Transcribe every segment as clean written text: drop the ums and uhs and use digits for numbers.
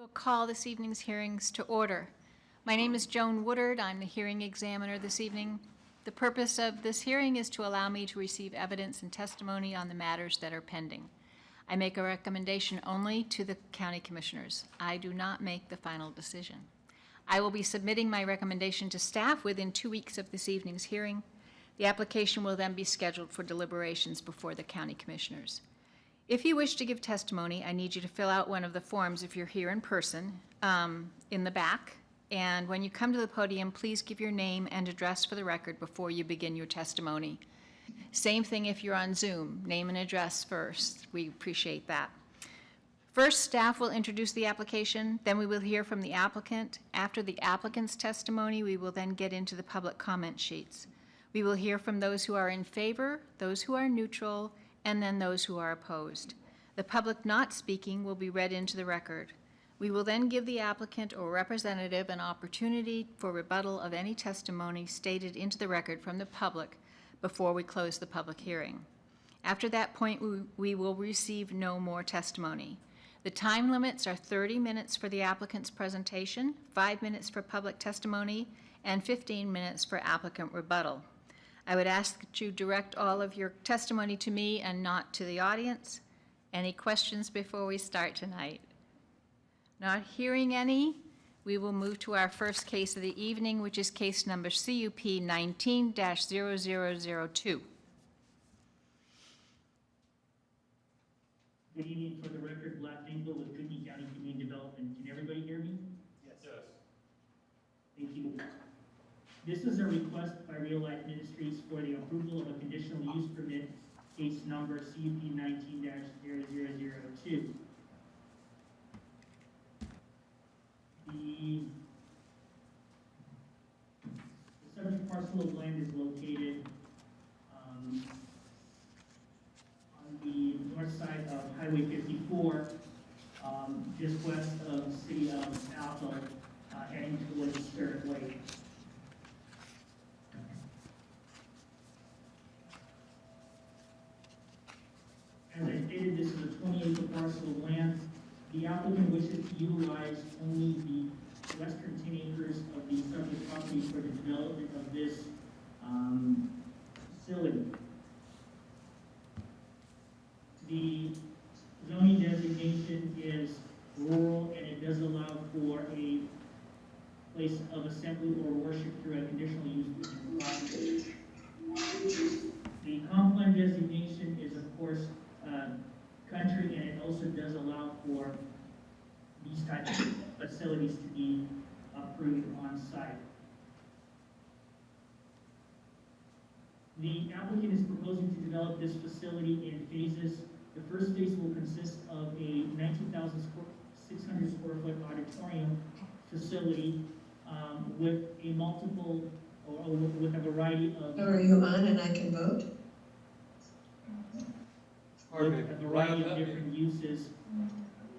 We'll call this evening's hearings to order. My name is Joan Woodard. I'm the hearing examiner this evening. The purpose of this hearing is to allow me to receive evidence and testimony on the matters that are pending. I make a recommendation only to the county commissioners. I do not make the final decision. I will be submitting my recommendation to staff within 2 weeks of this evening's hearing. The application will then be scheduled for deliberations before the county commissioners. If you wish to give testimony, I need you to fill out one of the forms if you're here in person, in the back. And when you come to the podium, please give your name and address for the record before you begin your testimony. Same thing if you're on Zoom, name and address first. We appreciate that. First, staff will introduce the application, then we will hear from the applicant. After the applicant's testimony, we will then get into the public comment sheets. We will hear from those who are in favor, those who are neutral, and then those who are opposed. The public not speaking will be read into the record. We will then give the applicant or representative an opportunity for rebuttal of any testimony stated into the record from the public before we close the public hearing. After that point, we will receive no more testimony. The time limits are 30 minutes for the applicant's presentation, 5 minutes for public testimony, and 15 minutes for applicant rebuttal. I would ask that you direct all of your testimony to me and not to the audience. Any questions before we start tonight? Not hearing any, we will move to our first case of the evening, which is case number CUP 19-0002. Good evening. For the record, Black Dingle with Kootenai County Community Development. Can everybody hear me? Yes. Thank you. This is a request by Real Life Ministries for the approval of a conditional use permit, case number CUP 19-0002. The subject parcel of land is located on the north side of Highway 54, just west of the city of Alto, heading towards Spirit Lake. As I stated, this is a 20-acre parcel of land. The applicant wishes to utilize only the western 10 acres of the subject property for the development of this facility. The zoning designation is rural, and it does allow for a place of assembly or worship through a conditional use property. The comp plan designation is, of course, country, and it also does allow for these types of facilities to be approved on site. The applicant is proposing to develop this facility in phases. The first phase will consist of a 19,600 square foot auditorium facility with a multiple or with a variety of. Are you on and I can vote? With a variety of different uses.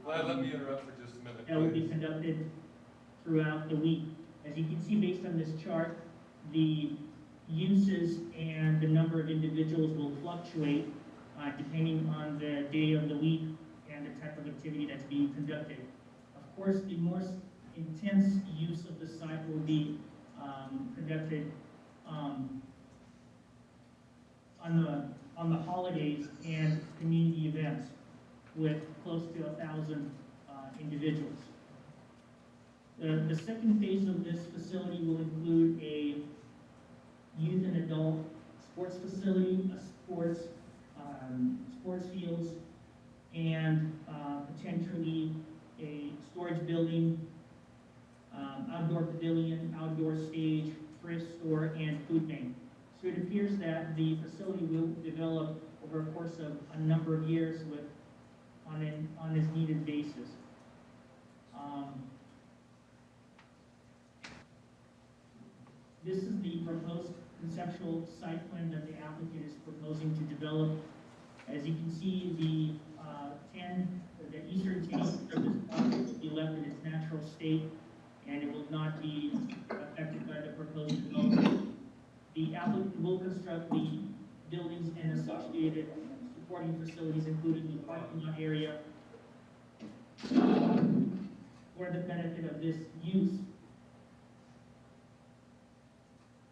Let me interrupt for just a minute, that will be conducted throughout the week. As you can see based on this chart, the uses and the number of individuals will fluctuate depending on the day of the week and the type of activity that's being conducted. Of course, the more intense use of the site will be conducted on the holidays and community events with close to 1,000 individuals. The second phase of this facility will include a youth and adult sports facility, sports fields, and potentially a storage building, outdoor pavilion, outdoor stage, thrift store, and food bank. So it appears that the facility will develop over a course of a number of years on this needed basis. This is the proposed conceptual site plan that the applicant is proposing to develop. As you can see, the eastern 10 acres of this property will be left in its natural state, and it will not be affected by the proposed development. The applicant will construct the buildings and associated supporting facilities, including the parking lot area, for the benefit of this use.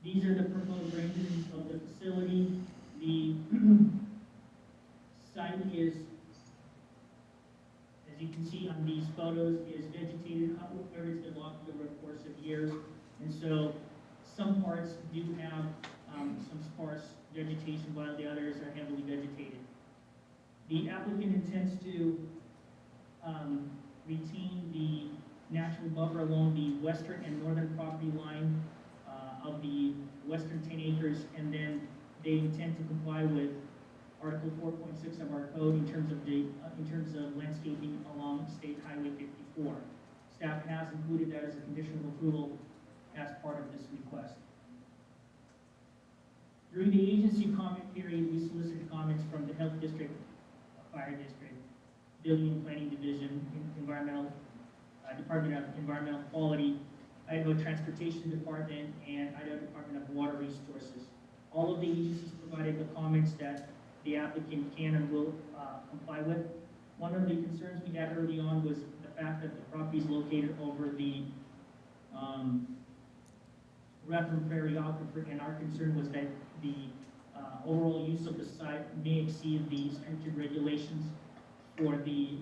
These are the proposed arrangements of the facility. The site is, as you can see on these photos, is vegetated. However, it's been locked over the course of years, and so some parts do have some sparse vegetation, while the others are heavily vegetated. The applicant intends to retain the natural buffer along the western and northern property line of the western 10 acres, and then they intend to comply with Article 4.6 of our code in terms of landscaping along State Highway 54. Staff has included that as a condition of approval as part of this request. During the agency comment period, we solicited comments from the Health District, Fire District, Building and Planning Division, Department of Environmental Quality, Idaho Transportation Department, and Idaho Department of Water Resources. All of the agencies provided the comments that the applicant can and will comply with. One of the concerns we had early on was the fact that the property is located over the Rutherford Prairie Aquifer, and our concern was that the overall use of the site may exceed the stringent regulations for the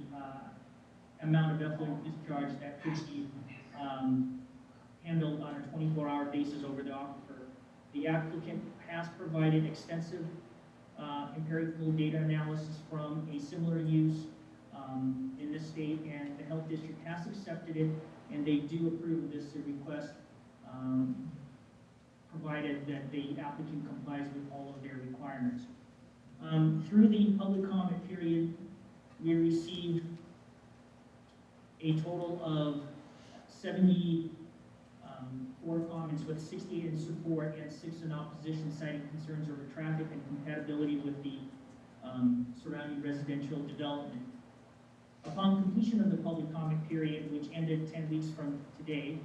amount of effluent discharge that could be handled on a 24-hour basis over the aquifer. The applicant has provided extensive empirical data analysis from a similar use in the state, and the Health District has accepted it, and they do approve this request, provided that the applicant complies with all of their requirements. Through the public comment period, we received a total of 74 comments, with 68 in support and 6 in opposition, citing concerns over traffic and compatibility with the surrounding residential development. Upon completion of the public comment period, which ended 10 weeks from today,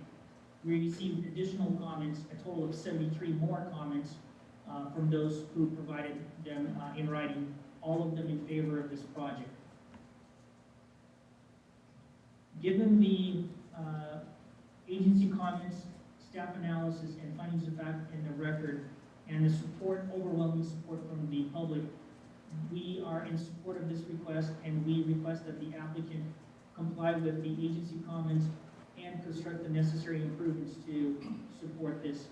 we received additional comments, a total of 73 more comments from those who provided them in writing, all of them in favor of this project. Given the agency comments, staff analysis, and findings of fact in the record, and the support, overwhelming support from the public, we are in support of this request, and we request that the applicant comply with the agency comments and construct the necessary improvements to support this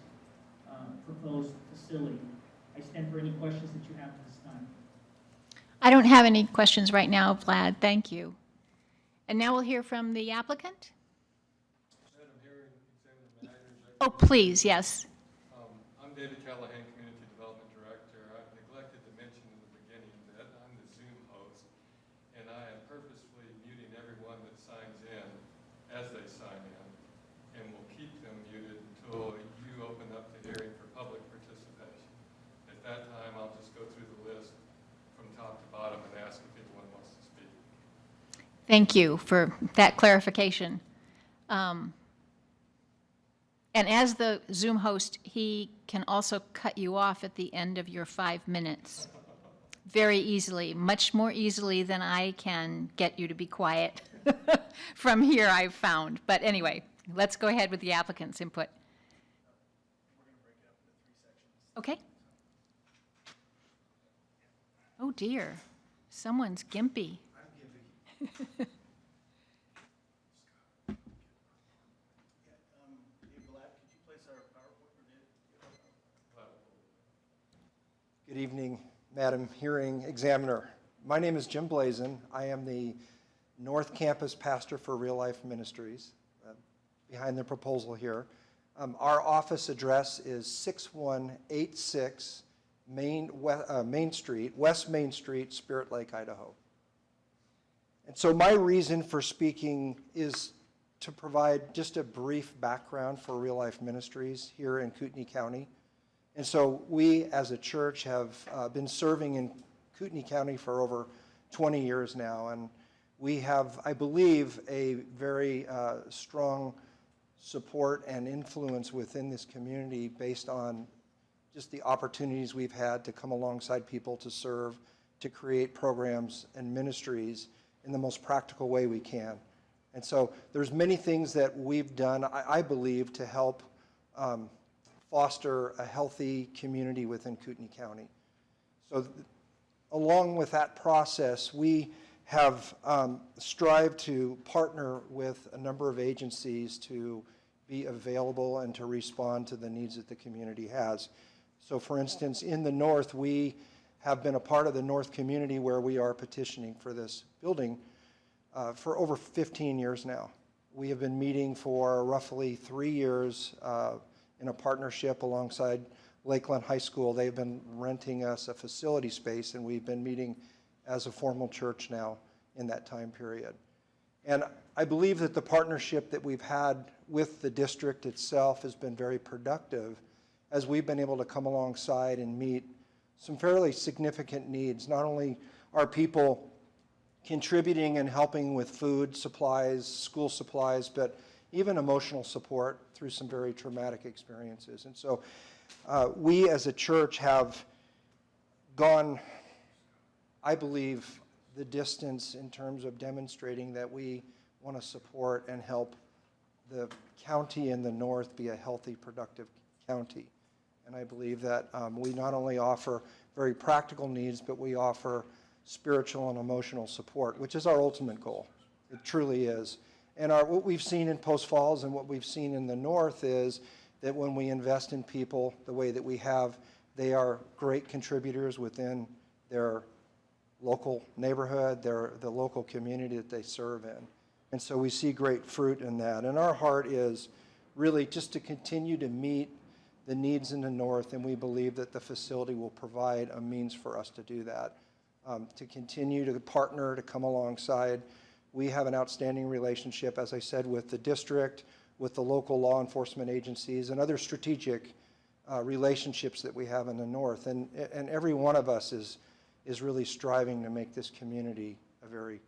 proposed facility. I stand for any questions that you have at this time. I don't have any questions right now, Vlad. Thank you. And now we'll hear from the applicant. Madam Hearing Examiner, may I interject? Oh, please, yes. I'm David Callahan, Community Development Director. I neglected to mention in the beginning that I'm the Zoom host, and I am purposefully muting everyone that signs in as they sign in, and will keep them muted until you open up the hearing for public participation. At that time, I'll just go through the list from top to bottom and ask if anyone wants to speak. Thank you for that clarification. And as the Zoom host, he can also cut you off at the end of your 5 minutes very easily, much more easily than I can get you to be quiet from here, I've found. But anyway, let's go ahead with the applicant's input. We're going to break it up into 3 sections. Okay. Oh dear, someone's gimpy. I'm giving. Yeah, hey, Vlad, could you place our PowerPoint or Good evening, Madam Hearing Examiner. My name is Jim Blazin. I am the North Campus Pastor for Real Life Ministries, behind the proposal here. Our office address is 6186 Main Street, West Main Street, Spirit Lake, Idaho. And so my reason for speaking is to provide just a brief background for Real Life Ministries here in Kootenai County. And so we as a church have been serving in Kootenai County for over 20 years now, and we have, I believe, a very strong support and influence within this community based on just the opportunities we've had to come alongside people to serve, to create programs and ministries in the most practical way we can. And so there's many things that we've done, I believe, to help foster a healthy community within Kootenai County. So along with that process, we have strived to partner with a number of agencies to be available and to respond to the needs that the community has. So for instance, in the north, we have been a part of the north community where we are petitioning for this building for over 15 years now. We have been meeting for roughly 3 years in a partnership alongside Lakeland High School. They've been renting us a facility space, and we've been meeting as a formal church now in that time period. And I believe that the partnership that we've had with the district itself has been very productive as we've been able to come alongside and meet some fairly significant needs. Not only are people contributing and helping with food supplies, school supplies, but even emotional support through some very traumatic experiences. And so we as a church have gone, I believe, the distance in terms of demonstrating that we want to support and help the county in the north be a healthy, productive county. And I believe that we not only offer very practical needs, but we offer spiritual and emotional support, which is our ultimate goal. It truly is. And what we've seen in Post Falls and what we've seen in the north is that when we invest in people the way that we have, they are great contributors within their local neighborhood, the local community that they serve in. And so we see great fruit in that. And our heart is really just to continue to meet the needs in the north, and we believe that the facility will provide a means for us to do that, to continue to partner, to come alongside. We have an outstanding relationship, as I said, with the district, with the local law enforcement agencies, and other strategic relationships that we have in the north. And every one of us is really striving to make this community a very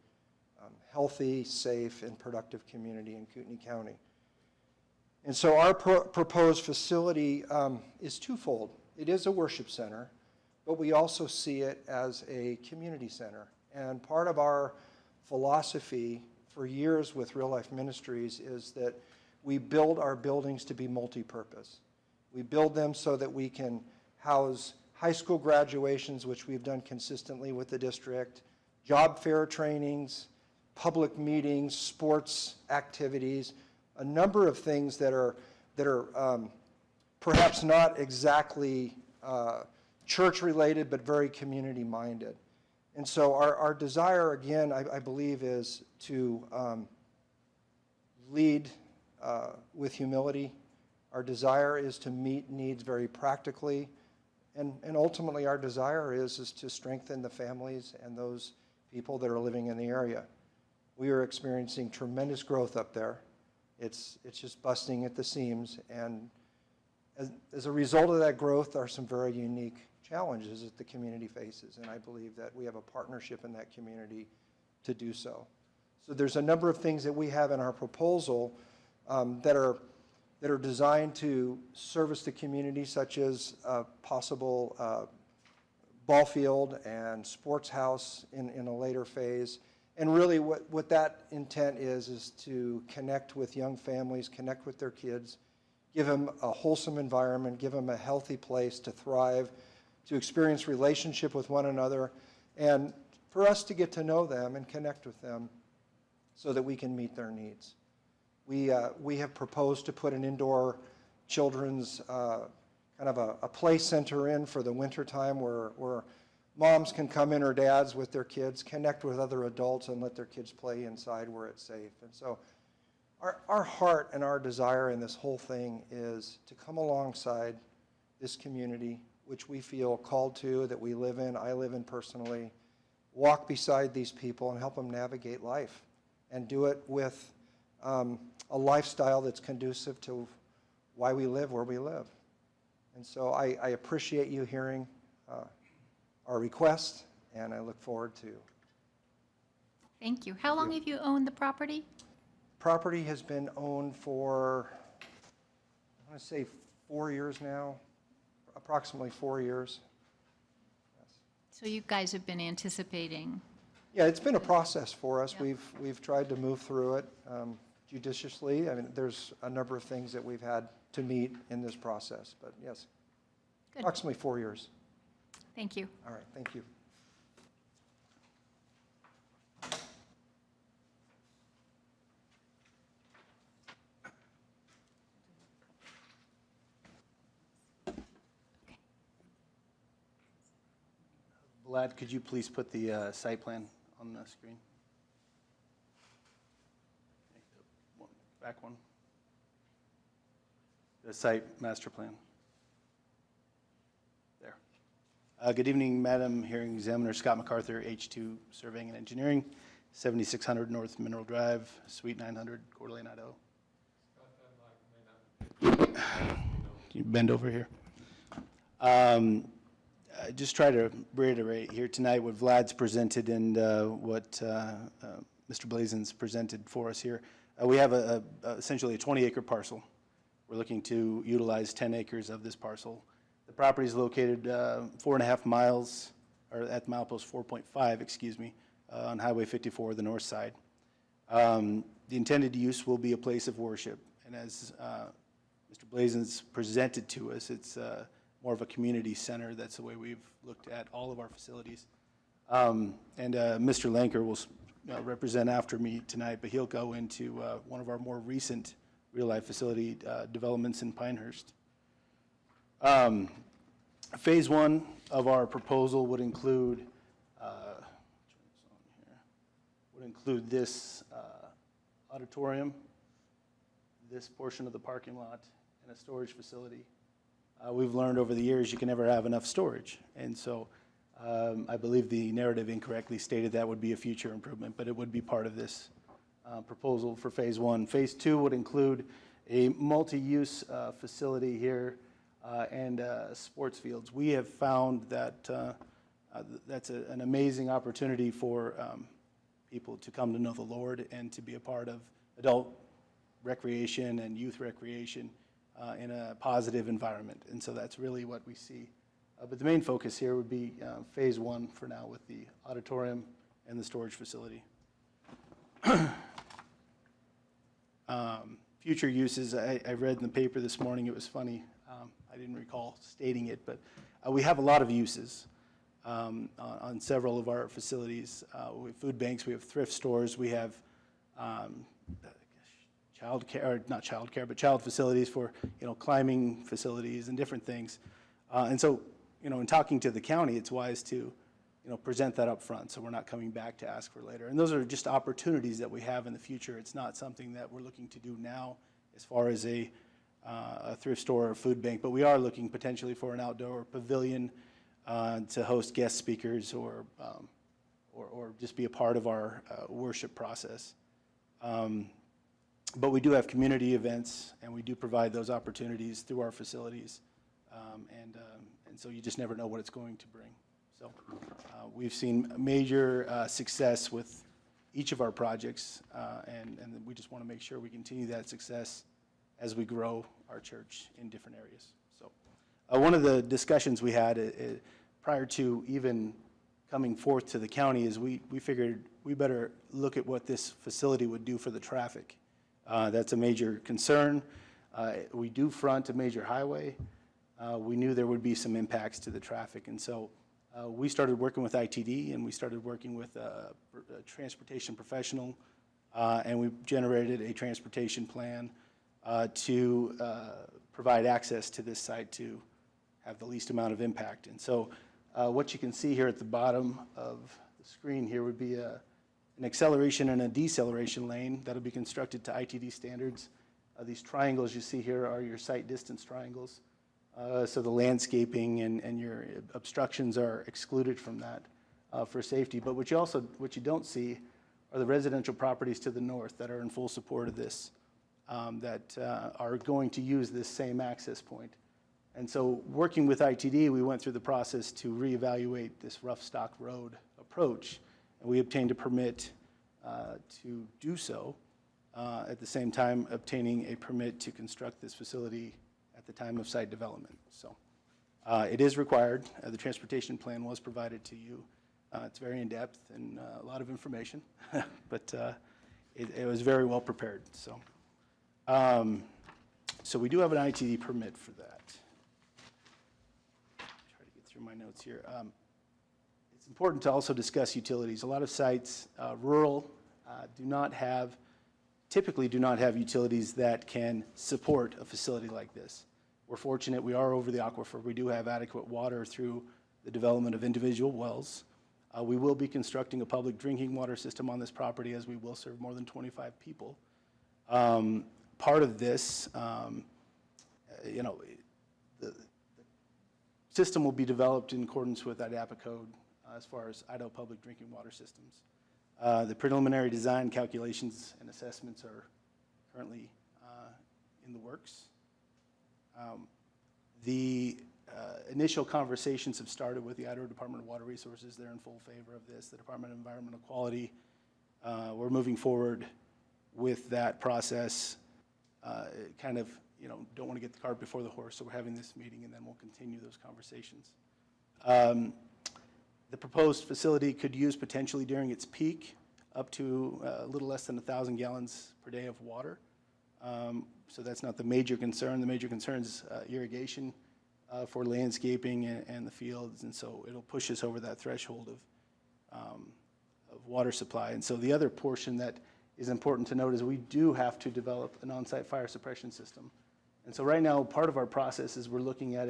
healthy, safe, and productive community in Kootenai County. And so our proposed facility is twofold. It is a worship center, but we also see it as a community center. And part of our philosophy for years with Real Life Ministries is that we build our buildings to be multi-purpose. We build them so that we can house high school graduations, which we've done consistently with the district, job fair trainings, public meetings, sports activities, a number of things that are perhaps not exactly church-related, but very community-minded. And so our desire, again, I believe, is to lead with humility. Our desire is to meet needs very practically. And ultimately, our desire is to strengthen the families and those people that are living in the area. We are experiencing tremendous growth up there. It's just busting at the seams. And as a result of that growth are some very unique challenges that the community faces. And I believe that we have a partnership in that community to do so. So there's a number of things that we have in our proposal that are designed to service the community, such as a possible ball field and sports house in a later phase. And really what that intent is to connect with young families, connect with their kids, give them a wholesome environment, give them a healthy place to thrive, to experience relationship with one another, and for us to get to know them and connect with them so that we can meet their needs. We have proposed to put an indoor children's kind of a play center in for the wintertime where moms can come in, or dads with their kids, connect with other adults and let their kids play inside where it's safe. And so our heart and our desire in this whole thing is to come alongside this community, which we feel called to, that we live in, I live in personally, walk beside these people and help them navigate life, and do it with a lifestyle that's conducive to why we live where we live. And so I appreciate you hearing our request, and I look forward to. Thank you. How long have you owned the property? Property has been owned for, I want to say 4 years now, approximately 4 years. Yes. So you guys have been anticipating Yeah, it's been a process for us. Yeah. We've tried to move through it judiciously. I mean, there's a number of things that we've had to meet in this process, but yes, Good. approximately 4 years. Thank you. All right, thank you. Vlad, could you please put the site plan on the screen? Back one. The site master plan. There. Good evening, Madam Hearing Examiner Scott MacArthur, H2 Surveying and Engineering, 7600 North Mineral Drive, Suite 900, Coeur d'Alene, Idaho. Can you bend over here? I just try to reiterate here tonight what Vlad's presented and what Mr. Blazen's presented for us here. We have essentially a 20-acre parcel. We're looking to utilize 10 acres of this parcel. The property is located 4.5 miles, or at milepost 4.5, excuse me, on Highway 54, the north side. The intended use will be a place of worship, and as Mr. Blazen's presented to us, it's more of a community center. That's the way we've looked at all of our facilities. And Mr. Lanker will represent after me tonight, but he'll go into one of our more recent real-life facility developments in Pinehurst. Phase one of our proposal would include this auditorium, this portion of the parking lot, and a storage facility. We've learned over the years you can never have enough storage, and so I believe the narrative incorrectly stated that would be a future improvement, but it would be part of this proposal for phase one. Phase two would include a multi-use facility here and sports fields. We have found that that's an amazing opportunity for people to come to know the Lord and to be a part of adult recreation and youth recreation in a positive environment. And so that's really what we see. But the main focus here would be phase one for now with the auditorium and the storage facility. Future uses, I read in the paper this morning, it was funny, I didn't recall stating it, but we have a lot of uses on several of our facilities. We have food banks, we have thrift stores, we have child care, or not child care, but child facilities for, climbing facilities and different things. And so, in talking to the county, it's wise to, present that up front so we're not coming back to ask for later. And those are just opportunities that we have in the future. It's not something that we're looking to do now as far as a thrift store or food bank, but we are looking potentially for an outdoor pavilion to host guest speakers or just be a part of our worship process. But we do have community events, and we do provide those opportunities through our facilities, and so you just never know what it's going to bring. So we've seen major success with each of our projects, and we just want to make sure we continue that success as we grow our church in different areas. So one of the discussions we had prior to even coming forth to the county is we figured we better look at what this facility would do for the traffic. That's a major concern. We do front a major highway. We knew there would be some impacts to the traffic, and so we started working with ITD, and we started working with a transportation professional, and we generated a transportation plan to provide access to this site to have the least amount of impact. And so what you can see here at the bottom of the screen here would be an acceleration and a deceleration lane that'll be constructed to ITD standards. These triangles you see here are your site distance triangles. So the landscaping and your obstructions are excluded from that for safety. But what you don't see are the residential properties to the north that are in full support of this, that are going to use this same access point. And so working with ITD, we went through the process to reevaluate this rough stock road approach, and we obtained a permit to do so, at the same time obtaining a permit to construct this facility at the time of site development. So it is required. The transportation plan was provided to you. It's very in-depth and a lot of information, but it was very well prepared, so. So we do have an ITD permit for that. Try to get through my notes here. It's important to also discuss utilities. A lot of sites, rural, typically do not have utilities that can support a facility like this. We're fortunate we are over the aquifer. We do have adequate water through the development of individual wells. We will be constructing a public drinking water system on this property, as we will serve more than 25 people. Part of this, the system will be developed in accordance with IDAPA code as far as Idaho public drinking water systems. The preliminary design calculations and assessments are currently in the works. The initial conversations have started with the Idaho Department of Water Resources. They're in full favor of this. The Department of Environmental Quality, we're moving forward with that process. Kind of, don't want to get the cart before the horse, so we're having this meeting, and then we'll continue those conversations. The proposed facility could use potentially during its peak up to a little less than 1,000 gallons per day of water. So that's not the major concern. The major concern is irrigation for landscaping and the fields, and so it'll push us over that threshold of water supply. And so the other portion that is important to note is we do have to develop an on-site fire suppression system. And so right now, part of our process is we're looking at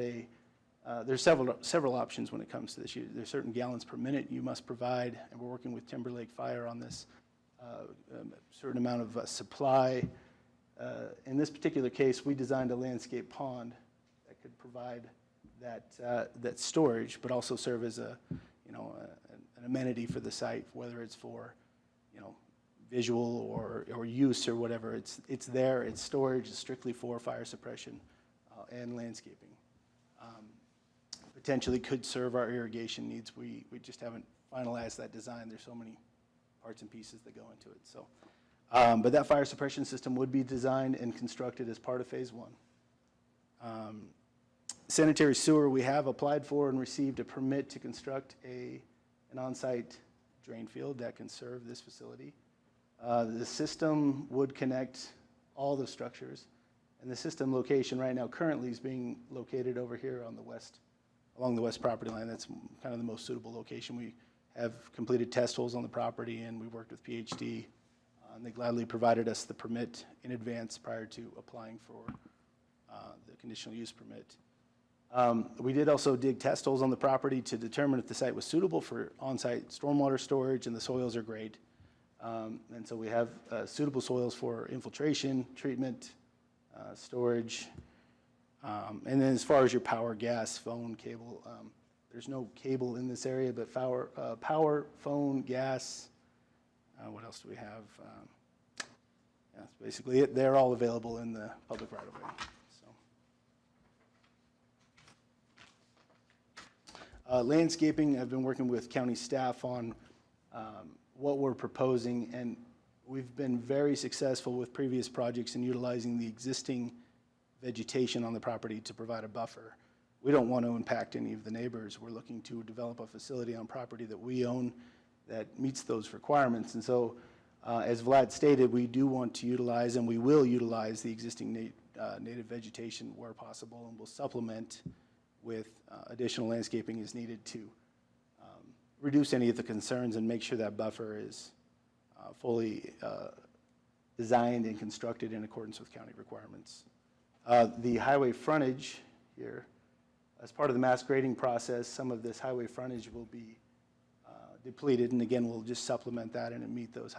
there's several options when it comes to this. There's certain gallons per minute you must provide, and we're working with Timberlake Fire on this certain amount of supply. In this particular case, we designed a landscape pond that could provide that storage, but also serve as an amenity for the site, whether it's for visual or use or whatever. It's there. It's storage. It's strictly for fire suppression and landscaping. Potentially could serve our irrigation needs. We just haven't finalized that design. There's so many parts and pieces that go into it. So, but that fire suppression system would be designed and constructed as part of phase one. Sanitary sewer, we have applied for and received a permit to construct an on-site drain field that can serve this facility. The system would connect all the structures, and the system location right now currently is being located over here on the west, along the west property line. That's kind of the most suitable location. We have completed test holes on the property, and we worked with PhD, and they gladly provided us the permit in advance prior to applying for the conditional use permit. We did also dig test holes on the property to determine if the site was suitable for on-site stormwater storage, and the soils are great. And so we have suitable soils for infiltration, treatment, storage. And then as far as your power, gas, phone, cable, there's no cable in this area, but power, phone, gas, what else do we have? That's basically it. They're all available in the public right-of-way. Landscaping, I've been working with county staff on what we're proposing, and we've been very successful with previous projects in utilizing the existing vegetation on the property to provide a buffer. We don't want to impact any of the neighbors. We're looking to develop a facility on property that we own that meets those requirements. And so, as Vlad stated, we do want to utilize, and we will utilize, the existing native vegetation where possible, and we'll supplement with additional landscaping as needed to reduce any of the concerns and make sure that buffer is fully designed and constructed in accordance with county requirements. The highway frontage here, as part of the mass grading process, some of this highway frontage will be depleted, and again, we'll just supplement that and meet those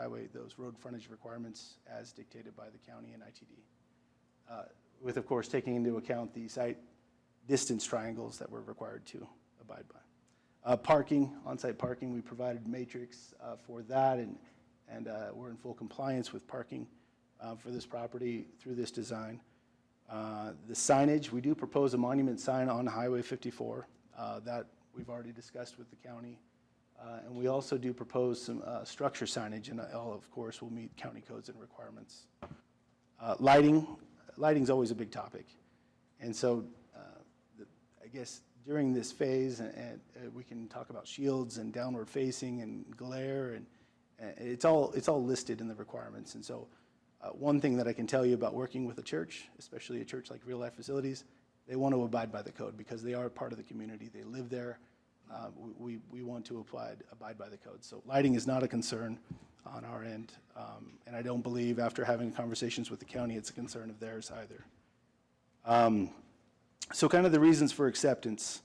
road frontage requirements as dictated by the county and ITD, with, of course, taking into account the site distance triangles that we're required to abide by. Parking, on-site parking, we provided matrix for that, and we're in full compliance with parking for this property through this design. The signage, we do propose a monument sign on Highway 54 that we've already discussed with the county. And we also do propose some structure signage, and all, of course, will meet county codes and requirements. Lighting's always a big topic. And so I guess during this phase, and we can talk about shields and downward facing and glare, and it's all listed in the requirements. And so one thing that I can tell you about working with a church, especially a church like Real Life Facilities, they want to abide by the code because they are part of the community. They live there. We want to abide by the code. So lighting is not a concern on our end, and I don't believe, after having conversations with the county, it's a concern of theirs either. So kind of the reasons for acceptance.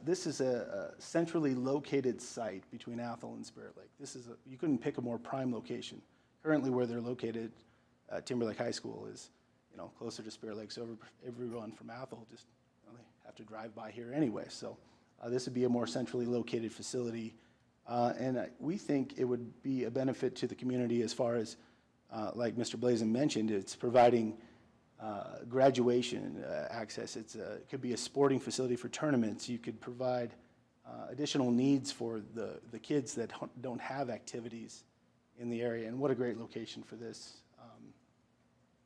This is a centrally located site between Athol and Spirit Lake. You couldn't pick a more prime location. Currently where they're located, Timberlake High School is, closer to Spirit Lake, so everyone from Athol just, they have to drive by here anyway. So this would be a more centrally located facility, and we think it would be a benefit to the community as far as, like Mr. Blazin mentioned, it's providing graduation access. It could be a sporting facility for tournaments. You could provide additional needs for the kids that don't have activities in the area. And what a great location for this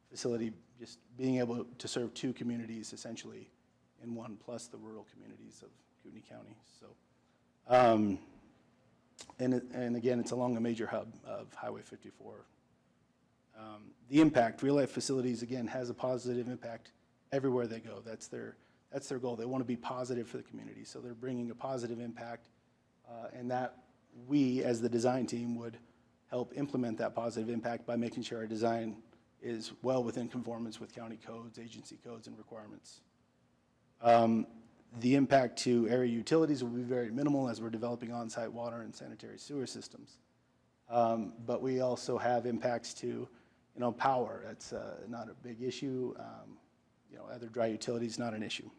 facility, just being able to serve two communities essentially in one, plus the rural communities of Kootenai County. So, and again, it's along a major hub of Highway 54. The impact, Real Life Facilities, again, has a positive impact everywhere they go. That's their goal. They want to be positive for the community, so they're bringing a positive impact, and that we, as the design team, would help implement that positive impact by making sure our design is well within conformance with county codes, agency codes, and requirements. The impact to area utilities will be very minimal as we're developing on-site water and sanitary sewer systems. But we also have impacts to, power. That's not a big issue. Other dry utilities, not an issue.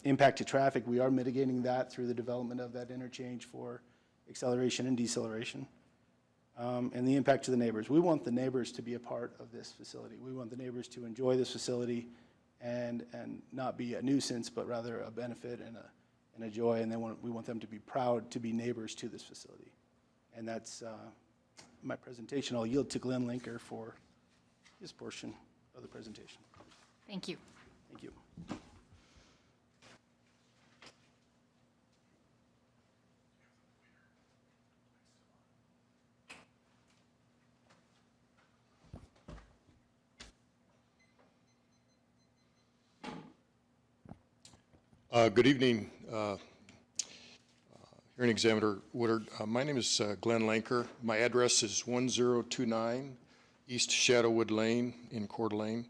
Impact to traffic, we are mitigating that through the development of that interchange for acceleration and deceleration. And the impact to the neighbors. We want the neighbors to be a part of this facility. We want the neighbors to enjoy this facility and not be a nuisance, but rather a benefit and a joy. And we want them to be proud to be neighbors to this facility. And that's my presentation. I'll yield to Glenn Linker for his portion of the presentation. Thank you. Thank you. Good evening, Hearing Examiner Woodard. My name is Glenn Lanker. My address is 1029 East Shadowwood Lane in Coeur d'Alene.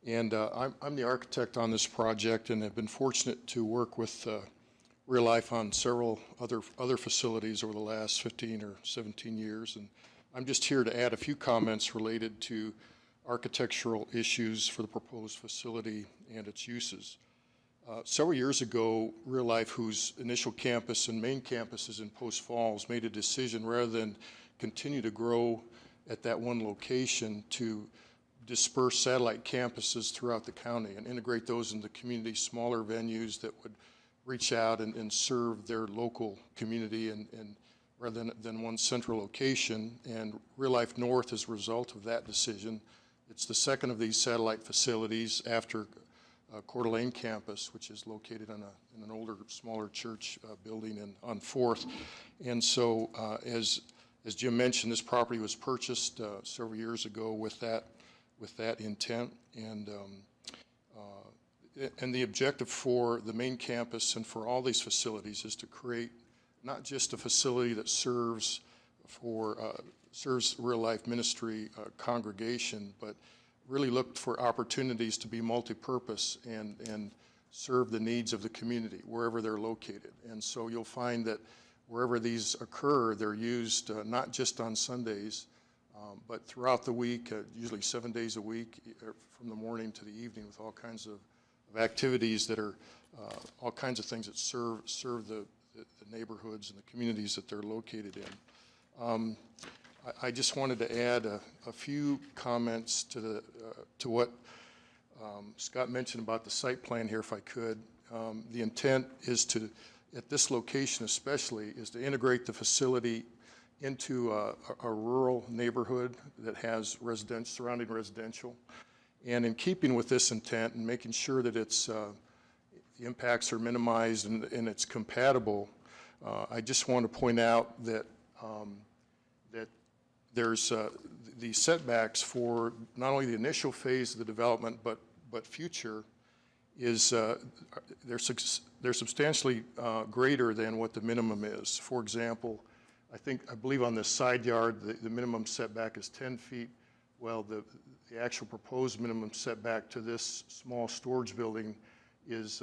And I'm the architect on this project and have been fortunate to work with Real Life on several other facilities over the last 15 or 17 years. And I'm just here to add a few comments related to architectural issues for the proposed facility and its uses. Several years ago, Real Life, whose initial campus and main campus is in Post Falls, made a decision rather than continue to grow at that one location to disperse satellite campuses throughout the county and integrate those into community, smaller venues that would reach out and serve their local community and rather than one central location. And Real Life North, as a result of that decision, it's the second of these satellite facilities after Coeur d'Alene campus, which is located in an older, smaller church building on 4th. And so, as Jim mentioned, this property was purchased several years ago with that intent. And the objective for the main campus and for all these facilities is to create not just a facility that serves Real Life Ministry congregation, but really looked for opportunities to be multi-purpose and serve the needs of the community wherever they're located. And so you'll find that wherever these occur, they're used not just on Sundays, but throughout the week, usually 7 days a week, from the morning to the evening, with all kinds of activities that are all kinds of things that serve the neighborhoods and the communities that they're located in. I just wanted to add a few comments to what Scott mentioned about the site plan here, if I could. The intent is to, at this location especially, is to integrate the facility into a rural neighborhood that has surrounding residential. And in keeping with this intent and making sure that it's the impacts are minimized and it's compatible. I just want to point out that that there's the setbacks for not only the initial phase of the development but future is they're substantially greater than what the minimum is. For example, I believe on this side yard the minimum setback is 10 feet. Well, the actual proposed minimum setback to this small storage building is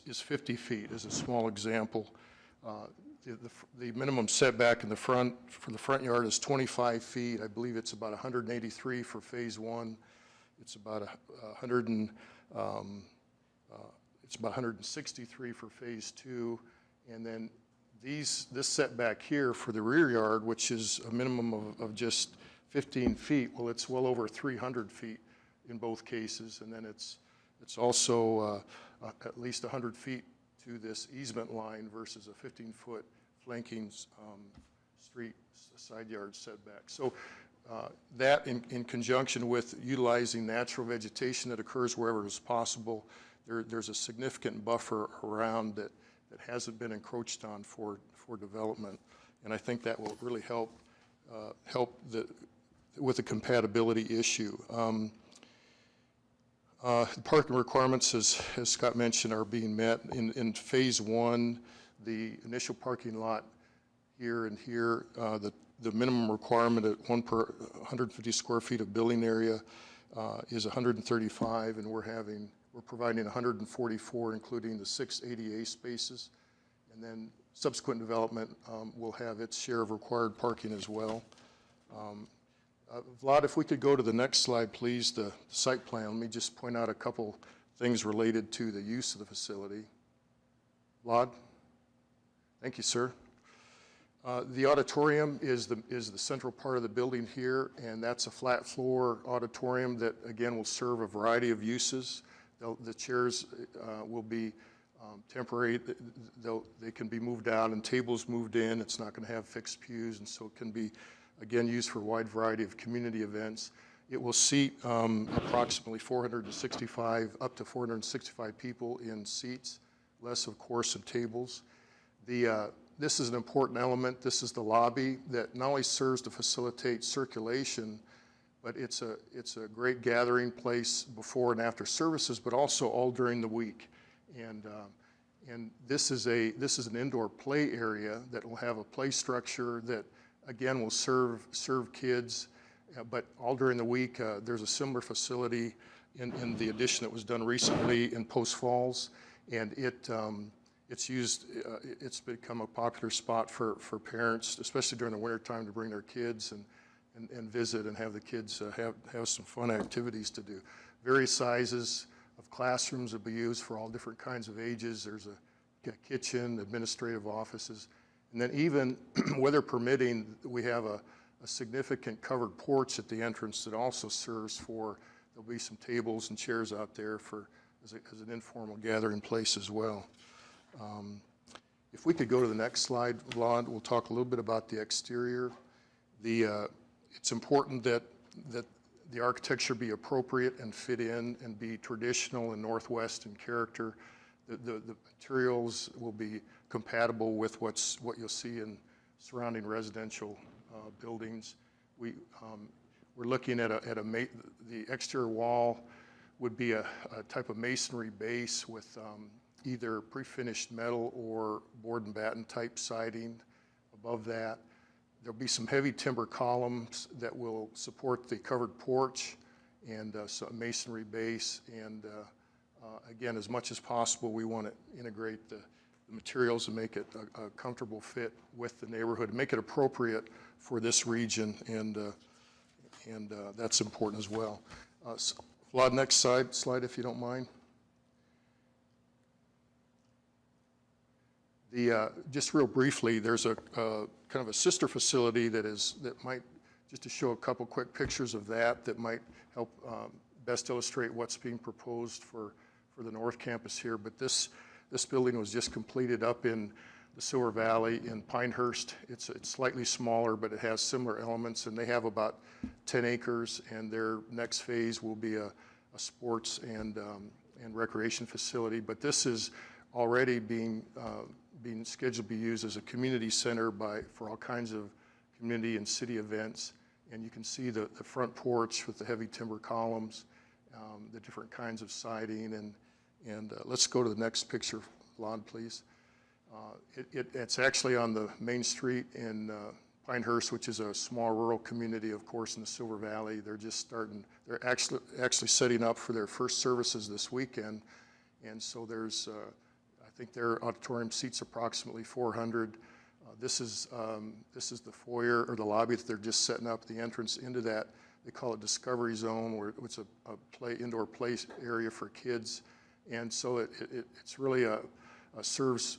50 feet, as a small example. The minimum setback in the front for the front yard is 25 feet. I believe it's about 183 for phase one. It's about 163 for phase two, and then this setback here for the rear yard, which is a minimum of just 15 feet. Well, it's well over 300 feet in both cases, and then it's also at least 100 feet to this easement line versus a 15-foot flanking street side yard setback. So that in conjunction with utilizing natural vegetation that occurs wherever is possible, there's a significant buffer around that hasn't been encroached on for development, and I think that will really help with the compatibility issue. The parking requirements, as Scott mentioned, are being met. In phase one, the initial parking lot here and here, the minimum requirement at 150 square feet of building area is 135, and we're providing 144, including the 6 ADA spaces. And then subsequent development will have its share of required parking as well. Vlad, if we could go to the next slide, please, the site plan. Let me just point out a couple things related to the use of the facility. Vlad? Thank you, sir. The auditorium is the central part of the building here, and that's a flat floor auditorium that, again, will serve a variety of uses. The chairs will be temporary. They can be moved out and tables moved in. It's not going to have fixed pews, and so it can be, again, used for a wide variety of community events. It will seat approximately 465, up to 465 people in seats, less, of course, of tables. This is an important element. This is the lobby that not only serves to facilitate circulation, but it's a great gathering place before and after services, but also all during the week. And this is an indoor play area that will have a play structure that, again, will serve kids, but all during the week. There's a similar facility in the addition that was done recently in Post Falls, and it's become a popular spot for parents, especially during the winter time, to bring their kids and visit and have the kids have some fun activities to do. Various sizes of classrooms will be used for all different kinds of ages. There's a kitchen, administrative offices, and then even, weather permitting, we have a significant covered porch at the entrance that also serves for, there'll be some tables and chairs out there as an informal gathering place as well. If we could go to the next slide, Vlad, we'll talk a little bit about the exterior. It's important that the architecture be appropriate and fit in and be traditional and Northwest in character. The materials will be compatible with what you'll see in surrounding residential buildings. We're looking at the exterior wall would be a type of masonry base with either pre-finished metal or board and batten type siding above that. There'll be some heavy timber columns that will support the covered porch and so a masonry base. And again, as much as possible, we want to integrate the materials and make it a comfortable fit with the neighborhood and make it appropriate for this region. And that's important as well. Vlad, next slide, if you don't mind. Just real briefly, there's a kind of a sister facility that might, just to show a couple quick pictures of that might help best illustrate what's being proposed for the North Campus here. But this building was just completed up in the Silver Valley in Pinehurst. It's slightly smaller, but it has similar elements, and they have about 10 acres, and their next phase will be a sports and and recreation facility, but this is already being scheduled to be used as a community center for all kinds of community and city events. And you can see the front porch with the heavy timber columns, the different kinds of siding, and let's go to the next picture, Lon, please. It's actually on the main street in Pinehurst, which is a small rural community, of course, in the Silver Valley. They're just starting, they're actually setting up for their first services this weekend. And so there's, I think their auditorium seats approximately 400. This is the foyer or the lobby that they're just setting up, the entrance into that. They call it Discovery Zone, where it's a indoor play area for kids. And so it's really serves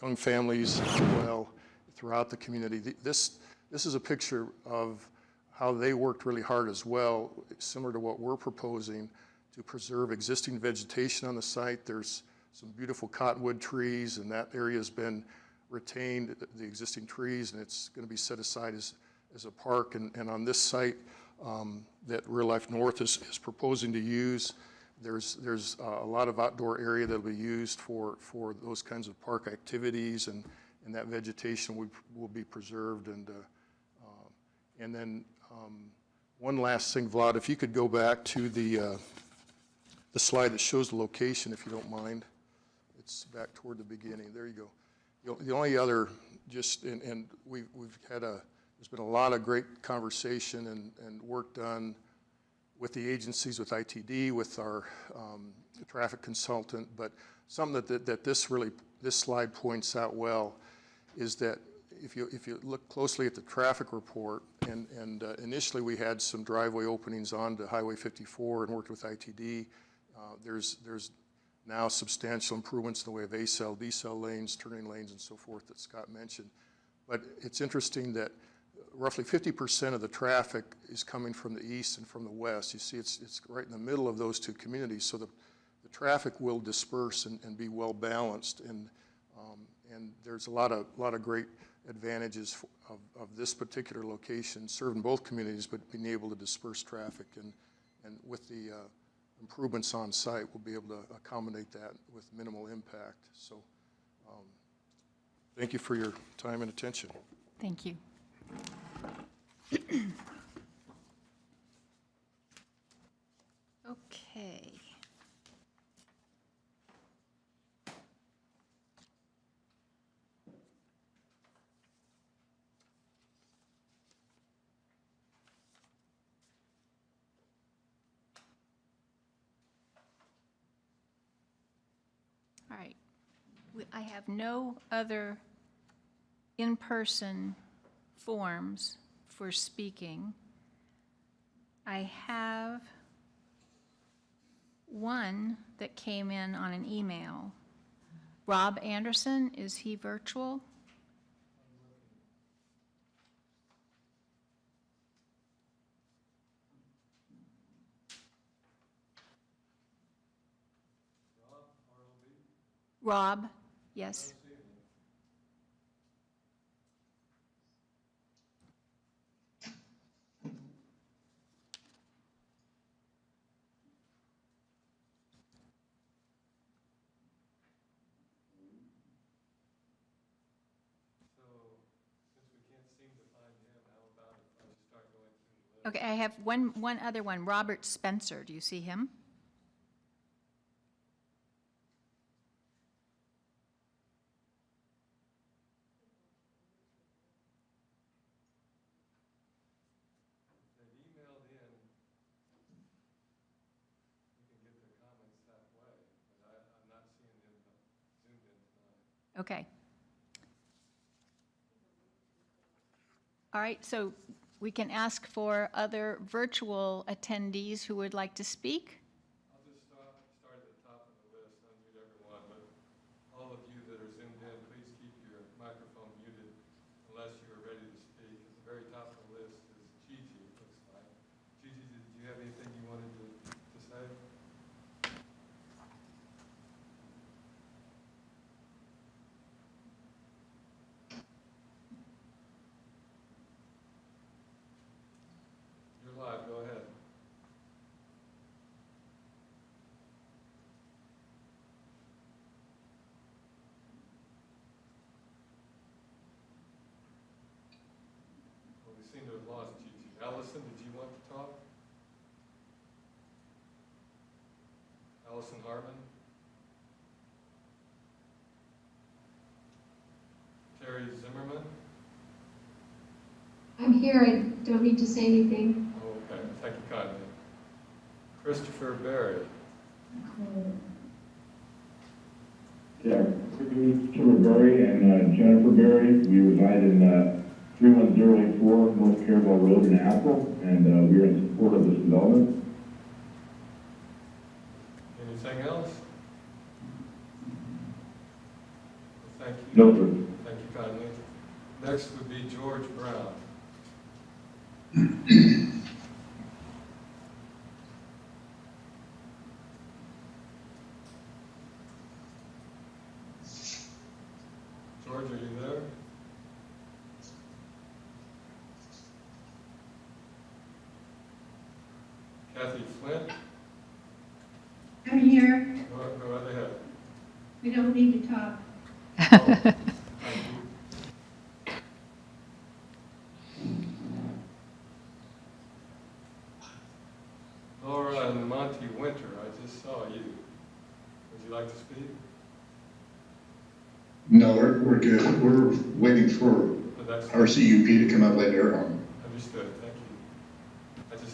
young families well throughout the community. This is a picture of how they worked really hard as well, similar to what we're proposing, to preserve existing vegetation on the site. There's some beautiful cottonwood trees, and that area has been retained, the existing trees, and it's going to be set aside as a park. And on this site that Real Life North is proposing to use, there's a lot of outdoor area that will be used for those kinds of park activities, and that vegetation will be preserved. And then one last thing, Vlad, if you could go back to the slide that shows the location, if you don't mind. It's back toward the beginning. There you go. The only other, and we've had there's been a lot of great conversation and work done with the agencies, with ITD, with our traffic consultant, but something that this slide points out well is that if you look closely at the traffic report, and initially we had some driveway openings onto Highway 54 and worked with ITD. There's now substantial improvements in the way of ACEL, decel lanes, turning lanes, and so forth that Scott mentioned. But it's interesting that roughly 50% of the traffic is coming from the east and from the west. You see it's right in the middle of those two communities, so the traffic will disperse and be well balanced, and there's a lot of great advantages of this particular location, serving both communities, but being able to disperse traffic, and with the improvements on site, we'll be able to accommodate that with minimal impact. So thank you for your time and attention. Thank you. Okay. All right. I have no other in-person forms for speaking. I have one that came in on an email. Rob Anderson, is he virtual? Rob, yes. Okay, I have one other one, Robert Spencer. Do you see him? Okay. All right, so we can ask for other virtual attendees who would like to speak. I'll just start at the top of the list, unmute everyone, but all of you that are zoomed in, please keep your microphone muted unless you are ready to speak. At the very top of the list is Gigi, it looks like. Gigi, did you have anything you wanted to say? You're live, go ahead. Allison Harmon, Terry Zimmerman. I'm here, I don't need to say anything. Oh, okay, thank you kindly. Christopher Berry. Yeah, Christopher Berry and Jennifer Berry. We reside in 31084 North Carabel Road in Apple, and we are in support of this development. Anything else? Well, thank you. No, sir. Thank you kindly. Next would be George Brown. George, are you there? Kathy Flint? I'm here. Go right ahead. We don't need to talk. Oh, thank you. Laura and Monty Winter, I just saw you. Would you like to speak? No, we're good. We're waiting for Oh, that's our CUP to come up later on. understood. Thank you.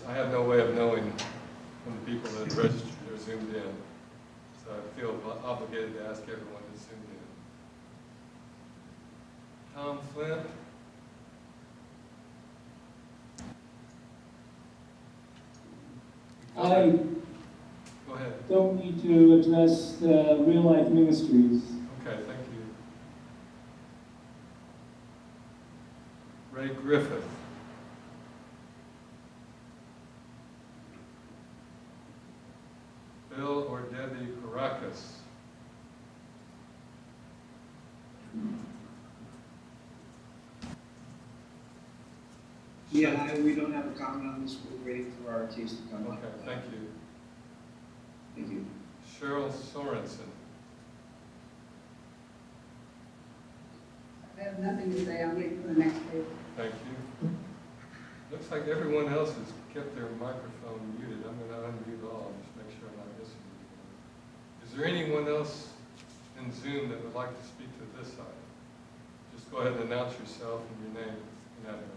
I have no way of knowing when the people that registered are zoomed in. So I feel obligated to ask everyone that's zoomed in. Tom Flint? I Go ahead. don't need to address the Real Life Ministries. Okay, thank you. Ray Griffith. Bill or Debbie Caracas. Yeah, we don't have a comment on this. We're waiting for our case to come up. Okay, thank you. Thank you. Cheryl Sorensen. I have nothing to say. I'm waiting for the next case. Thank you. Looks like everyone else has kept their microphone muted. I'm going to unmute all, just make sure I'm not missing anyone. Is there anyone else in Zoom that would like to speak to this item? Just go ahead and announce yourself and your name and address.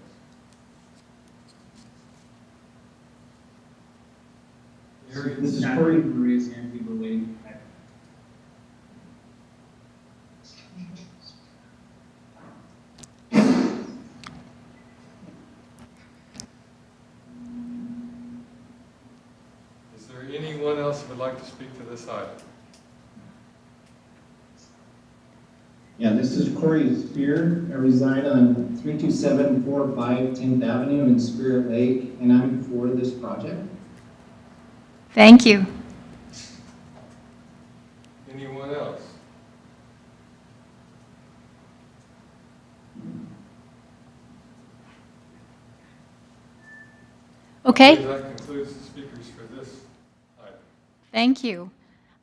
This is Corey Maria's hand. People waiting. Is there anyone else who would like to speak to this item? Yeah, this is Corey Spear. I reside on 32745 10th Avenue in Spirit Lake, and I'm for this project. Thank you. Anyone else? Okay. That concludes the speakers for this item. Thank you.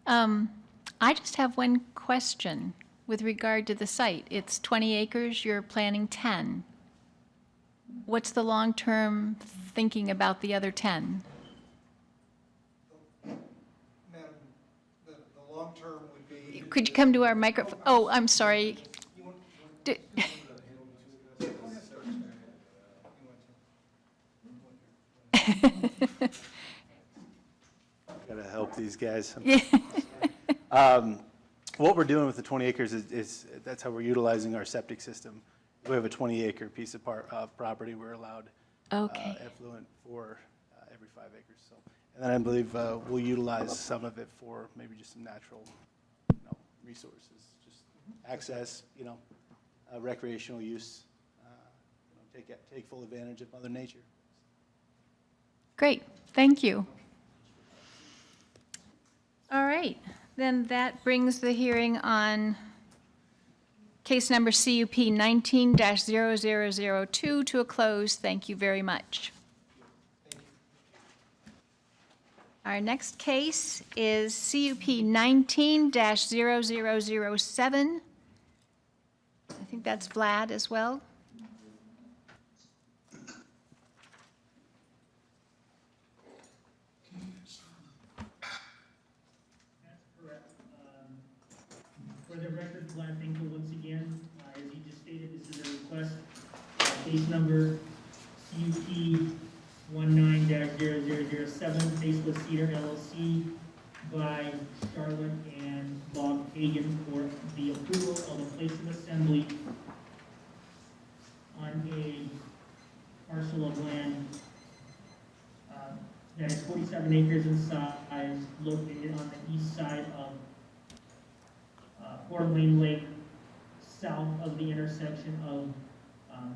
I just have one question with regard to the site. It's 20 acres, you're planning 10. What's the long-term thinking about the other 10? Madam, the long term would be. Could you come to our microphone? Oh, I'm sorry. Do- Gotta help these guys. Yeah. What we're doing with the 20 acres is that's how we're utilizing our septic system. We have a 20-acre piece of property. We're allowed Okay. effluent for every 5 acres. So, and then I believe we'll utilize some of it for maybe just some natural, resources, just access, recreational use. Take full advantage of Mother Nature. Great, thank you. All right, then that brings the hearing on case number CUP 19-0002 to a close. Thank you very much. Our next case is CUP 19-0007. I think that's Vlad as well. For the record, Glenn Finkel once again, as you just stated, this is a request, case number CUP 19-0007, Faceless Cedar LLC by Charlotte and Bob Hagan for the approval of a place of assembly on a parcel of land that is 47 acres in size, located on the east side of Fort Wayne Lake, south of the intersection of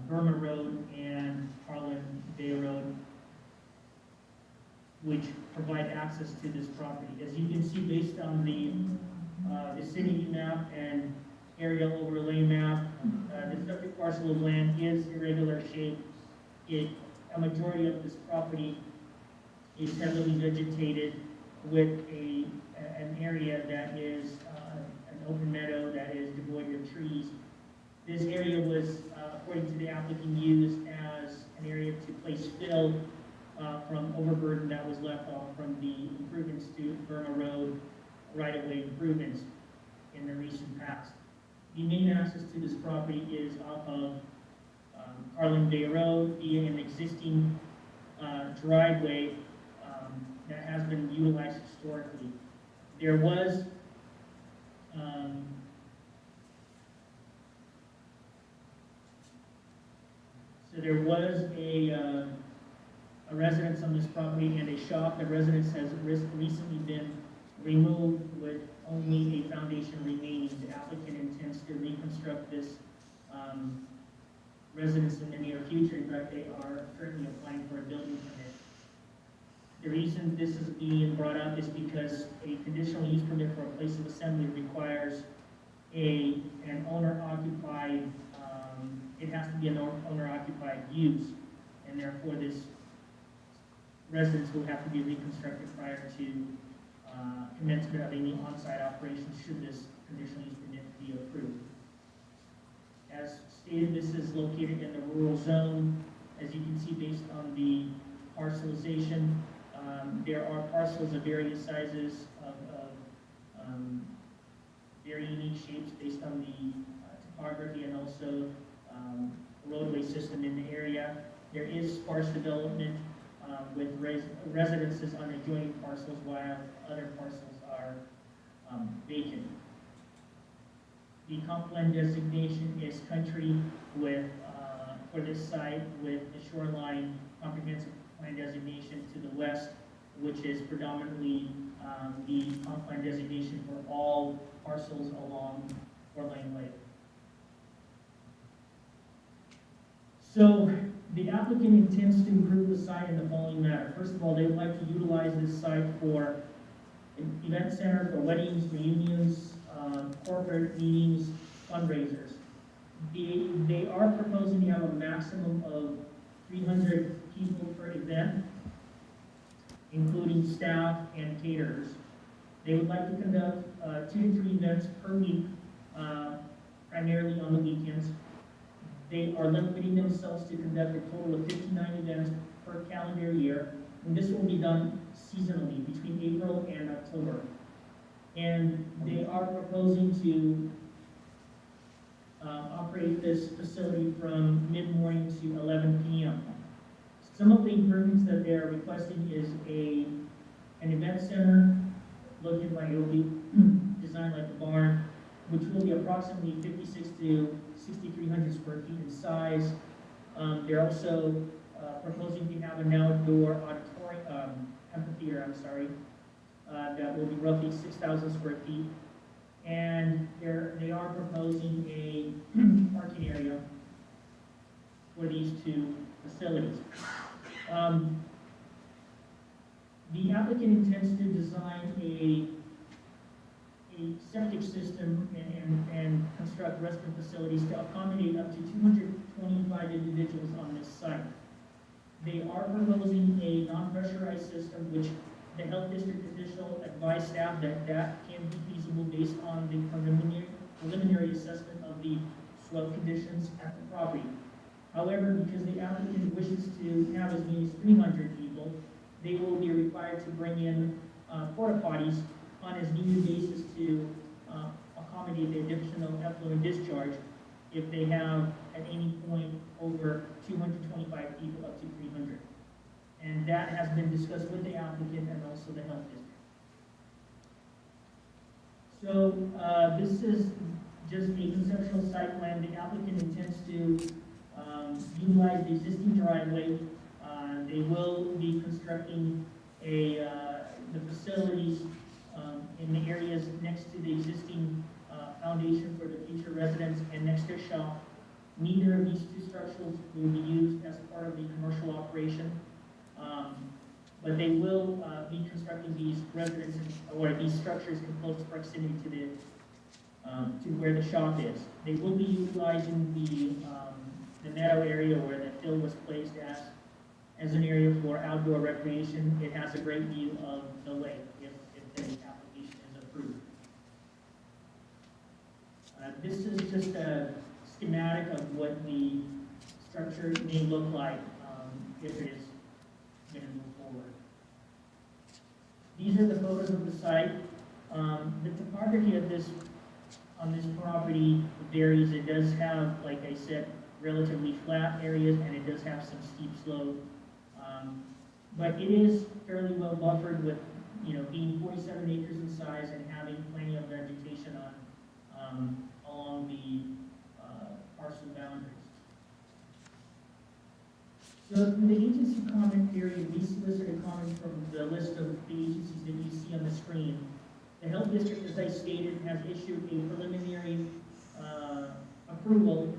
Burma Road and Harlan Bay Road, which provide access to this property. As you can see, based on the vicinity map and aerial overlay map, the subject parcel of land is irregular shape. A majority of this property is heavily vegetated with an area that is an open meadow that is devoid of trees. This area was, according to the applicant, used as an area to place fill from overburden that was left off from the improvements to Burma Road right-of-way improvements in the recent past. The main access to this property is off of Harlan Bay Road via an existing driveway that has been utilized historically. There was a residence on this property and a shop. The residence has recently been removed with only a foundation remaining. The applicant intends to reconstruct this residence in the near future. In fact, they are currently applying for a building permit. The reason this is being brought up is because a conditional use permit for a place of assembly requires an owner-occupied, it has to be an owner-occupied use, and therefore this residence will have to be reconstructed prior to commencement of any on-site operations should this conditional use permit be approved. As stated, this is located in the rural zone. As you can see, based on the parcelization, there are parcels of various sizes, of very unique shapes based on the topography and also roadway system in the area. There is sparse development with residences on adjoining parcels while other parcels are vacant. The comp plan designation is country with, for this site, with the shoreline comprehensive plan designation to the west, which is predominantly the comp plan designation for all parcels along Fort Wayne Lake. So the applicant intends to improve the site in the following manner. First of all, they would like to utilize this site for an event center, for weddings, reunions, corporate meetings, fundraisers. They are proposing to have a maximum of 300 people per event, including staff and caterers. They would like to conduct 2 to 3 events per week, primarily on the weekends. They are limiting themselves to conduct a total of 59 events per calendar year, and this will be done seasonally between April and October. And they are proposing to operate this facility from mid-morning to 11 p.m. Some of the improvements that they are requesting is an event center looking like it will be designed like a barn, which will be approximately 56 to 6,300 square feet in size. They're also proposing to have an outdoor amphitheater, that will be roughly 6,000 square feet. And they are proposing a parking area for these 2 facilities. The applicant intends to design a septic system and construct restroom facilities to accommodate up to 225 individuals on this site. They are proposing a non-pressurized system, which the health district official advised staff that can be feasible based on the preliminary assessment of the soil conditions at the property. However, because the applicant wishes to have as many as 300 people, they will be required to bring in porta potties on as needed basis to accommodate the if they have at any point over 225 people up to 300. And that has been discussed with the applicant and also the health district. So this is just a conceptual site plan. The applicant intends to utilize the existing driveway. They will be constructing the facilities in the areas next to the existing foundation for the future residents and next to their shop. Neither of these two structures will be used as part of the commercial operation, but they will be constructing these residences or these structures in close proximity to where the shop is. They will be utilizing the meadow area where the field was placed as an area for outdoor recreation. It has a great view of the lake if the application is approved. This is just a schematic of what the structure may look like if it is going to move forward. These are the photos of the site. The topography of on this property varies. It does have, like I said, relatively flat areas, and it does have some steep slope. But it is fairly well buffered with, being 47 acres in size and having plenty of vegetation along the parcel boundaries. So in the agency comment period, we solicited comments from the list of the agencies that you see on the screen. The health district, as I stated, has issued a preliminary approval,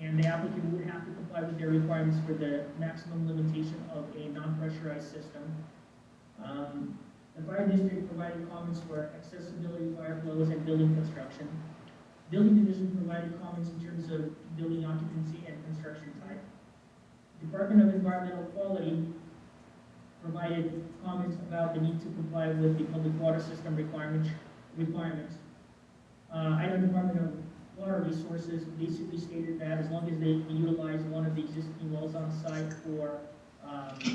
and the applicant would have to comply with their requirements for the maximum limitation of a non-pressurized system. The fire district provided comments for accessibility, fire flows, and building construction. Building division provided comments in terms of building occupancy and construction type. Department of Environmental Quality provided comments about the need to comply with the public water system requirements. Idaho Department of Water Resources basically stated that as long as they utilize one of the existing wells on site for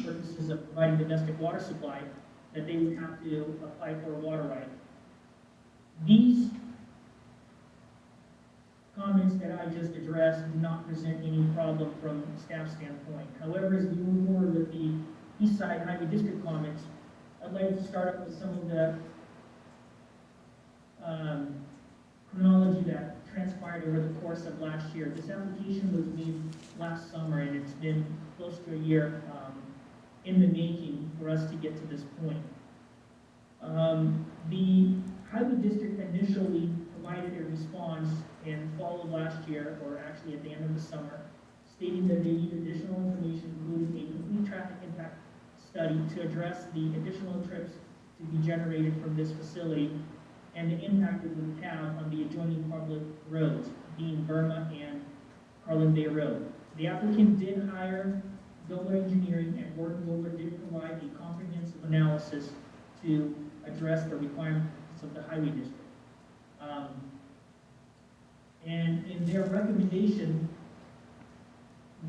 purposes of providing domestic water supply, that they would have to apply for a water right. These comments that I just addressed do not present any problem from a staff standpoint. However, as we move forward with the East Side Highway District comments, I'd like to start up with some of the chronology that transpired over the course of last year. This application was made last summer, and it's been close to a year in the making for us to get to this point. The Highway District initially provided a response in fall of last year, or actually at the end of the summer, stating that they need additional information, including a complete traffic impact study to address the additional trips to be generated from this facility and the impact it would have on the adjoining public roads, being Burma and Carlin Bay Road. The applicant did hire Dover Engineering, and Gordon Dover did provide a comprehensive analysis to address the requirements of the Highway District. And in their recommendation,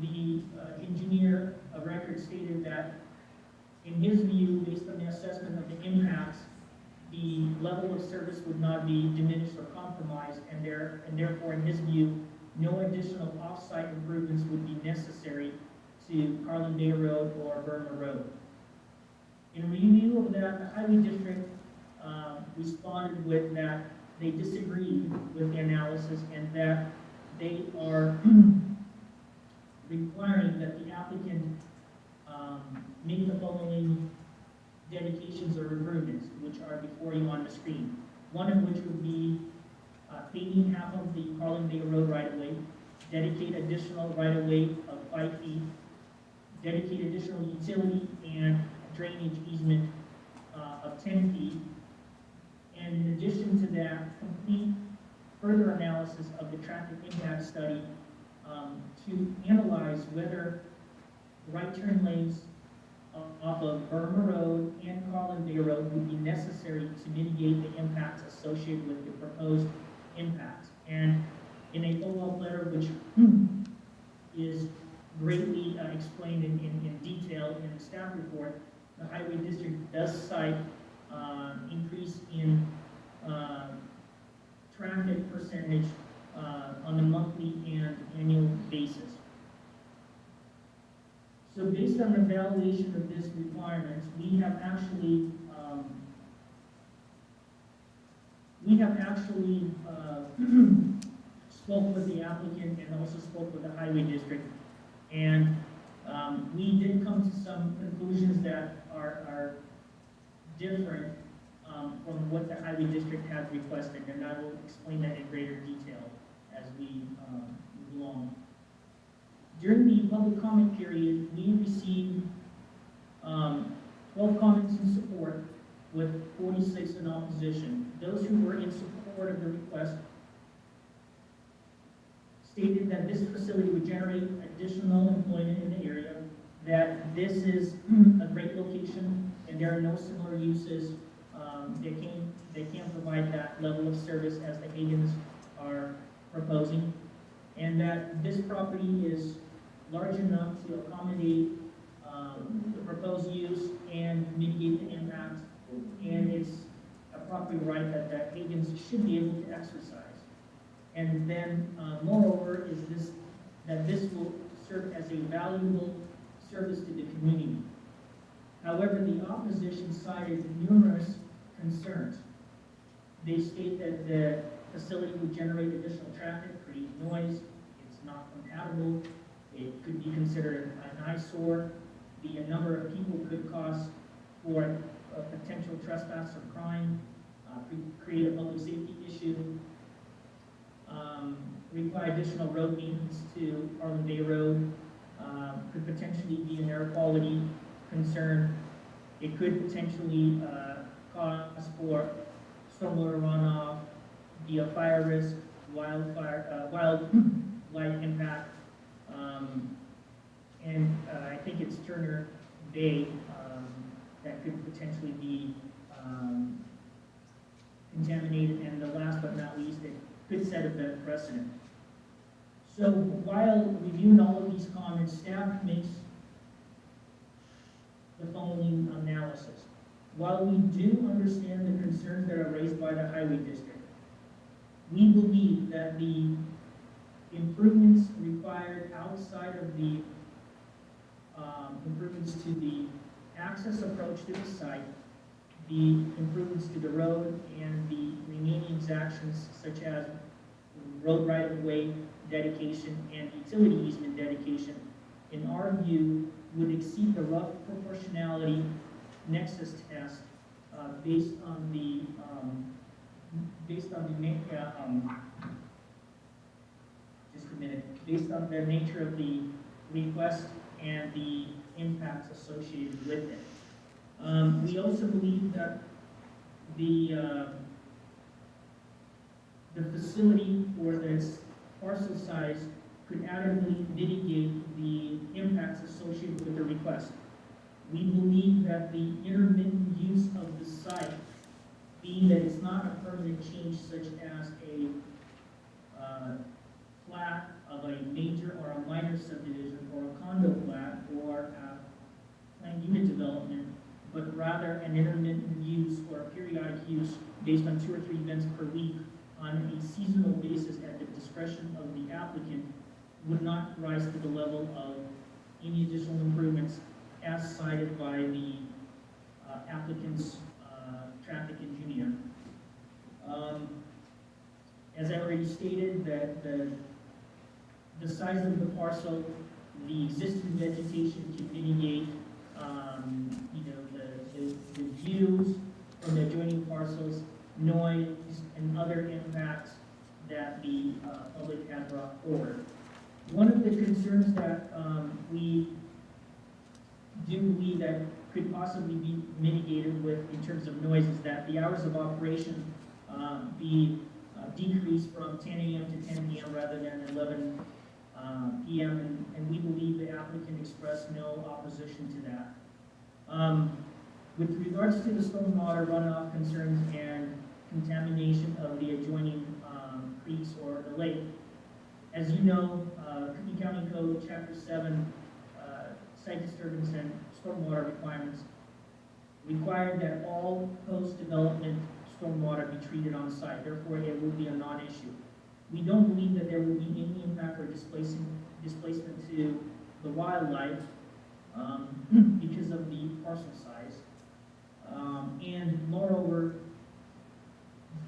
the engineer of record stated that, in his view, based on the assessment of the impacts, the level of service would not be diminished or compromised, and therefore, in his view, no additional off-site improvements would be necessary to Carlin Bay Road or Burma Road. In review of that, the Highway District responded with that they disagreed with the analysis and that they are requiring that the applicant make the following dedications or improvements, which are before you on the screen. One of which would be paving half of the Carlin Bay Road right-of-way, dedicate additional right-of-way of 5 feet, dedicate additional utility and drainage easement of 10 feet, and in addition to that, complete further analysis of the traffic impact study to analyze whether right turn lanes off of Burma Road and Carlin Bay Road would be necessary to mitigate the impacts associated with the proposed impacts. And in a follow-up letter, which is greatly explained in detail in the staff report, the Highway District does cite increase in traffic percentage based on the evaluation of this requirement, we have actually spoke with the applicant and also spoke with the highway district. And we did come to some conclusions that are different from what the highway district has requested, and I will explain that in greater detail as we move along. During the public comment period, we received 12 comments in support with 46 in opposition. Those who were in support of the request stated that this facility would generate additional employment in the area, that this is a great location and there are no similar uses that can provide that level of service as the Hagens are proposing, and that this property is large enough to accommodate the proposed use and mitigate the impact, and it's a property right that the Hagens should be able to exercise. And then, moreover, is that this will serve as a valuable service to the community. However, the opposition cited numerous concerns. They state that the facility would generate additional traffic, create noise, it's not compatible, it could be considered an eyesore, the number of people could cause for a potential trespass or crime, create a public safety issue, require additional road maintenance to Harlan Bay Road, could potentially be an air quality concern. It could potentially cause for stormwater runoff, be a fire risk, wildlife impact, and I think it's Turner Bay that could potentially be contaminated, and the last but not least, it could set a better precedent. So while reviewing all of these comments, staff makes the following analysis. While we do understand the concerns that are raised by the highway district, we believe that the improvements required outside of the improvements to the access approach to the site, the improvements to the road, and the remaining exactions such as road right-of-way dedication and utility easement dedication, in our view, would exceed the rough proportionality nexus test based on the nature of the request and the impacts associated with it. We also believe that the facility or this parcel size could adequately mitigate the impacts associated with the request. We believe that the intermittent use of the site, being that it's not a permanent change such as a plat of a major or a minor subdivision or a condo plat or a planned unit development, but rather an intermittent use or a periodic use based on 2 or 3 events per week on a seasonal basis at the discretion of the applicant, would not rise to the level of any additional improvements as cited by the applicant's traffic engineer. As I already stated, that the size of the parcel, the existing vegetation can mitigate the views from the adjoining parcels, noise, and other impacts that the public has brought forward. One of the concerns that we do believe that could possibly be mitigated with in terms of noise is that the hours of operation be decreased from 10 a.m. to 10 p.m. rather than 11 p.m. And we believe the applicant expressed no opposition to that. With regards to the stormwater runoff concerns and contamination of the adjoining creeks or the lake, as you know, Kootenai County Code Chapter 7 site disturbance and stormwater requirements require that all post-development stormwater be treated on site. Therefore, it will be a non-issue. We don't believe that there will be any impact or displacement to the wildlife because of the parcel size. And moreover,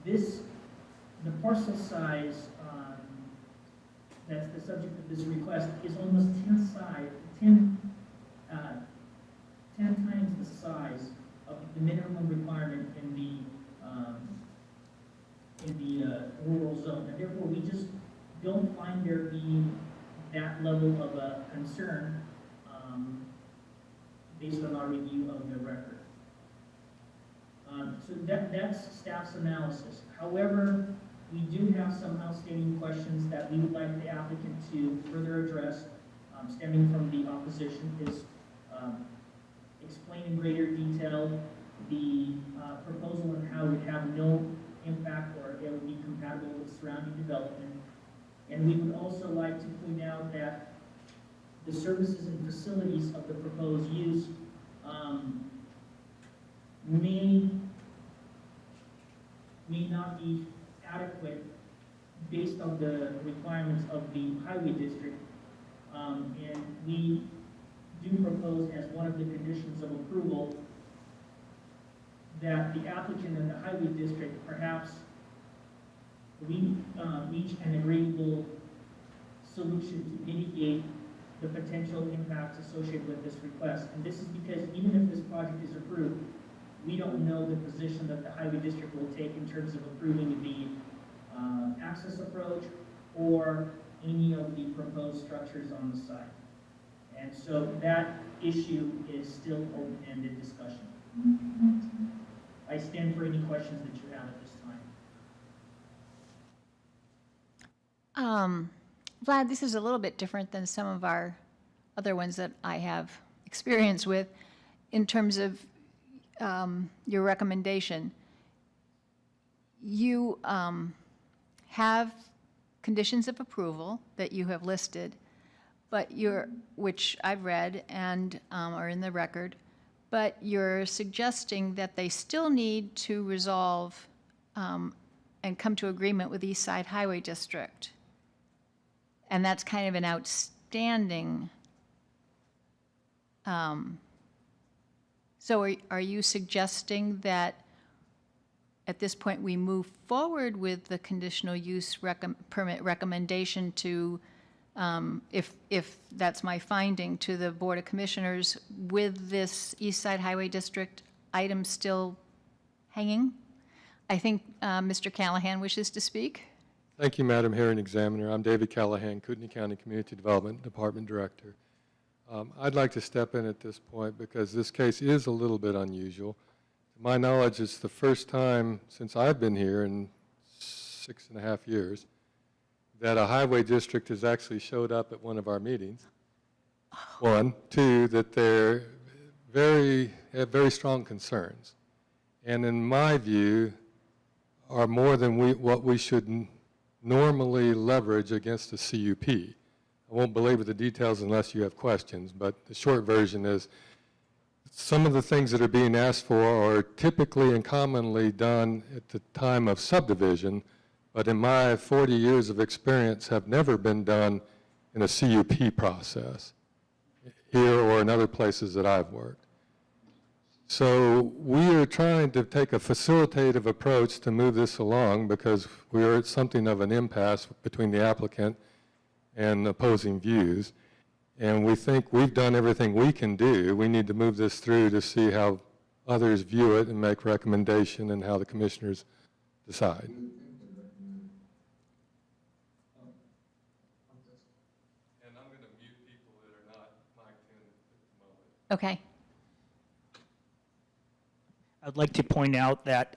the parcel size that's the subject of this request is almost 10 times the size of the minimum requirement in the rural zone. And therefore, we just don't find there being that level of a concern based on our review of the record. So that's staff's analysis. However, we do have some outstanding questions that we would like the applicant to further address, stemming from the opposition, is explain in greater detail the proposal and how it would have no impact or it would be compatible with surrounding development. And we would also like to point out that the services and facilities of the proposed use may not be adequate based on the requirements of the highway district. And we do propose as one of the conditions of approval that the applicant and the highway district perhaps reach an agreeable solution to mitigate the potential impacts associated with this request. And this is because even if this project is approved, we don't know the position that the highway district will take in terms of approving the access approach or any of the proposed structures on the site. And so that issue is still open-ended discussion. I stand for any questions that you have at this time. Vlad, this is a little bit different than some of our other ones that I have experience with in terms of your recommendation. You have conditions of approval that you have listed, but which I've read and are in the record, but you're suggesting that they still need to resolve and come to agreement with East Side Highway District. And that's kind of an outstanding. So are you suggesting that at this point we move forward with the conditional use permit recommendation to, if that's my finding, to the Board of Commissioners with this East Side Highway District item still hanging? I think Mr. Callahan wishes to speak. Thank you, Madam Hearing Examiner. I'm David Callahan, Kootenai County Community Development Department Director. I'd like to step in at this point because this case is a little bit unusual. To my knowledge, it's the first time since I've been here in 6.5 years that a highway district has actually showed up at one of our meetings. One. Two, that they're have very strong concerns. And in my view, are more than what we should normally leverage against a CUP. I won't belabor the details unless you have questions, but the short version is some of the things that are being asked for are typically and commonly done at the time of subdivision, but in my 40 years of experience have never been done in a CUP process, here or in other places that I've worked. So we are trying to take a facilitative approach to move this along because we are at something of an impasse between the applicant and opposing views. And we think we've done everything we can do. We need to move this through to see how others view it and make recommendation and how the commissioners decide. And I'm going to mute people that are not mic'd in at the moment. Okay. I'd like to point out that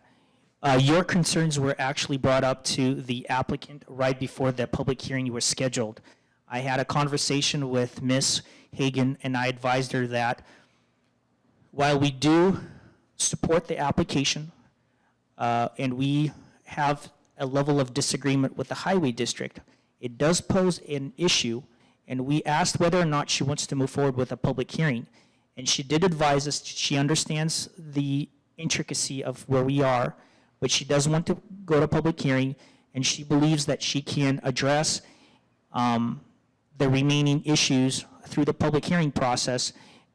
your concerns were actually brought up to the applicant right before the public hearing was scheduled. I had a conversation with Ms. Hagan, and I advised her that while we do support the application, and we have a level of disagreement with the highway district, it does pose an issue, and we asked whether or not she wants to move forward with a public hearing. And she did advise us she understands the intricacy of where we are, but she does want to go to public hearing, and she believes that she can address the remaining issues through the public hearing process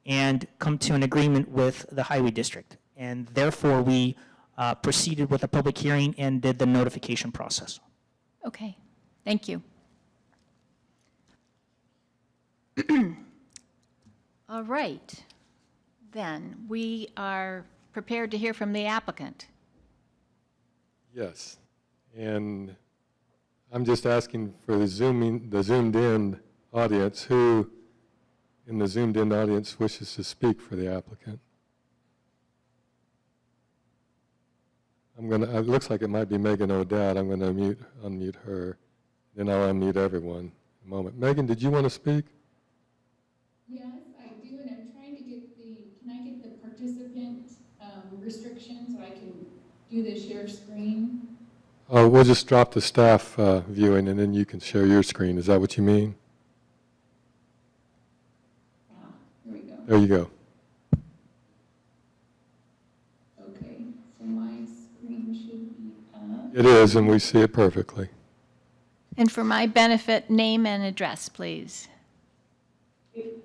and come to an agreement with the highway district. And therefore, we proceeded with a public hearing and did the notification process. Okay, thank you. All right, then, we are prepared to hear from the applicant. Yes, and I'm just asking for the zoomed-in audience, who in the zoomed-in audience wishes to speak for the applicant? It looks like it might be Megan O'Dowd. I'm going to unmute her, then I'll unmute everyone in a moment. Megan, did you want to speak? Yes, I do, and I'm trying to get can I get the participant restriction so I can do the share screen? Oh, we'll just drop the staff viewing, and then you can share your screen. Is that what you mean? There we go. There you go. Okay, so my screen should be up. It is, and we see it perfectly. And for my benefit, name and address, please.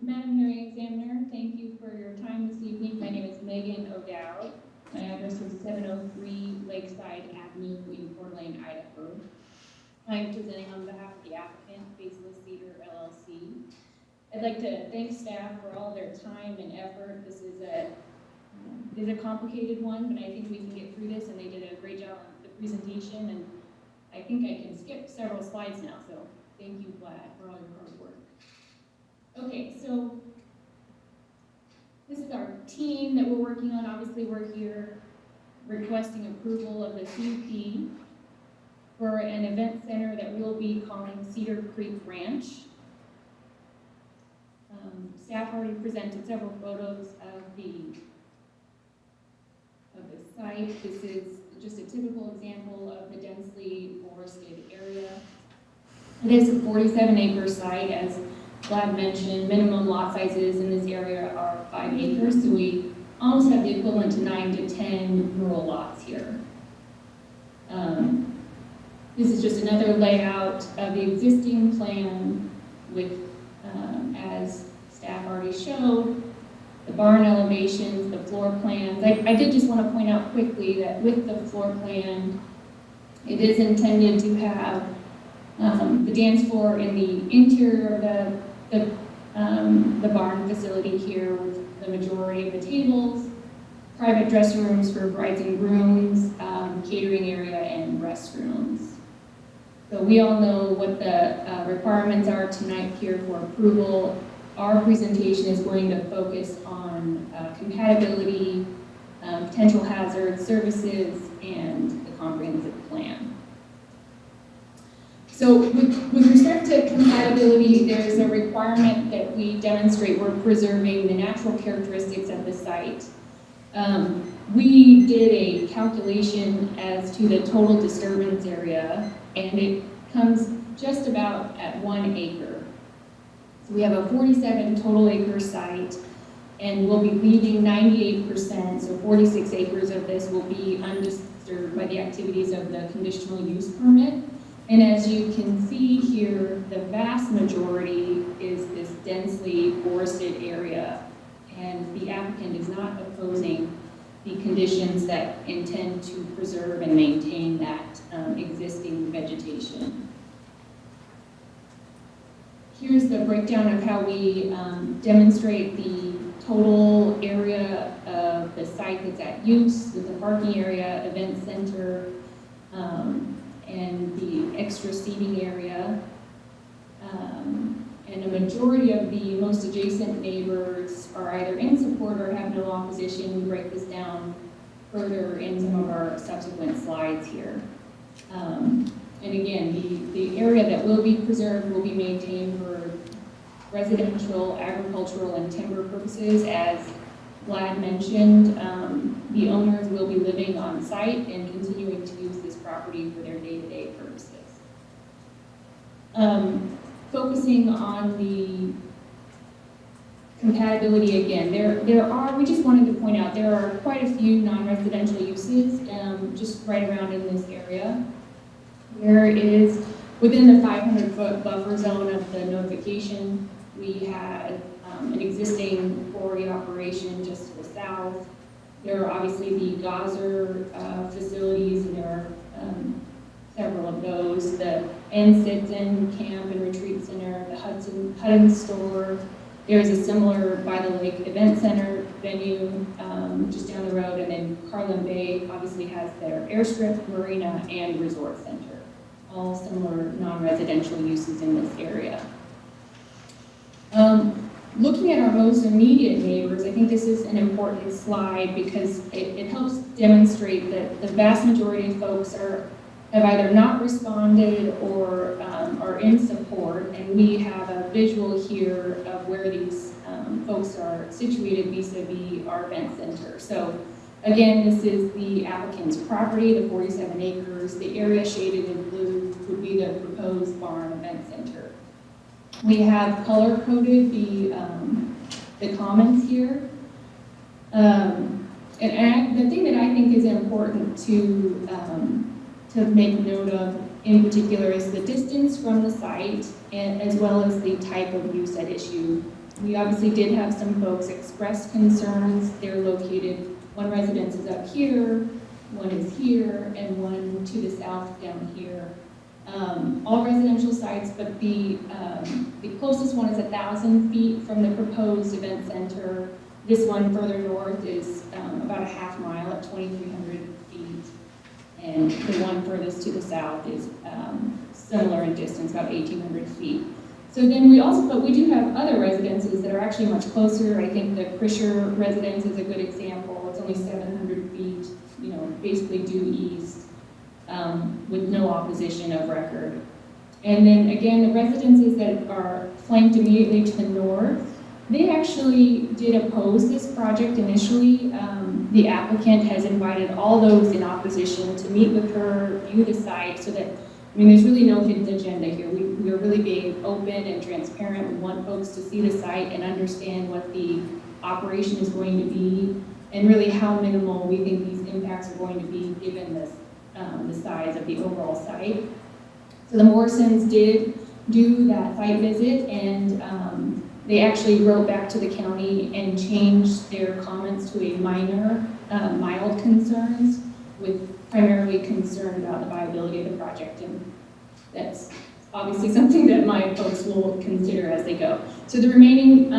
Madam Hearing Examiner, thank you for your time this evening. My name is Megan O'Dowd. My address is 703 Lakeside Avenue in Coeur d'Alene, Idaho. I'm presenting on behalf of the applicant, Faceless Cedar LLC. I'd like to thank staff for all their time and effort. This is a complicated one, but I think we can get through this, and they did a great job on the presentation, and I think I can skip several slides now, so thank you, Vlad, for all your hard work. Okay, so this is our team that we're working on. Obviously, we're here requesting approval of the CUP for an event center that we'll be calling Cedar Creek Ranch. Staff already presented several photos of the site. This is just a typical example of the densely forested area. It is a 47-acre site, as Vlad mentioned. Minimum lot sizes in this area are 5 acres, so we almost have the equivalent to 9 to 10 rural lots here. This is just another layout of the existing plan with, as staff already showed, the barn elevations, the floor plans. I did just want to point out quickly that with the floor plan, it is intended to have the dance floor in the interior of the barn facility here, with the majority of the tables, private dressing rooms for brides and grooms, catering area, and restrooms. So we all know what the requirements are tonight here for approval. Our presentation is going to focus on compatibility, potential hazards, services, and the comprehensive plan. So with respect to compatibility, there's a requirement that we demonstrate we're preserving the natural characteristics of the site. We did a calculation as to the total disturbance area, and it comes just about at 1 acre. So we have a 47 total acre site, and we'll be leaving 98%, so 46 acres of this will be undisturbed by the activities of the conditional use permit. And as you can see here, the vast majority is this densely forested area, and the applicant is not opposing the conditions that intend to preserve and maintain that existing vegetation. Here's the breakdown of how we demonstrate the total area of the site that's at use, with the parking area, event center, and the extra seating area. And a majority of the most adjacent neighbors are either in support or have no opposition. We break this down further in some of our subsequent slides here. And again, the area that will be preserved will be maintained for residential, agricultural, and timber purposes. As Vlad mentioned, the owners will be living on site and continuing to use this property for their day-to-day purposes. Focusing on the compatibility again, we just wanted to point out there are quite a few non-residential uses just right around in this area. There is, within the 500-foot buffer zone of the notification, we had an existing quarry operation just to the south. There are obviously the Geyser facilities, and there are several of those. The N-Sitten Camp and Retreat Center, the Hudson Store. There's a similar by the lake event center venue just down the road, and then Carlin Bay obviously has their airstrip, marina, and resort center. All similar non-residential uses in this area. Looking at our most immediate neighbors, I think this is an important slide because it helps demonstrate that the vast majority of folks have either not responded or are in support, and we have a visual here of where these folks are situated vis-a-vis our event center. So again, this is the applicant's property, the 47 acres. The area shaded in blue would be the proposed barn event center. We have color-coded the comments here. The thing that I think is important to make note of in particular is the distance from the site, and as well as the type of use at issue. We obviously did have some folks express concerns. They're located, one residence is up here, one is here, and one to the south down here. All residential sites, but the closest one is 1,000 feet from the proposed event center. This one further north is about a half mile at 2,300 feet. And the one furthest to the south is similar in distance, about 1,800 feet. So then but we do have other residences that are actually much closer. I think the Krischer residence is a good example. It's only 700 feet, basically due east, with no opposition of record. And then again, the residences that are flanked immediately to the north, they actually did oppose this project initially. The applicant has invited all those in opposition to meet with her, view the site, so that, there's really no hidden agenda here. We are really being open and transparent. We want folks to see the site and understand what the operation is going to be, and really how minimal we think these impacts are going to be given the size of the overall site. So the Morrisons did do that site visit, and they actually wrote back to the county and changed their comments to a minor, mild concerns, with primarily concern about the viability of the project. And that's obviously something that my folks will consider as they go. So the remaining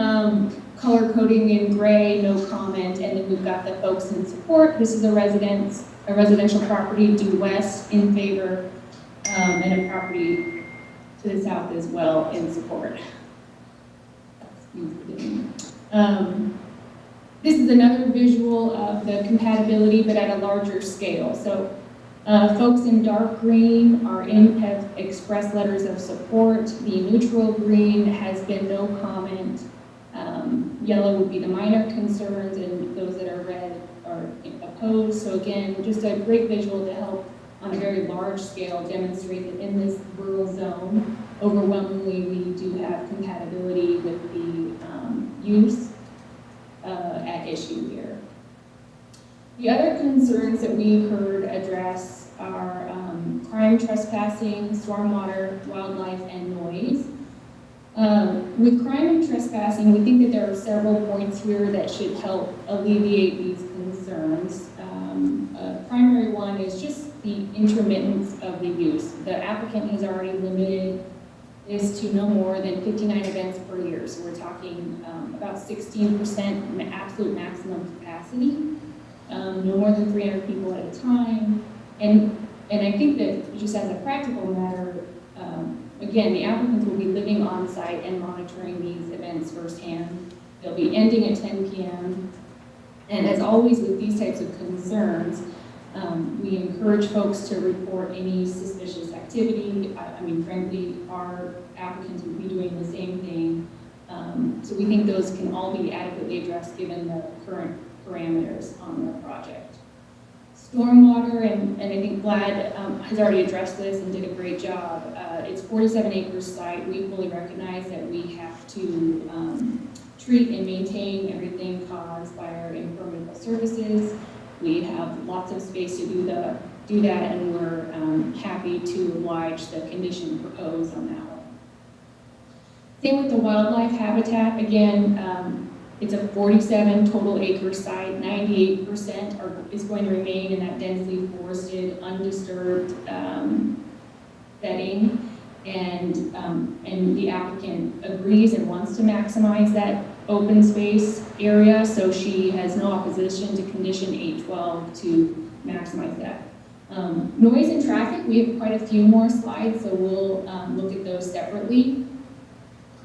color coding in gray, no comment, and then we've got the folks in support. This is a residential property due west in favor, and a property to the south as well in support. This is another visual of the compatibility, but at a larger scale. So folks in dark green have expressed letters of support. The neutral green has been no comment. Yellow would be the minor concerns, and those that are red are opposed. So again, just a great visual to help on a very large scale demonstrate that in this rural zone, overwhelmingly we do have compatibility with the use at issue here. The other concerns that we heard address are crime, trespassing, stormwater, wildlife, and noise. With crime and trespassing, we think that there are several points here that should help alleviate these concerns. A primary one is just the intermittence of the use. The applicant has already limited this to no more than 59 events per year. So we're talking about 16% absolute maximum capacity, no more than 300 people at a time. And I think that just as a practical matter, again, the applicants will be living on site and monitoring these events firsthand. They'll be ending at 10 p.m. And as always with these types of concerns, we encourage folks to report any suspicious activity. Frankly, our applicants would be doing the same thing. So we think those can all be adequately addressed given the current parameters on the project. Stormwater, and I think Vlad has already addressed this and did a great job. It's 47 acres site. We fully recognize that we have to treat and maintain everything caused by our impermeable surfaces. We have lots of space to do that, and we're happy to oblige the condition proposed on that one. Same with the wildlife habitat. Again, it's a 47 total acre site. 98% is going to remain in that densely forested, undisturbed setting. And the applicant agrees and wants to maximize that open space area, so she has no opposition to condition 812 to maximize that. Noise and traffic, we have quite a few more slides, so we'll look at those separately.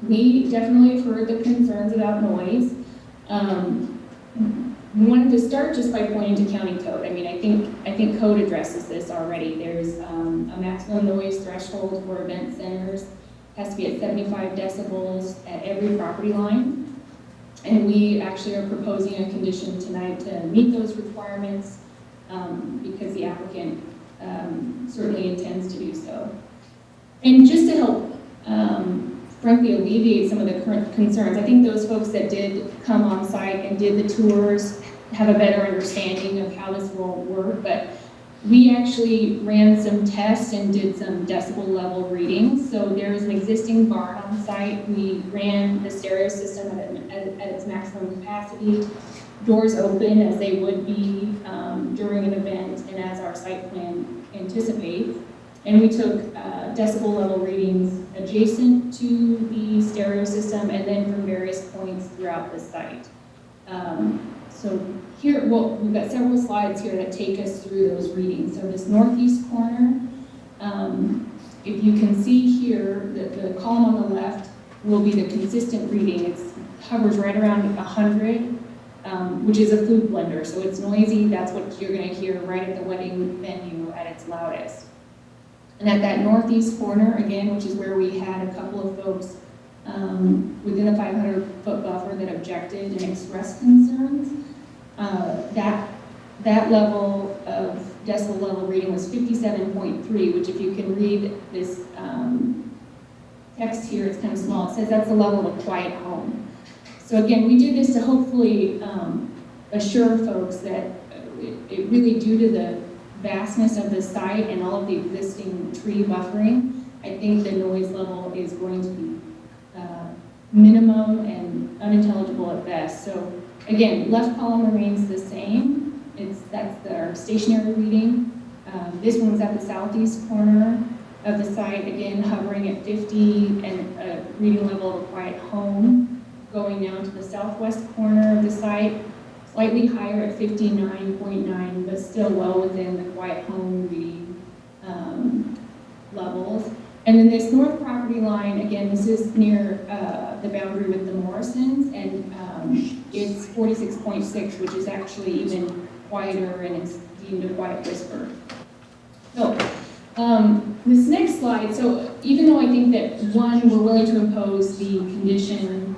We definitely have heard the concerns about noise. We wanted to start just by pointing to county code. I mean, I think code addresses this already. There's a maximum noise threshold for event centers. It has to be at 75 decibels at every property line. And we actually are proposing a condition tonight to meet those requirements because the applicant certainly intends to do so. And just to help frankly alleviate some of the current concerns, I think those folks that did come on site and did the tours have a better understanding of how this will work, but we actually ran some tests and did some decibel level readings. So there is an existing barn on site. We ran the stereo system at its maximum capacity, doors open as they would be during an event and as our site plan anticipates. And we took decibel level readings adjacent to the stereo system and then from various points throughout the site. So here, well, we've got several slides here that take us through those readings. So this northeast corner, if you can see here, the column on the left will be the consistent reading. It hovers right around 100, which is a food blender. So it's noisy. That's what you're going to hear right at the wedding venue at its loudest. And at that northeast corner, again, which is where we had a couple of folks within the 500-foot buffer that objected and expressed concerns, that level of decibel level reading was 57.3, which if you can read this text here, it's kind of small. It says that's the level of a quiet home. So again, we did this to hopefully assure folks that it really, due to the vastness of the site and all of the existing tree buffering, I think the noise level is going to be minimum and unintelligible at best. So again, left column remains the same. That's our stationary reading. This one's at the southeast corner of the site, again hovering at 50 and a reading level of a quiet home. Going down to the southwest corner of the site, slightly higher at 59.9, but still well within the quiet home reading levels. And then this north property line, again, this is near the boundary with the Morrisons, and it's 46.6, which is actually even quieter, and it's deemed a quiet whisper. So this next slide, so even though I think that one, we're willing to impose the condition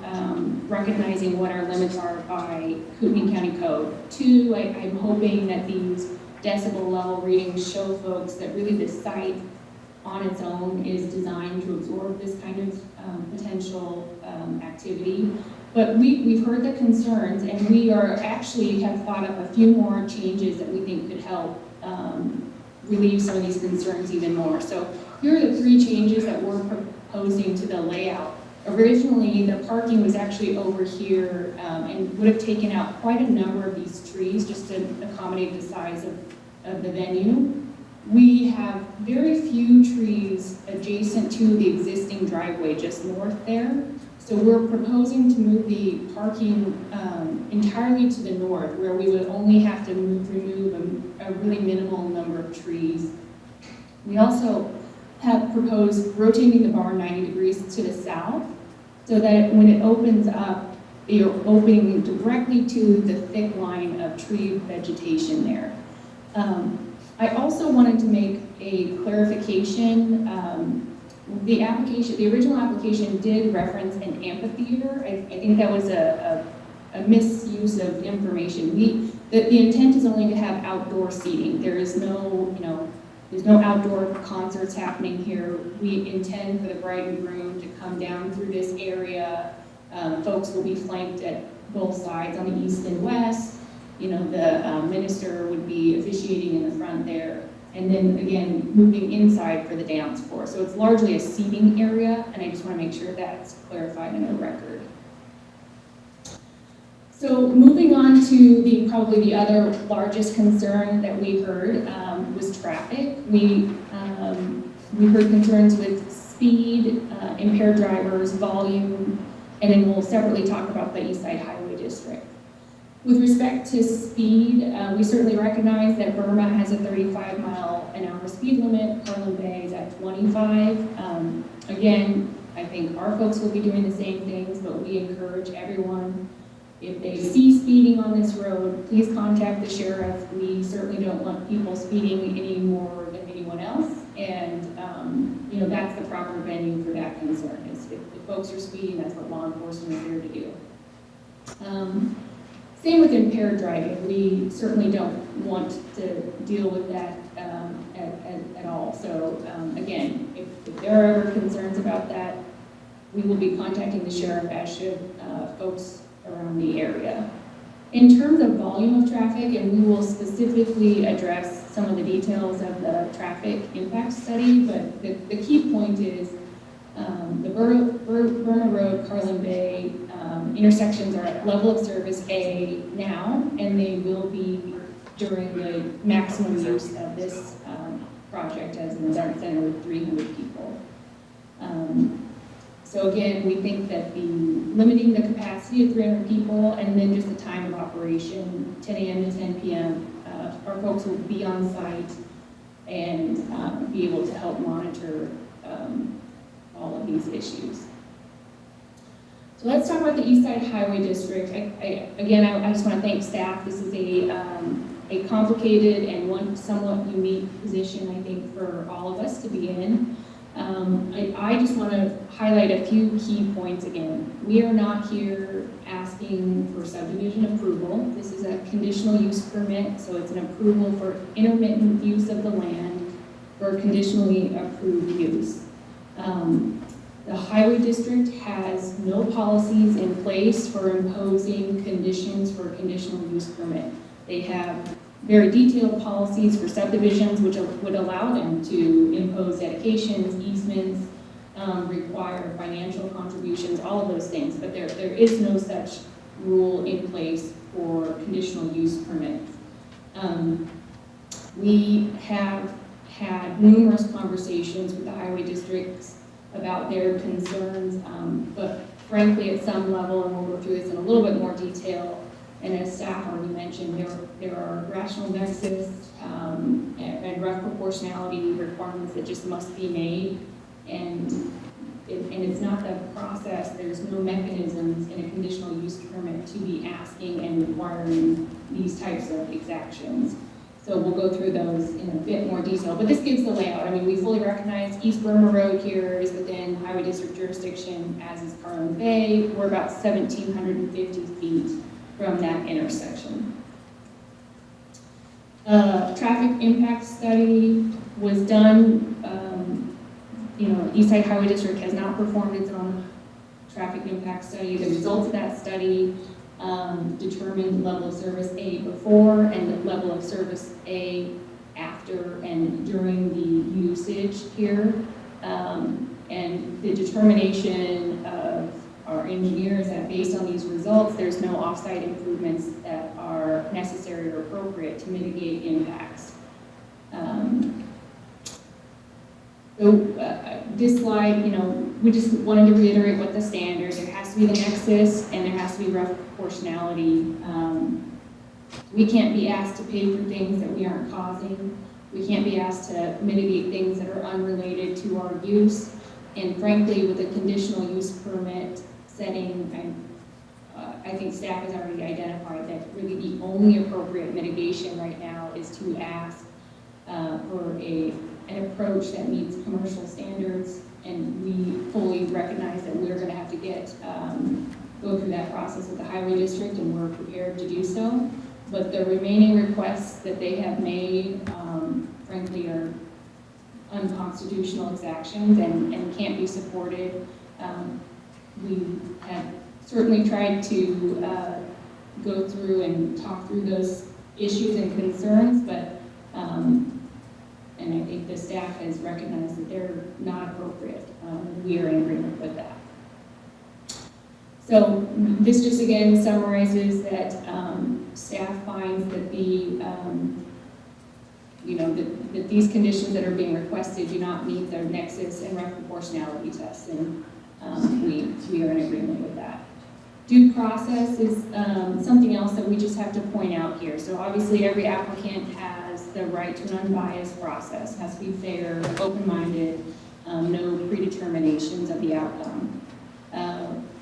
recognizing what our limits are by Kootenai County Code. Two, I'm hoping that these decibel level readings show folks that really the site on its own is designed to absorb this kind of potential activity. But we've heard the concerns, and we are actually have thought up a few more changes that we think could help relieve some of these concerns even more. So here are the three changes that we're proposing to the layout. Originally, the parking was actually over here and would have taken out quite a number of these trees just to accommodate the size of the venue. We have very few trees adjacent to the existing driveway just north there. So we're proposing to move the parking entirely to the north, where we would only have to remove a really minimal number of trees. We also have proposed rotating the barn 90 degrees to the south, so that when it opens up, you're opening directly to the thick line of tree vegetation there. I also wanted to make a clarification. The original application did reference an amphitheater. I think that was a misuse of information. The intent is only to have outdoor seating. There is no, there's no outdoor concerts happening here. We intend for the bride and groom to come down through this area. Folks will be flanked at both sides on the east and west. The minister would be officiating in the front there. and then again, moving inside for the dance floor. So it's largely a seating area, and I just want to make sure that's clarified in the record. So moving on to probably the other largest concern that we heard was traffic. We heard concerns with speed, impaired drivers, volume, and then we'll separately talk about the East Side Highway District. With respect to speed, we certainly recognize that Burma has a 35-mile-an-hour speed limit. Carlin Bay is at 25. Again, I think our folks will be doing the same things, but we encourage everyone, if they see speeding on this road, please contact the sheriff. We certainly don't want people speeding any more than anyone else, and you know, that's the proper venue for that concern. Is if folks are speeding, that's what law enforcement is here to do. Same with impaired driving. We certainly don't want to deal with that at all. So again, if there are ever concerns about that, we will be contacting the sheriff, as should folks around the area. In terms of volume of traffic, and we will specifically address some of the details of the traffic impact study, but the key point is the Burma Road, Carlin Bay intersections are at level of service A now, and they will be during the maximum use of this project as an event center with 300 people. So again, we think that limiting the capacity of 300 people and then just the time of operation, 10 a.m. to 10 p.m., our folks will be on site and be able to help monitor all of these issues. So let's talk about the East Side Highway District. Again, I just want to thank staff. This is a complicated and one somewhat unique position, I think, for all of us to be in. I just want to highlight a few key points again. We are not here asking for subdivision approval. This is a conditional use permit, so it's an approval for intermittent use of the land for conditionally approved use. The Highway District has no policies in place for imposing conditions for a conditional use permit. They have very detailed policies for subdivisions, which would allow them to impose dedications, easements, require financial contributions, all of those things. But there is no such rule in place for conditional use permits. We have had numerous conversations with the Highway Districts about their concerns, but frankly, at some level, and we'll go through this in a little bit more detail, and as staff already mentioned, there are rational nexus and rough proportionality requirements that just must be made, and it's not the process. There's no mechanisms in a conditional use permit to be asking and requiring these types of exactions. So we'll go through those in a bit more detail, but this gives the layout. I mean, we fully recognize East Burma Road here is within Highway District jurisdiction, as is Carlin Bay. We're about 1,750 feet from that intersection. Traffic impact study was done. East Side Highway District has not performed its own traffic impact study. The results of that study determined level of service A before and the level of service A after and during the usage here. And the determination of our engineers that based on these results, there's no off-site improvements that are necessary or appropriate to mitigate impacts. This slide, we just wanted to reiterate what the standards. There has to be the nexus and there has to be rough proportionality. We can't be asked to pay for things that we aren't causing. We can't be asked to mitigate things that are unrelated to our use. And frankly, with a conditional use permit setting, I think staff has already identified that really the only appropriate mitigation right now is to ask for an approach that meets commercial standards, and we fully recognize that we're going to have to go through that process with the Highway District, and we're prepared to do so. But the remaining requests that they have made, frankly, are unconstitutional exactions and can't be supported. We have certainly tried to go through and talk through those issues and concerns, but And I think the staff has recognized that they're not appropriate. We are in agreement with that. So this just again summarizes that staff finds that that these conditions that are being requested do not meet their nexus and proportionality tests, and we are in agreement with that. Due process is something else that we just have to point out here. So obviously every applicant has the right to an unbiased process, has to be fair, open-minded, no predeterminations of the outcome.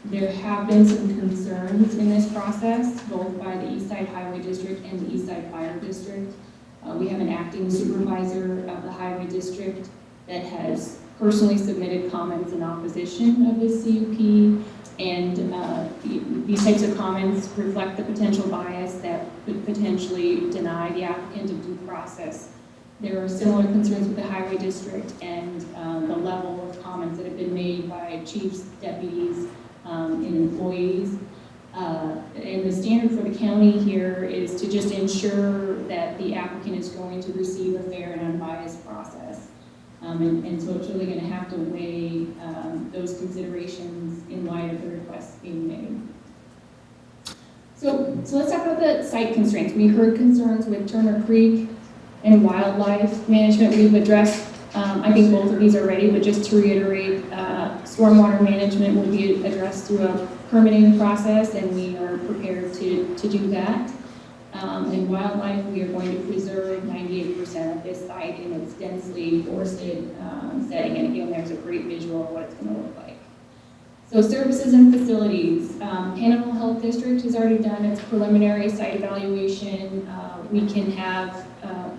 There have been some concerns in this process, both by the East Side Highway District and the East Side Fire District. We have an acting supervisor of the Highway District that has personally submitted comments in opposition of this CUP, and these types of comments reflect the potential bias that could potentially deny the applicant of due process. There are similar concerns with the Highway District and the level of comments that have been made by chiefs, deputies, and employees. And the standard for the county here is to just ensure that the applicant is going to receive a fair and unbiased process. And so it's really going to have to weigh those considerations in light of the requests being made. So let's talk about the site constraints. We heard concerns with Turner Creek and wildlife management. We've addressed, I think both of these already, but just to reiterate, stormwater management will be addressed through a permitting process, and we are prepared to do that. In wildlife, we are going to preserve 98% of this site in its densely forested setting. And again, there's a great visual of what it's going to look like. So services and facilities. Panhandle Health District has already done its preliminary site evaluation. We can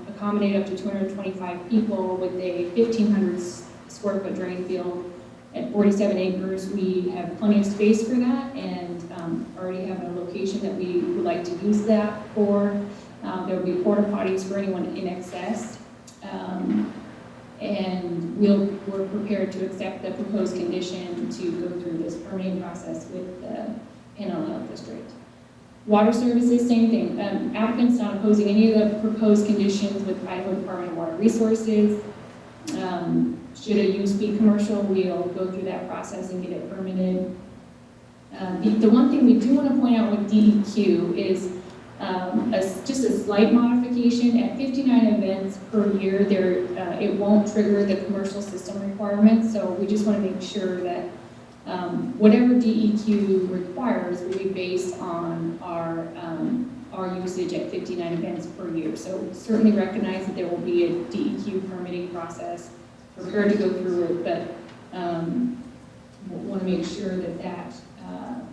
accommodate up to 225 people with a 1,500 square foot drain field at 47 acres. We have plenty of space for that, and already have a location that we would like to use that for. There will be porta potties for anyone in excess. And we're prepared to accept the proposed condition to go through this permitting process with the Panhandle Health District. Water services, same thing. Applicants not opposing any of the proposed conditions with Idaho Department of Water Resources. Should a use be commercial, we'll go through that process and get it permitted. The one thing we do want to point out with DEQ is just a slight modification. At 59 events per year, it won't trigger the commercial system requirements, so we just want to make sure that whatever DEQ requires will be based on our usage at 59 events per year. So certainly recognize that there will be a DEQ permitting process. Prepared to go through it, but want to make sure that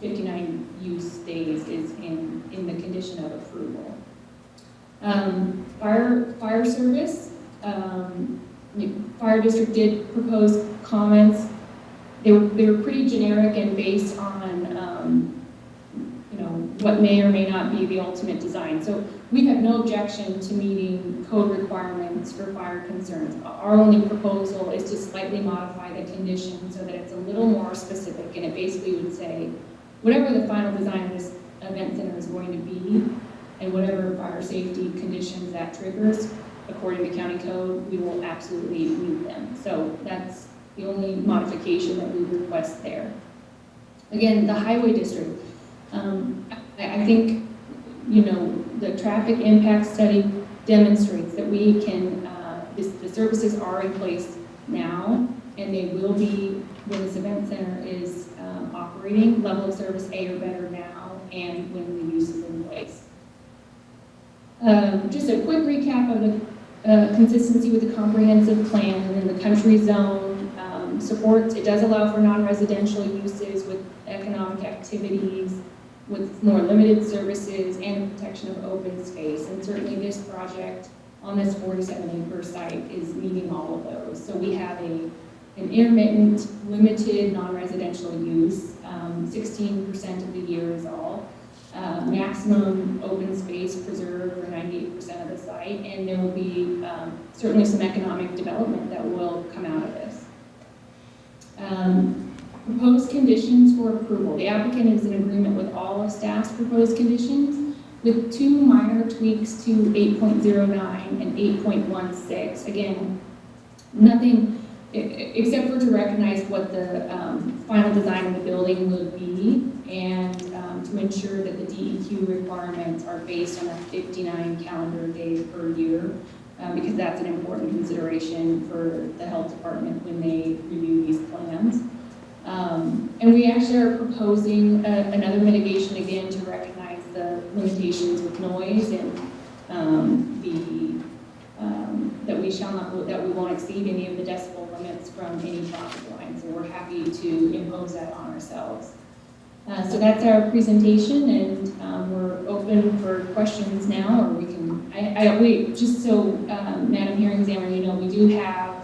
59 use days is in the condition of approval. Fire service. Fire district did propose comments. They were pretty generic and based on what may or may not be the ultimate design. So we have no objection to meeting code requirements for fire concerns. Our only proposal is to slightly modify the condition so that it's a little more specific, and it basically would say, whatever the final design of this event center is going to be, and whatever fire safety conditions that triggers, according to county code, we will absolutely meet them. So that's the only modification that we request there. Again, the highway district. I think, the traffic impact study demonstrates that we can, the services are in place now, and they will be when this event center is operating, level of service A or better now, and when the use is in place. Just a quick recap of the consistency with the comprehensive plan and the country zone supports. It does allow for non-residential uses with economic activities, with more limited services and protection of open space. And certainly this project on this 47-acre site is meeting all of those. So we have an intermittent, limited, non-residential use. 16% of the year is all. Maximum open space preserved for 98% of the site. And there will be certainly some economic development that will come out of this. Proposed conditions for approval. The applicant is in agreement with all of staff's proposed conditions. with 2 minor tweaks to 8.09 and 8.16. Again, nothing except for to recognize what the final design of the building would be, and to ensure that the DEQ requirements are based on a 59 calendar day per year, because that's an important consideration for the health department when they review these plans. And we actually are proposing another mitigation again to recognize the limitations with noise and that we won't exceed any of the decibel limits from any property line. So we're happy to impose that on ourselves. So that's our presentation, and we're open for questions now, or we can, wait, just so Madam Hearing Examiner, you know, we do have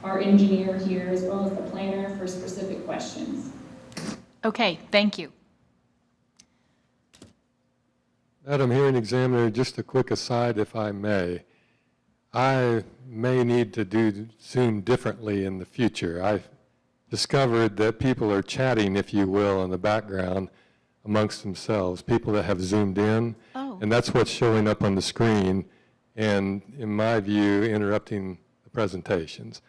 our engineer here as well as the planner for specific questions. Okay, thank you. Madam Hearing Examiner, just a quick aside, if I may. I may need to do Zoom differently in the future. I've discovered that people are chatting, if you will, in the background amongst themselves, people that have Zoomed in, and that's what's showing up on the screen, and in my view, interrupting the presentations.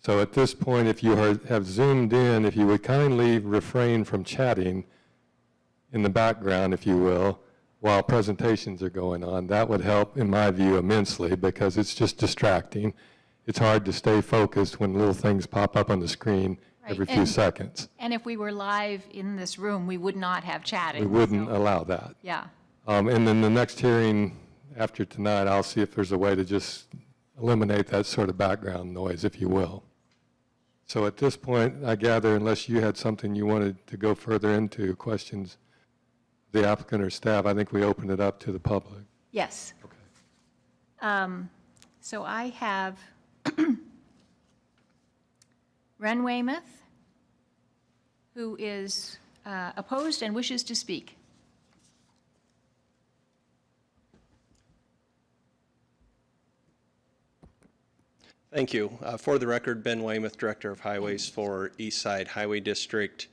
So at this point, if you have Zoomed in, if you would kindly refrain from chatting in the background, if you will, while presentations are going on, that would help, in my view, immensely, because it's just distracting. It's hard to stay focused when little things pop up on the screen every few seconds. And if we were live in this room, we would not have chatting. We wouldn't allow that. Yeah. And then the next hearing after tonight, I'll see if there's a way to just eliminate that sort of background noise, if you will. So at this point, I gather, unless you had something you wanted to go further into, questions, the applicant or staff, I think we open it up to the public. Yes. Okay. So I have Ren Weymouth, who is opposed and wishes to speak. Thank you. For the record, Ben Weymouth, Director of Highways for East Side Highway District,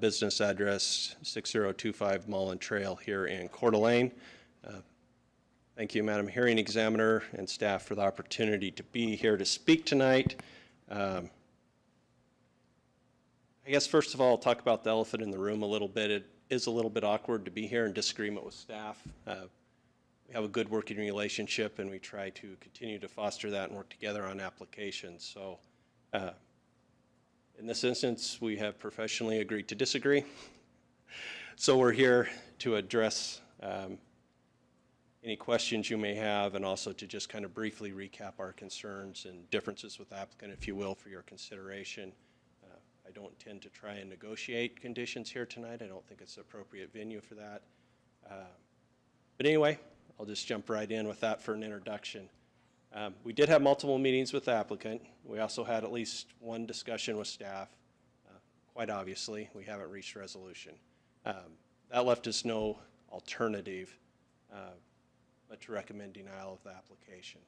business address 6025 Mullen Trail here in Coeur d'Alene. Thank you, Madam Hearing Examiner and staff, for the opportunity to be here to speak tonight. I guess first of all, I'll talk about the elephant in the room a little bit. It is a little bit awkward to be here in disagreement with staff. We have a good working relationship, and we try to continue to foster that and work together on applications. So in this instance, we have professionally agreed to disagree. So we're here to address any questions you may have, and also to just kind of briefly recap our concerns and differences with the applicant, if you will, for your consideration. I don't intend to try and negotiate conditions here tonight. I don't think it's the appropriate venue for that. But anyway, I'll just jump right in with that for an introduction. We did have multiple meetings with the applicant. We also had at least one discussion with staff. Quite obviously, we haven't reached resolution. That left us no alternative but to recommend denial of the application.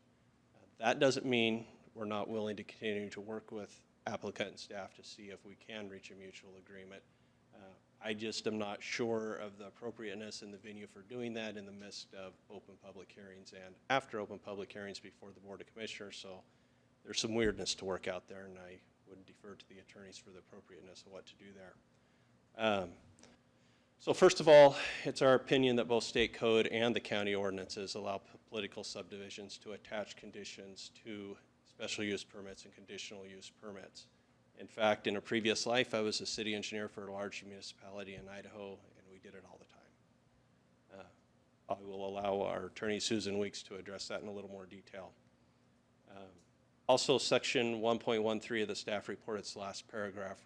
That doesn't mean we're not willing to continue to work with applicant and staff to see if we can reach a mutual agreement. I just am not sure of the appropriateness and the venue for doing that in the midst of open public hearings and after open public hearings before the Board of Commissioners. So there's some weirdness to work out there, and I would defer to the attorneys for the appropriateness of what to do there. So first of all, it's our opinion that both state code and the county ordinances allow political subdivisions to attach conditions to special use permits and conditional use permits. In fact, in a previous life, I was a city engineer for a large municipality in Idaho, and we did it all the time. I will allow our attorney, Susan Weeks, to address that in a little more detail. Also, section 1.13 of the staff report, its last paragraph,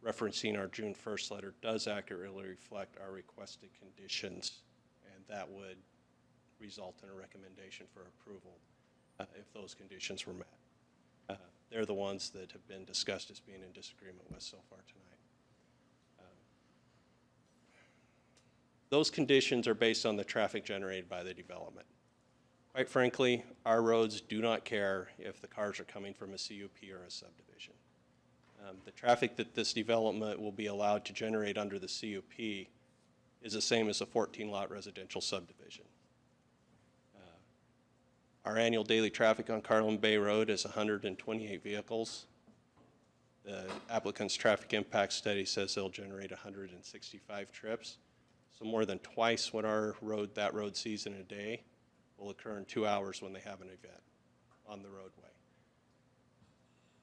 referencing our June 1st letter, does accurately reflect our requested conditions, and that would result in a recommendation for approval if those conditions were met. They're the ones that have been discussed as being in disagreement with so far tonight. Those conditions are based on the traffic generated by the development. Quite frankly, our roads do not care if the cars are coming from a CUP or a subdivision. The traffic that this development will be allowed to generate under the CUP is the same as a 14-lot residential subdivision. Our annual daily traffic on Carlin Bay Road is 128 vehicles. The applicant's traffic impact study says they'll generate 165 trips. So more than twice what that road sees in a day will occur in 2 hours when they have an event on the roadway.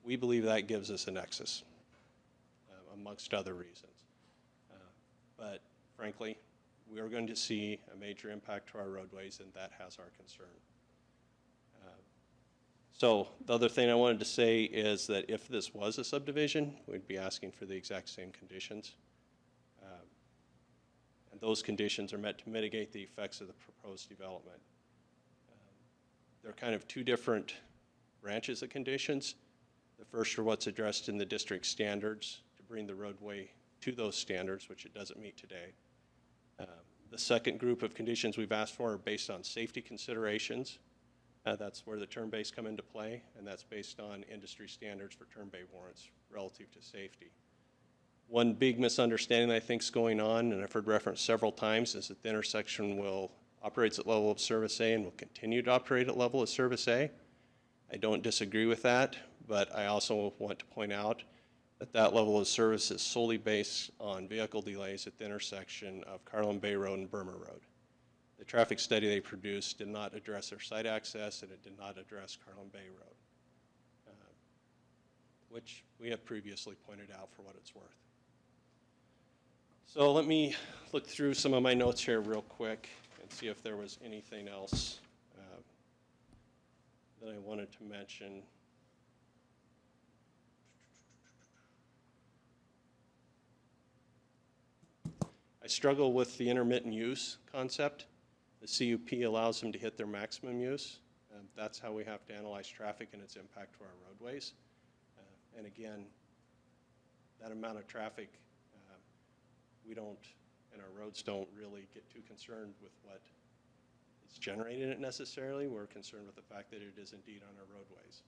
We believe that gives us a nexus, amongst other reasons. But frankly, we are going to see a major impact to our roadways, and that has our concern. So the other thing I wanted to say is that if this was a subdivision, we'd be asking for the exact same conditions. And those conditions are meant to mitigate the effects of the proposed development. There are kind of two different branches of conditions. The first are what's addressed in the district standards to bring the roadway to those standards, which it doesn't meet today. The second group of conditions we've asked for are based on safety considerations. That's where the turn-bays come into play, and that's based on industry standards for turn-bay warrants relative to safety. One big misunderstanding I think is going on, and I've heard referenced several times, is that the intersection operates at level of service A and will continue to operate at level of service A. I don't disagree with that, but I also want to point out that that level of service is solely based on vehicle delays at the intersection of Carlin Bay Road and Burma Road. The traffic study they produced did not address their site access, and it did not address Carlin Bay Road, which we have previously pointed out for what it's worth. So let me look through some of my notes here real quick and see if there was anything else that I wanted to mention. I struggle with the intermittent use concept. The CUP allows them to hit their maximum use. That's how we have to analyze traffic and its impact to our roadways. And again, that amount of traffic, we don't, and our roads don't really get too concerned with what is generating it necessarily. We're concerned with the fact that it is indeed on our roadways.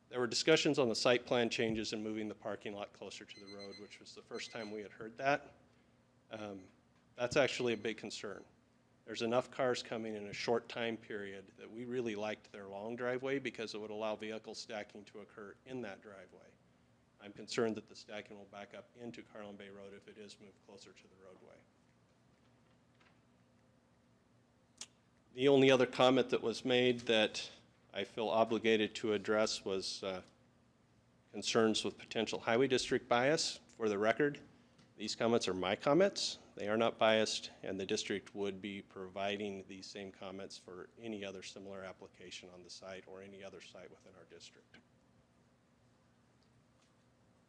There were discussions on the site plan changes and moving the parking lot closer to the road, which was the first time we had heard that. That's actually a big concern. There's enough cars coming in a short time period that we really liked their long driveway because it would allow vehicle stacking to occur in that driveway. I'm concerned that the stacking will back up into Carlin Bay Road if it is moved closer to the roadway. The only other comment that was made that I feel obligated to address was concerns with potential highway district bias. For the record, these comments are my comments. They are not biased, and the district would be providing these same comments for any other similar application on the site or any other site within our district.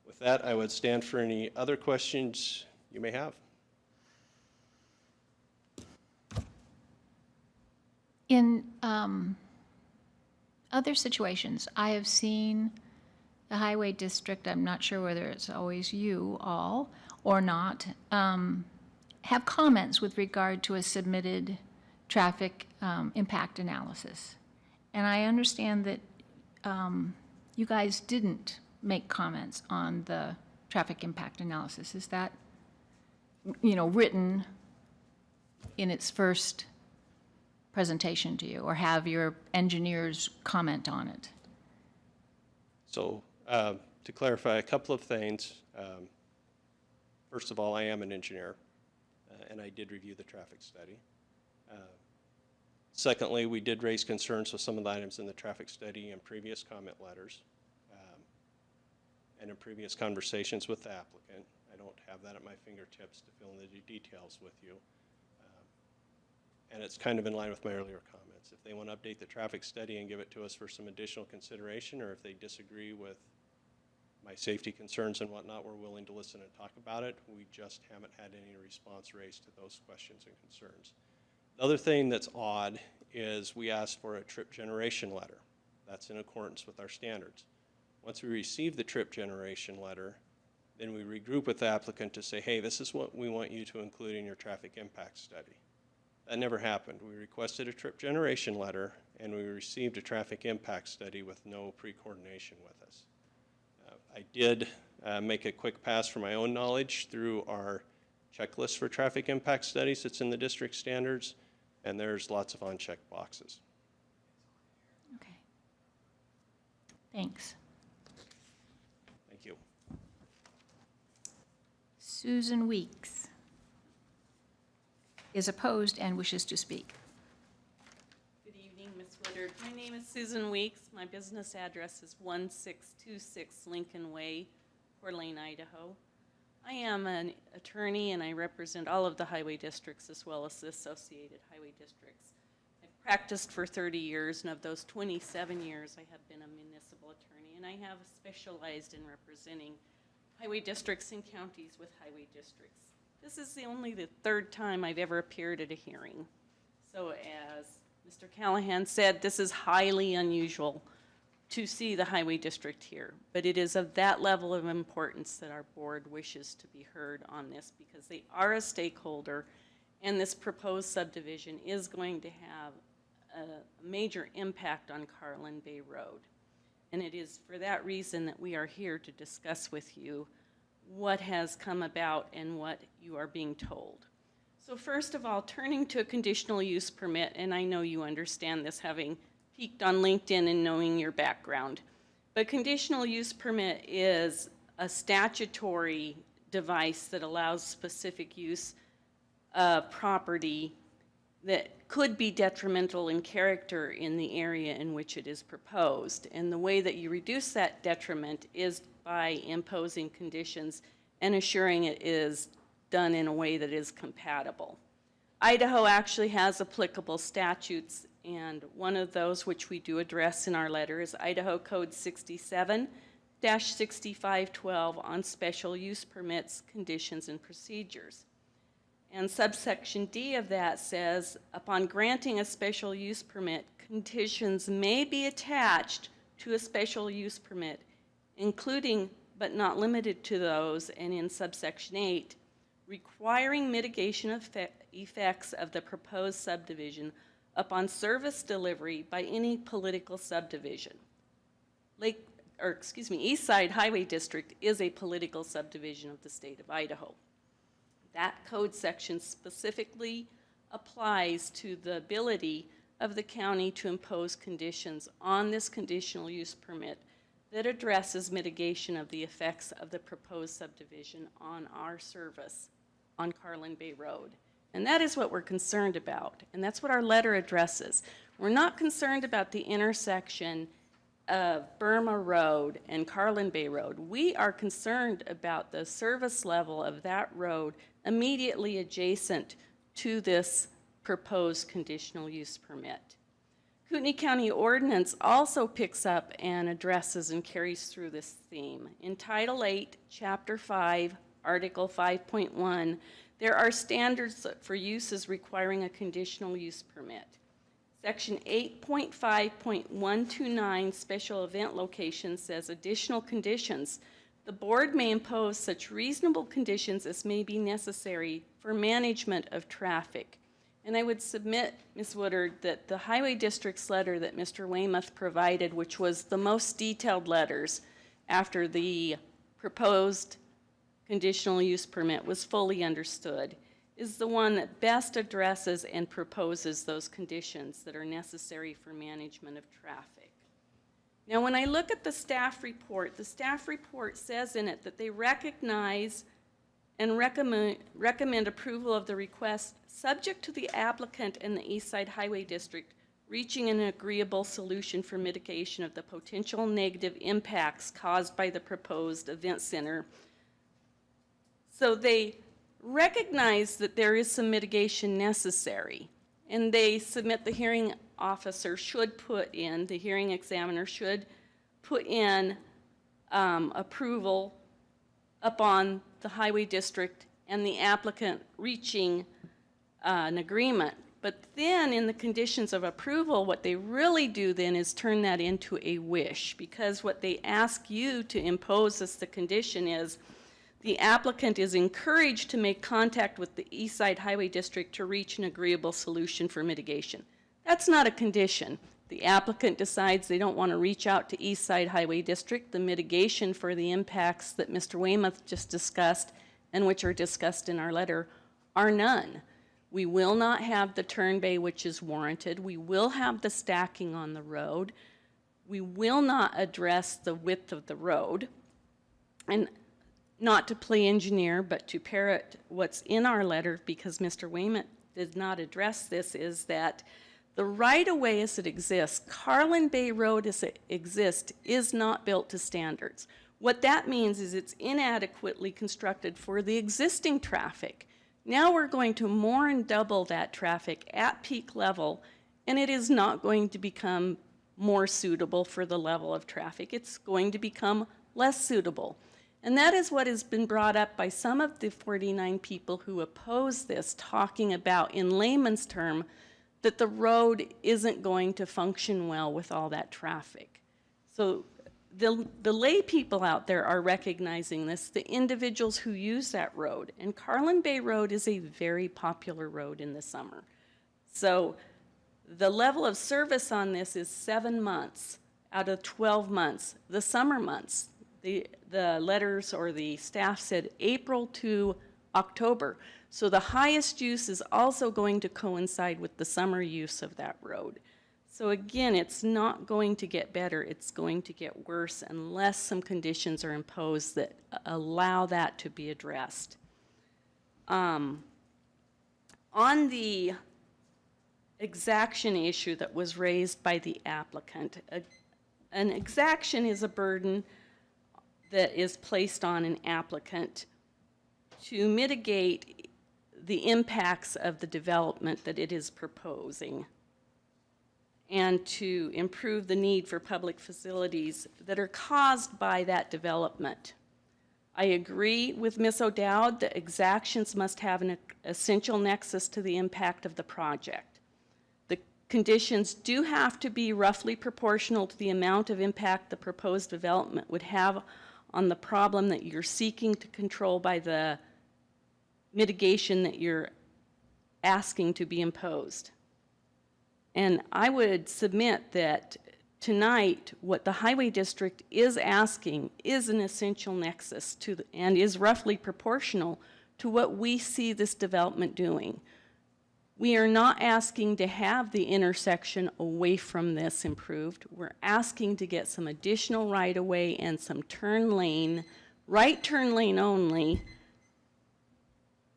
With that, I would stand for any other questions you may have. In other situations, I have seen the highway district, I'm not sure whether it's always you all or not, have comments with regard to a submitted traffic impact analysis. And I understand that you guys didn't make comments on the traffic impact analysis. Is that, written in its first presentation to you, or have your engineers comment on it? So to clarify a couple of things, first of all, I am an engineer, and I did review the traffic study. Secondly, we did raise concerns with some of the items in the traffic study in previous comment letters and in previous conversations with the applicant. I don't have that at my fingertips to fill in the details with you. And it's kind of in line with my earlier comments. If they want to update the traffic study and give it to us for some additional consideration, or if they disagree with my safety concerns and whatnot, we're willing to listen and talk about it. We just haven't had any response raised to those questions and concerns. The other thing that's odd is we asked for a trip generation letter. That's in accordance with our standards. Once we receive the trip generation letter, then we regroup with the applicant to say, hey, this is what we want you to include in your traffic impact study. That never happened. We requested a trip generation letter, and we received a traffic impact study with no pre-coordination with us. I did make a quick pass for my own knowledge through our checklist for traffic impact studies that's in the district standards, and there's lots of unchecked boxes. Okay. Thanks. Thank you. Susan Weeks is opposed and wishes to speak. Good evening, Ms. Woodard. My name is Susan Weeks. My business address is 1626 Lincoln Way, Coeur d'Alene, Idaho. I am an attorney and I represent all of the highway districts as well as the associated highway districts. I've practiced for 30 years, and of those 27 years I have been a municipal attorney, and I have specialized in representing highway districts and counties with highway districts. This is only the third time I've ever appeared at a hearing. So as Mr. Callahan said, this is highly unusual to see the highway district here, but it is of that level of importance that our board wishes to be heard on this, because they are a stakeholder, and this proposed subdivision is going to have a major impact on Carlin Bay Road. And it is for that reason that we are here to discuss with you what has come about and what you are being told. So first of all, turning to a conditional use permit, and I know you understand this having peeked on LinkedIn and knowing your background, but conditional use permit is a statutory device that allows specific use of property that could be detrimental in character in the area in which it is proposed. And the way that you reduce that detriment is by imposing conditions and assuring it is done in a way that is compatible. Idaho actually has applicable statutes, and one of those which we do address in our letter is Idaho Code 67-6512 on special use permits, conditions, and procedures. And subsection D of that says, upon granting a special use permit, conditions may be attached to a special use permit, including but not limited to those, and in subsection 8, requiring mitigation of effects of the proposed subdivision upon service delivery by any political subdivision. East Side Highway District is a political subdivision of the state of Idaho. That code section specifically applies to the ability of the county to impose conditions on this conditional use permit that addresses mitigation of the effects of the proposed subdivision on our service on Carlin Bay Road. And that is what we're concerned about, and that's what our letter addresses. We're not concerned about the intersection of Burma Road and Carlin Bay Road. We are concerned about the service level of that road immediately adjacent to this proposed conditional use permit. Kootenai County Ordinance also picks up and addresses and carries through this theme. In Title 8, Chapter 5, Article 5.1, there are standards for uses requiring a conditional use permit. Section 8.5.129, special event locations, says additional conditions. The board may impose such reasonable conditions as may be necessary for management of traffic. And I would submit, Ms. Woodard, that the Highway District's letter that Mr. Weymouth provided, which was the most detailed letters after the proposed conditional use permit was fully understood, is the one that best addresses and proposes those conditions that are necessary for management of traffic. Now, when I look at the staff report says in it that they recognize and recommend approval of the request subject to the applicant and the East Side Highway District reaching an agreeable solution for mitigation of the potential negative impacts caused by the proposed event center. So they recognize that there is some mitigation necessary, and they submit the hearing officer should put in, the hearing examiner should put in approval upon the highway district and the applicant reaching an agreement. But then in the conditions of approval, what they really do then is turn that into a wish, because what they ask you to impose as the condition is the applicant is encouraged to make contact with the East Side Highway District to reach an agreeable solution for mitigation. That's not a condition. The applicant decides they don't want to reach out to East Side Highway District. The mitigation for the impacts that Mr. Weymouth just discussed and which are discussed in our letter are none. We will not have the turn bay, which is warranted. We will have the stacking on the road. We will not address the width of the road. And not to play engineer, but to parrot what's in our letter, because Mr. Weymouth did not address this, is that the right-of-way as it exists, Carlin Bay Road as it exists, is not built to standards. What that means is it's inadequately constructed for the existing traffic. Now we're going to more and double that traffic at peak level, and it is not going to become more suitable for the level of traffic. It's going to become less suitable. And that is what has been brought up by some of the 49 people who oppose this, talking about, in layman's term, that the road isn't going to function well with all that traffic. So the lay people out there are recognizing this, the individuals who use that road. And Carlin Bay Road is a very popular road in the summer. So the level of service on this is 7 months out of 12 months. The summer months, the letters or the staff said April to October. So the highest use is also going to coincide with the summer use of that road. So again, it's not going to get better, it's going to get worse unless some conditions are imposed that allow that to be addressed. On the exaction issue that was raised by the applicant, an exaction is a burden that is placed on an applicant to mitigate the impacts of the development that it is proposing and to improve the need for public facilities that are caused by that development. I agree with Ms. O'Dowd that exactions must have an essential nexus to the impact of the project. The conditions do have to be roughly proportional to the amount of impact the proposed development would have on the problem that you're seeking to control by the mitigation that you're asking to be imposed. And I would submit that tonight, what the Highway District is asking is an essential nexus to and is roughly proportional to what we see this development doing. We are not asking to have the intersection away from this improved. We're asking to get some additional right-of-way and some turn lane, right turn lane only,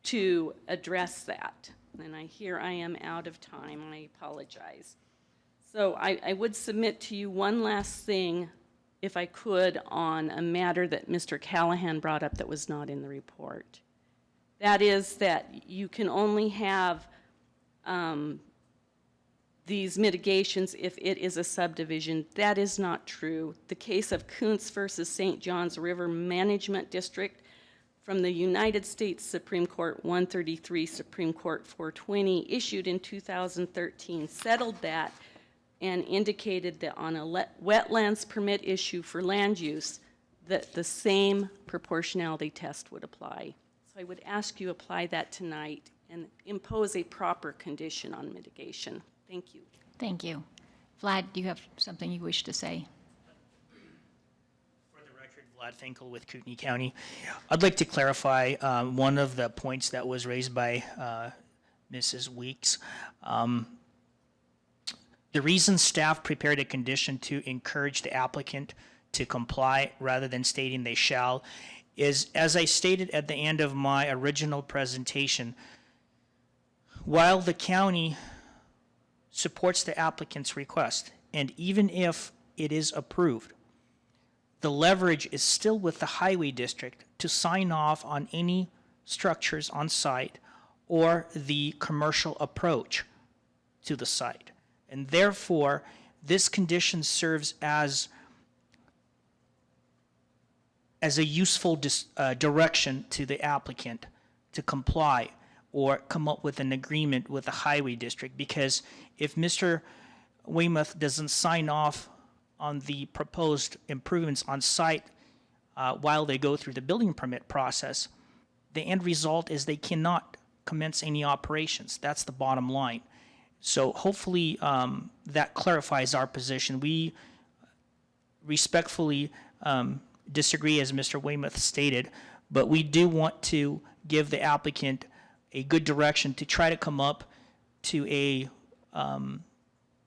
to address that. And I hear I am out of time, and I apologize. So I would submit to you one last thing, if I could, on a matter that Mr. Callahan brought up that was not in the report. That is that you can only have these mitigations if it is a subdivision. That is not true. The case of Kuntz versus St. Johns River Management District from the United States Supreme Court 133, Supreme Court 420, issued in 2013, settled that and indicated that on a wetlands permit issue for land use, that the same proportionality test would apply. So I would ask you apply that tonight and impose a proper condition on mitigation. Thank you. Thank you. Vlad, do you have something you wish to say? For the record, Vlad Finkel with Kootenai County. I'd like to clarify one of the points that was raised by Mrs. Weeks. The reason staff prepared a condition to encourage the applicant to comply rather than stating they shall is, as I stated at the end of my original presentation, while the county supports the applicant's request, and even if it is approved, the leverage is still with the highway district to sign off on any structures on site or the commercial approach to the site. And therefore, this condition serves as a useful direction to the applicant to comply or come up with an agreement with the highway district. Because if Mr. Weymouth doesn't sign off on the proposed improvements on site while they go through the building permit process, the end result is they cannot commence any operations. That's the bottom line. So hopefully that clarifies our position. We respectfully disagree, as Mr. Weymouth stated, but we do want to give the applicant a good direction to try to come up to a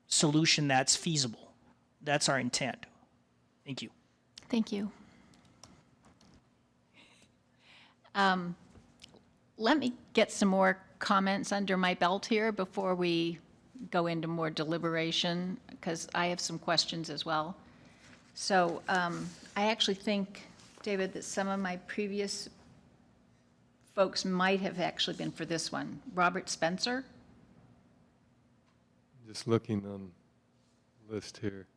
solution that's feasible. That's our intent. Thank you. Thank you. Let me get some more comments under my belt here before we go into more deliberation, because I have some questions as well. So I actually think, David, that some of my previous folks might have actually been for this one. Robert Spencer? Just looking on the list here.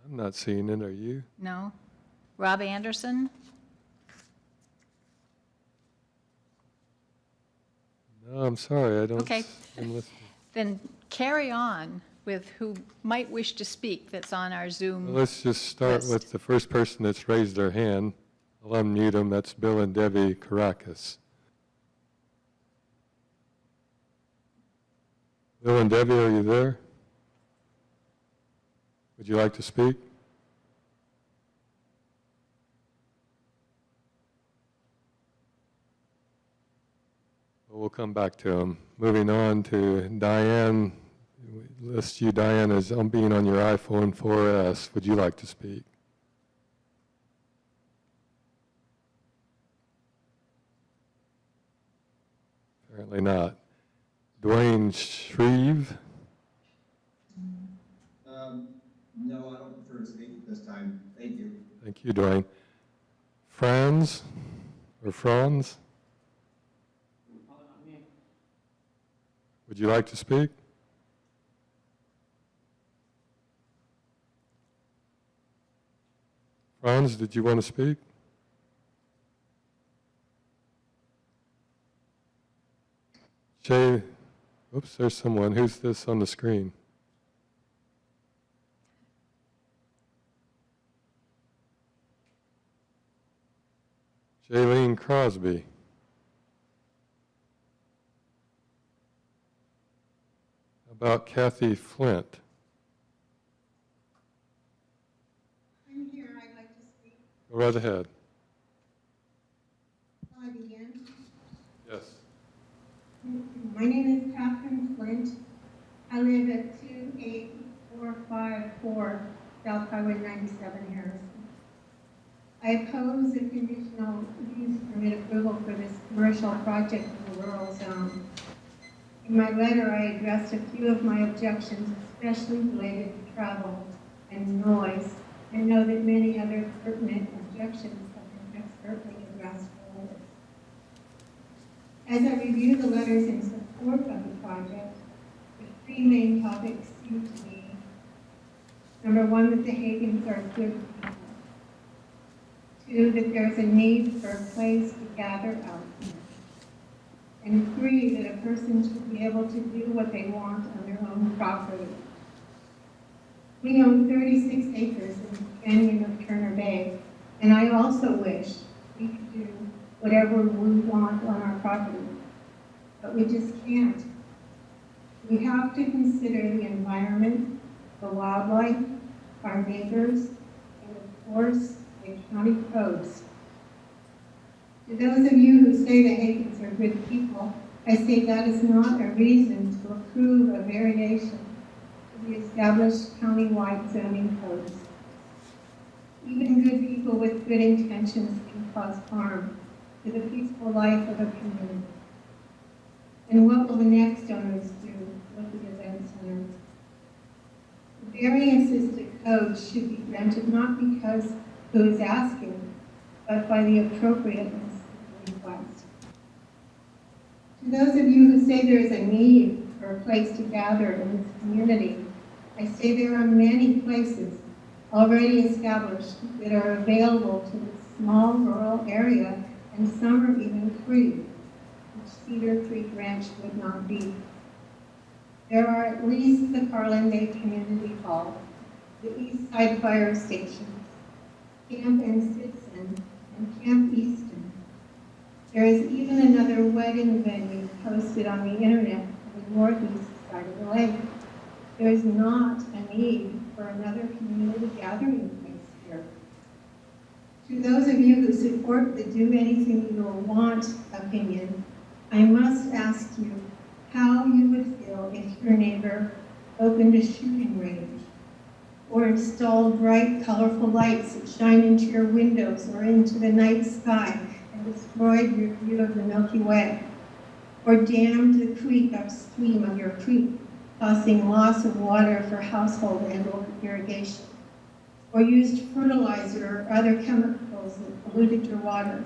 I'm not seeing it, are you? No. Rob Anderson? No, I'm sorry, I don't. Okay. I'm listening. Then carry on with who might wish to speak that's on our Zoom. Well, let's just start list. with the first person that's raised their hand. I'll unmute them. That's Bill and Debbie Caracas. Bill and Debbie, are you there? Would you like to speak? Well, we'll come back to them. Moving on to Diane. We list you, Diane, as being on your iPhone 4S. Would you like to speak? Apparently not. Dwayne Shreve. No, I don't prefer to speak at this time. Thank you. Thank you, Dwayne. Franz or Franz? Would you like to speak? Franz, did you want to speak? Jay, oops, there's someone. Who's this on the screen? Jaylene Crosby. How about Kathy Flint? I'm here, I'd like to speak. Go right ahead. Shall I begin? Yes. My name is Catherine Flint. I live at 28454 South Highway 97, Harrison. I oppose the conditional use permit approval for this commercial project in the rural zone. In my letter, I addressed a few of my objections, especially related to travel and noise, and know that many other pertinent objections have been expertly addressed earlier. As I review the letters in support of the project, the three main topics seem to be, number one, that the Hagans are good people. Two, that there's a need for a place to gather out here. And three, that a person should be able to do what they want on their own property. We own 36 acres in the canyon of Turner Bay, and I also wish we could do whatever we want on our property, but we just can't. We have to consider the environment, the wildlife, our neighbors, and of course, the county codes. To those of you who say the Hagans are good people, I say that is not a reason to approve a variation to the established county-wide zoning codes. Even good people with good intentions can cause harm to the peaceful life of a community. And what will the next owners do with the event center? The variances to code should be granted not because who is asking, but by the appropriateness of the request. To those of you who say there is a need for a place to gather in this community, I say there are many places already established that are available to this small rural area, and some are even free, which Cedar Creek Ranch would not be. There are at least the Carlin Bay Community Hall, the East Side Fire Station, Camp and Citizen, and Camp Easton. There is even another wedding venue posted on the internet on the northeast side of the lake. There is not a need for another community gathering place here. To those of you who support the do anything you will want opinion, I must ask you how you would feel if your neighbor opened a shooting range or installed bright, colorful lights that shine into your windows or into the night sky and destroyed your view of the Milky Way, or dammed the creek upstream of your creek, causing loss of water for household and irrigation, or used fertilizer or other chemicals that polluted your water.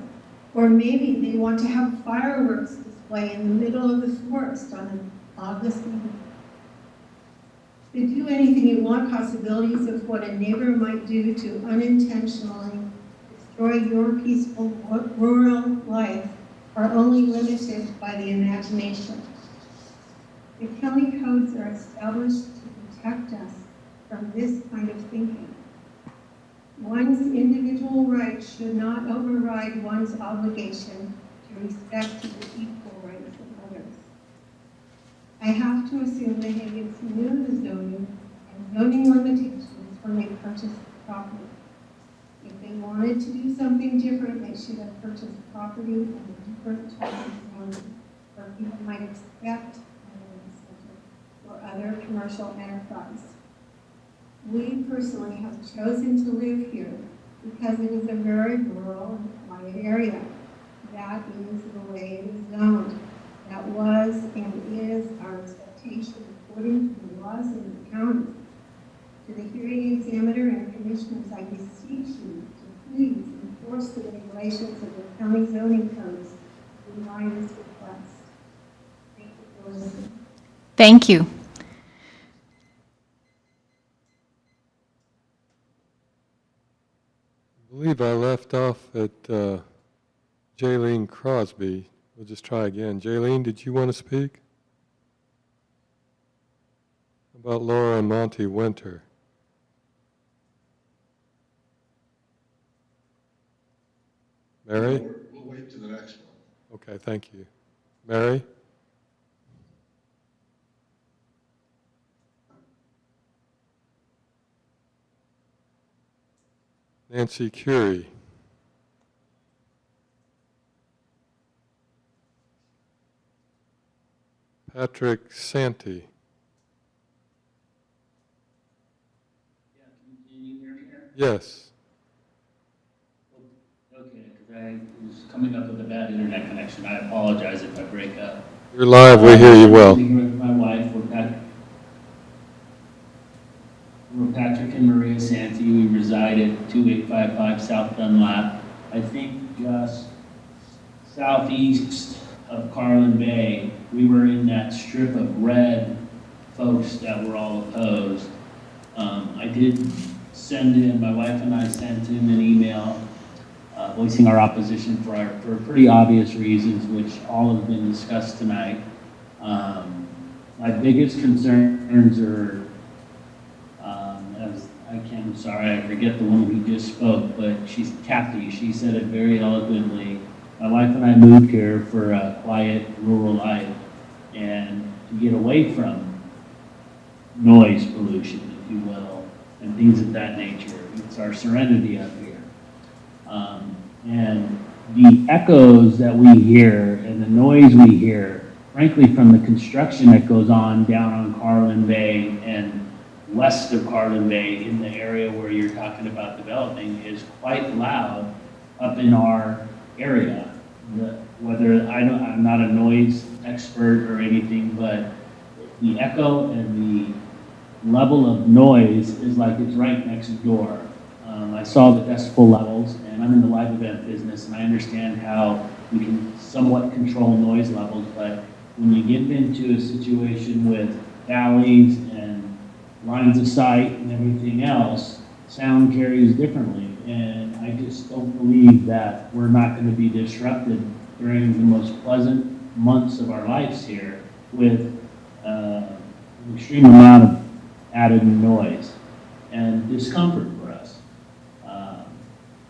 Or maybe they want to have fireworks display in the middle of the forest on an August evening. The do anything you want possibilities of what a neighbor might do to unintentionally destroy your peaceful rural life are only limited by the imagination. The county codes are established to protect us from this kind of thinking. One's individual rights should not override one's obligation to respect the equal rights of others. I have to assume the Hagans knew the zoning and zoning limitations when they purchased the property. If they wanted to do something different, they should have purchased property in a different type of zoning where people might expect or other commercial enterprise. We personally have chosen to live here because it is a very rural and quiet area. That is the way it is zoned. That was and is our expectation according to the laws in the county. To the hearing examiner and commissioners, I beseech you to please enforce the regulations of the county zoning codes in line with this request. Thank you for listening. Thank you. I believe I left off at Jaylene Crosby. We'll just try again. Jaylene, did you want to speak? About Laura and Monty Winter. Mary? No, we'll wait to the next one. Okay, thank you. Mary? Nancy Curie. Patrick Santee. Can you hear me here? Yes. Okay, because I was coming up with a bad internet connection. I apologize if I break up. You're live, we hear you well. I'm sitting here with my wife, we're Patrick and Maria Santee. We reside at 2855 South Dunlap. I think just southeast of Carlin Bay. We were in that strip of red folks that were all opposed. I did send in, my wife and I sent in an email voicing our opposition for pretty obvious reasons, which all have been discussed tonight. My biggest concerns are, I'm sorry, I forget the woman who just spoke, but she's Kathy. She said it very eloquently. My wife and I moved here for a quiet rural life and to get away from noise pollution, if you will, and things of that nature. It's our serenity up here. And the echoes that we hear and the noise we hear, frankly, from the construction that goes on down on Carlin Bay and west of Carlin Bay in the area where you're talking about developing is quite loud up in our area. I'm not a noise expert or anything, but the echo and the level of noise is like it's right next door. I saw the decibel levels, and I'm in the live event business, and I understand how we can somewhat control noise levels, but when you get into a situation with valleys and lines of sight and everything else, sound carries differently, and I just don't believe that we're not going to be disrupted during the most pleasant months of our lives here with an extreme amount of added noise and discomfort for us.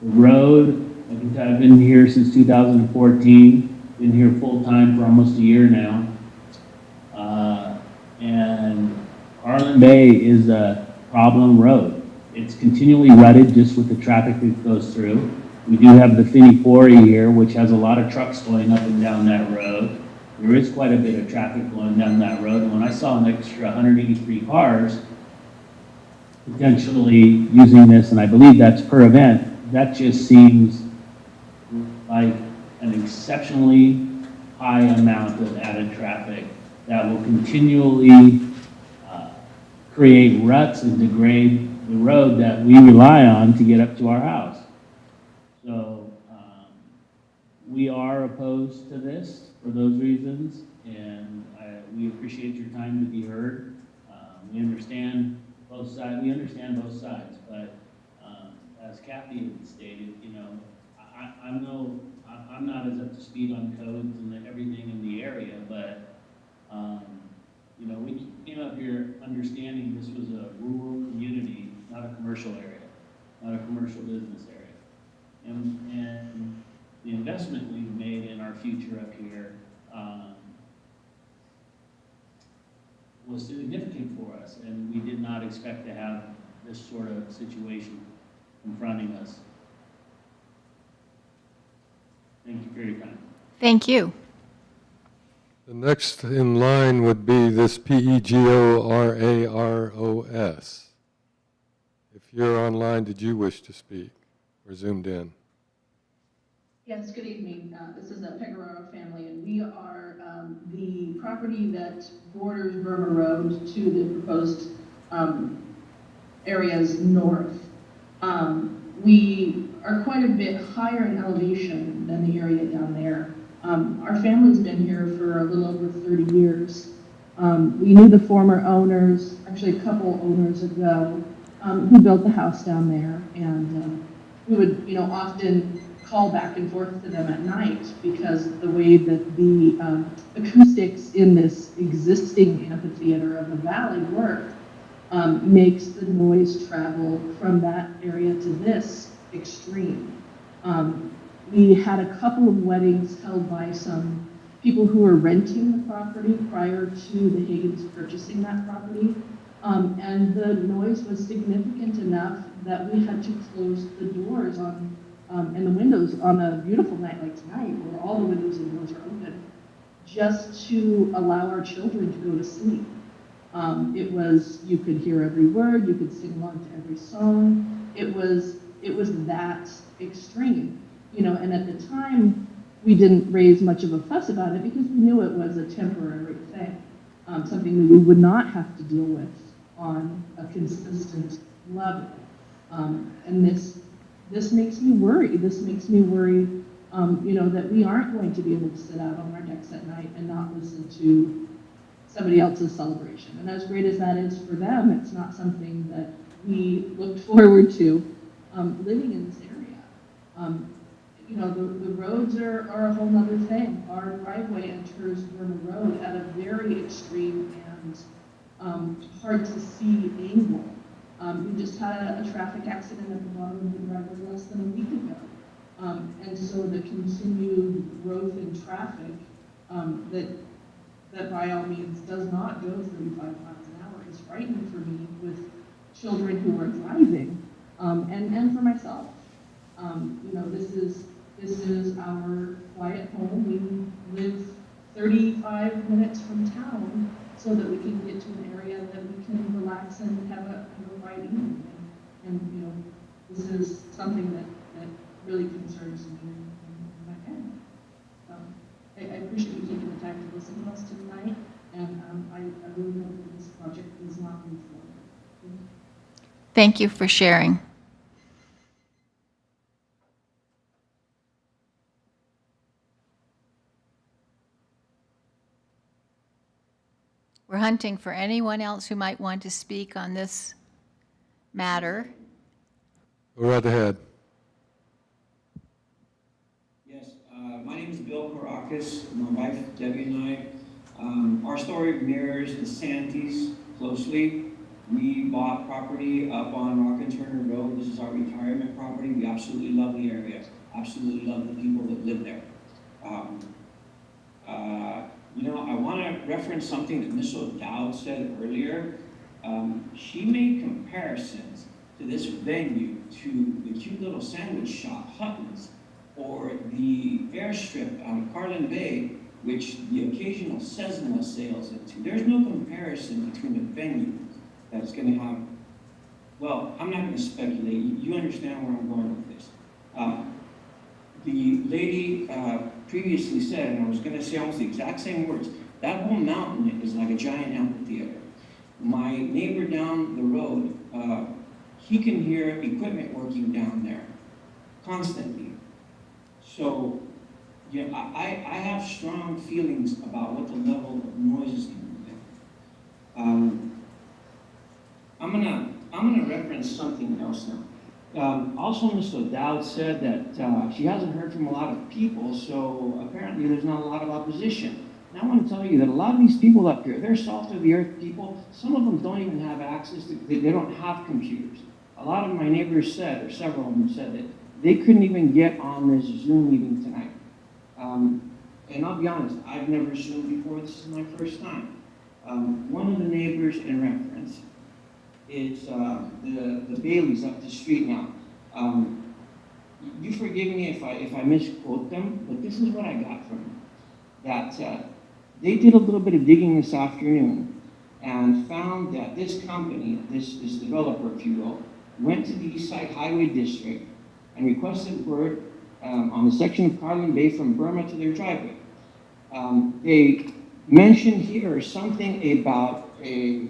The road I've been here since 2014, been here full-time for almost a year now. And Carlin Bay is a problem road. It's continually rutted just with the traffic that goes through. We do have the Finney Quarry here, which has a lot of trucks going up and down that road. There is quite a bit of traffic going down that road. And when I saw an extra 183 cars potentially using this, and I believe that's per event, that just seems like an exceptionally high amount of added traffic that will continually create ruts and degrade the road that we rely on to get up to our house. So we are opposed to this for those reasons, and we appreciate your time to be heard. We understand both sides. We understand both sides, but as Kathy had stated, you know, I'm not as up to speed on codes and everything in the area, but you know, we came up here understanding this was a rural community, not a commercial area, not a commercial business area. And the investment we've made in our future up here was significant for us, and we did not expect to have this sort of situation confronting us. Thank you for your time. Thank you. The next in line would be this Pegoraros. If you're online, did you wish to speak or zoomed in? Yes, good evening. This is a Pegoraro family, and we are the property that borders Burma Road to the proposed areas north. We are quite a bit higher in elevation than the area down there. Our family's been here for a little over 30 years. We knew the former owners, actually a couple owners ago, who built the house down there, and we would, you know, often call back and forth to them at night because the way that the acoustics in this existing amphitheater of the valley work makes the noise travel from that area to this extreme. We had a couple of weddings held by some people who were renting the property prior to the Hagens purchasing that property. And the noise was significant enough that we had to close the doors on and the windows on a beautiful night like tonight, where all the windows and doors are open, just to allow our children to go to sleep. It was, you could hear every word, you could sing along to every song. It was that extreme, you know. And at the time, we didn't raise much of a fuss about it because we knew it was a temporary thing, something that we would not have to deal with on a consistent level. And this makes me worry. This makes me worry, you know, that we aren't going to be able to sit out on our decks at night and not listen to somebody else's celebration. And as great as that is for them, it's not something that we looked forward to living in this area. You know, the roads are a whole other thing. Our driveway enters Burma Road at a very extreme and hard to see angle. We just had a traffic accident at the bottom of the driveway less than a week ago. And so the continued growth in traffic that by all means does not go 35 miles an hour is frightening for me with children who are driving, and for myself. You know, this is our quiet home. We live 35 minutes from town so that we can get to an area that we can relax and have a quiet evening. And you know, this is something that really concerns me and my family. I appreciate you taking the time to listen to us tonight, and I really hope that this project does not move forward. Thank you for sharing. We're hunting for anyone else who might want to speak on this matter. Go right ahead. Yes, my name is Bill Karakis. My wife Debbie and I, our story mirrors the Santees closely. We bought property up on Rock and Turner Road. This is our retirement property. We absolutely love the area. absolutely love the people that live there. You know, I want to reference something that Ms. O'Dowd said earlier. She made comparisons to this venue to the cute little sandwich shop, Hutton's, or the airstrip on Carlin Bay, which the occasional Cessna sails into. There's no comparison between the venue that's going to have, well, I'm not going to speculate. You understand where I'm going with this. The lady previously said, and I was going to say almost the exact same words, that whole mountain is like a giant amphitheater. My neighbor down the road, he can hear equipment working down there constantly. So, yeah, I have strong feelings about what the level of noise is going to be. I'm gonna reference something else now. Also, Ms. O'Dowd said that she hasn't heard from a lot of people, so apparently there's not a lot of opposition. And I want to tell you that a lot of these people up here, they're salt-of-the-earth people. Some of them don't even have access to, they don't have computers. A lot of my neighbors said, or several of them said, that they couldn't even get on this Zoom meeting tonight. And I'll be honest, I've never Zoomed before. This is my first time. One of the neighbors in reference is the Baileys up the street now. You forgive me if I misquote them, but this is what I got from them. That they did a little bit of digging this afternoon and found that this company, this developer, if you will, went to the East Side Highway District and requested word on the section of Carlin Bay from Burma to their driveway. They mentioned here something about a,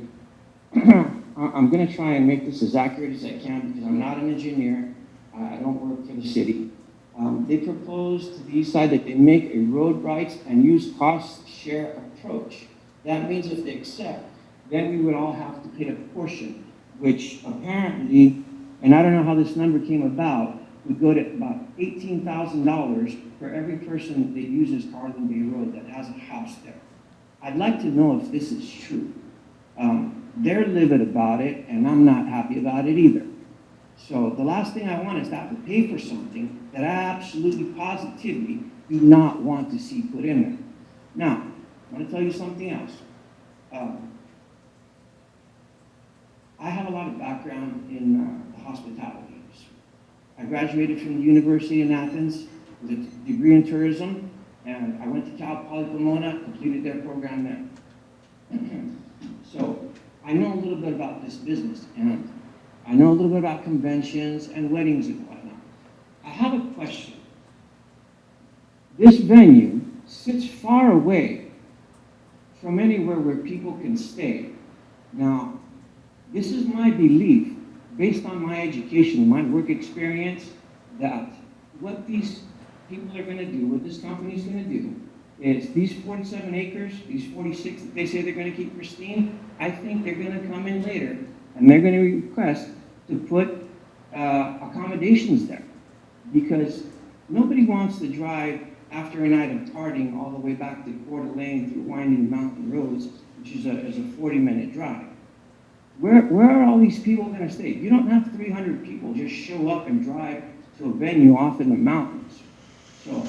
I'm going to try and make this as accurate as I can because I'm not an engineer. I don't work for the city. They proposed to the East Side that they make a road rights and use cost share approach. That means if they accept, then we would all have to pay a portion, which apparently, and I don't know how this number came about, would go to about $18,000 for every person that uses Carlin Bay Road that has a house there. I'd like to know if this is true. They're livid about it, and I'm not happy about it either. So the last thing I want is to have to pay for something that I absolutely positively do not want to see put in there. Now, I want to tell you something else. I have a lot of background in the hospitality industry. I graduated from the University in Athens with a degree in tourism, and I went to Cal Poly Pomona, completed their program there. So I know a little bit about this business, and I know a little bit about conventions and weddings and whatnot. I have a question. This venue sits far away from anywhere where people can stay. Now, this is my belief, based on my education, my work experience, that what these people are going to do, what this company is going to do, is these 47 acres, these 46 that they say they're going to keep pristine, I think they're going to come in later and they're going to request to put accommodations there. Because nobody wants to drive after a night of partying all the way back to Coeur d'Alene through winding mountain roads, which is a 40-minute drive. Where are all these people going to stay? You don't have 300 people just show up and drive to a venue off in the mountains. So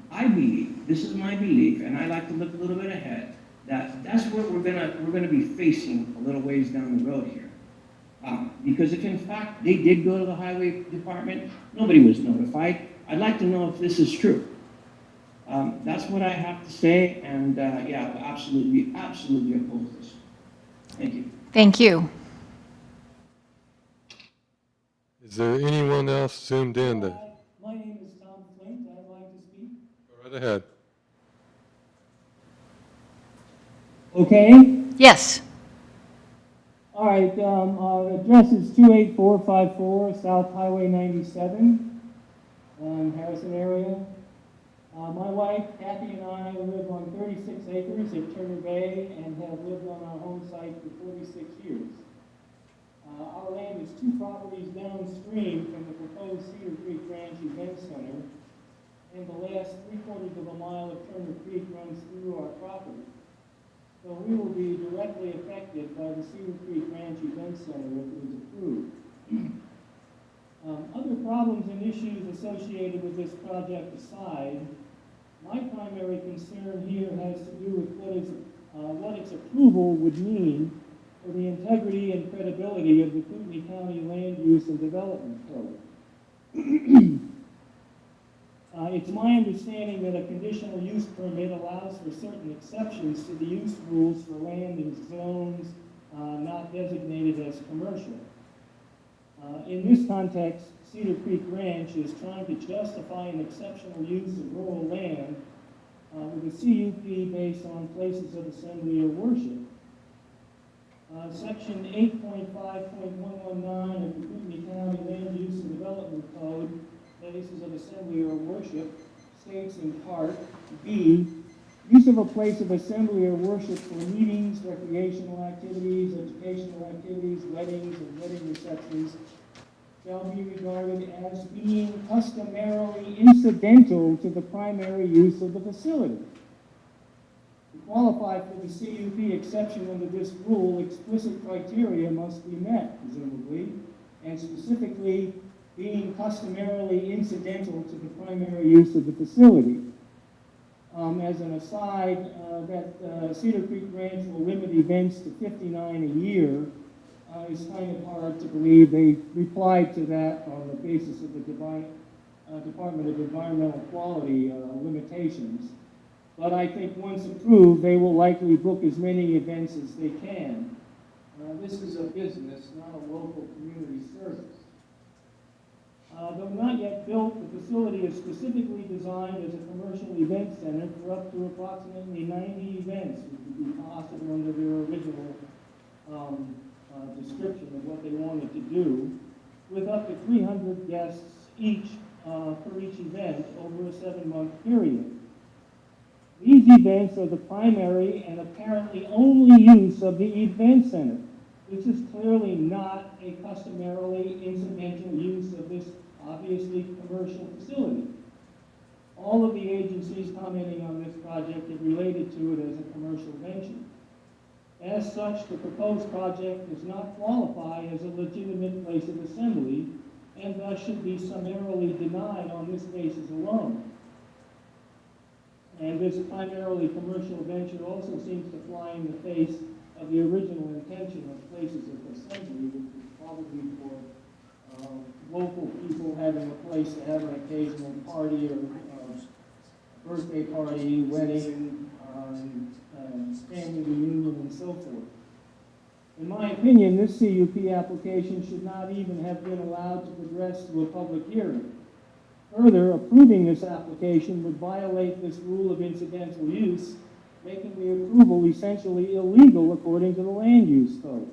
I believe, this is my belief, and I like to look a little bit ahead, that's what we're gonna be facing a little ways down the road here. Because if in fact they did go to the highway department, nobody was notified. I'd like to know if this is true. That's what I have to say, and yeah, absolutely oppose this. Thank you. Thank you. Is there anyone else zoomed in? My name is Tom Flint. I'd like to speak. Go right ahead. Okay? Yes. All right, our address is 28454 South Highway 97, Harrison area. My wife, Kathy, and I live on 36 acres at Turner Bay and have lived on our home site for 46 years. Our land is 2 properties downstream from the proposed Cedar Creek Ranch Event Center, and the last 3/4 of a mile of Turner Creek runs through our property. So we will be directly affected by the Cedar Creek Ranch Event Center if it is approved. Other problems and issues associated with this project aside, my primary concern here has to do with what its approval would mean for the integrity and credibility of the Kootenai County Land Use and Development Code. It's my understanding that a conditional use permit allows for certain exceptions to the use rules for land in zones not designated as commercial. In this context, Cedar Creek Ranch is trying to justify an exceptional use of rural land with a CUP based on places of assembly or worship. Section 8.5.119 of the Kootenai County Land Use and Development Code, places of assembly or worship, states in part, B, use of a place of assembly or worship for meetings, recreational activities, educational activities, weddings, and wedding receptions shall be regarded as being customarily incidental to the primary use of the facility. To qualify for the CUP exception under this rule, explicit criteria must be met, presumably, and specifically being customarily incidental to the primary use of the facility. As an aside, that Cedar Creek Ranch will limit events to 59 a year is kind of hard to believe. They replied to that on the basis of the Department of Environmental Quality limitations. But I think once approved, they will likely book as many events as they can. This is a business, not a local community service. Though not yet built, the facility is specifically designed as a commercial event center for up to approximately 90 events, which would be possible under their original description of what they wanted to do, with up to 300 guests each for each event over a 7-month period. These events are the primary and apparently only use of the event center. This is clearly not a customarily incidental use of this obviously commercial facility. All of the agencies commenting on this project have related to it as a commercial venture. As such, the proposed project does not qualify as a legitimate place of assembly and thus should be summarily denied on this basis alone. And this primarily commercial venture also seems to fly in the face of the original intention of places of assembly, which is probably for local people having a place to have an occasional party or birthday party, wedding, family reunion, and so forth. In my opinion, this CUP application should not even have been allowed to progress to a public hearing. Further, approving this application would violate this rule of incidental use, making the approval essentially illegal according to the Land Use Code.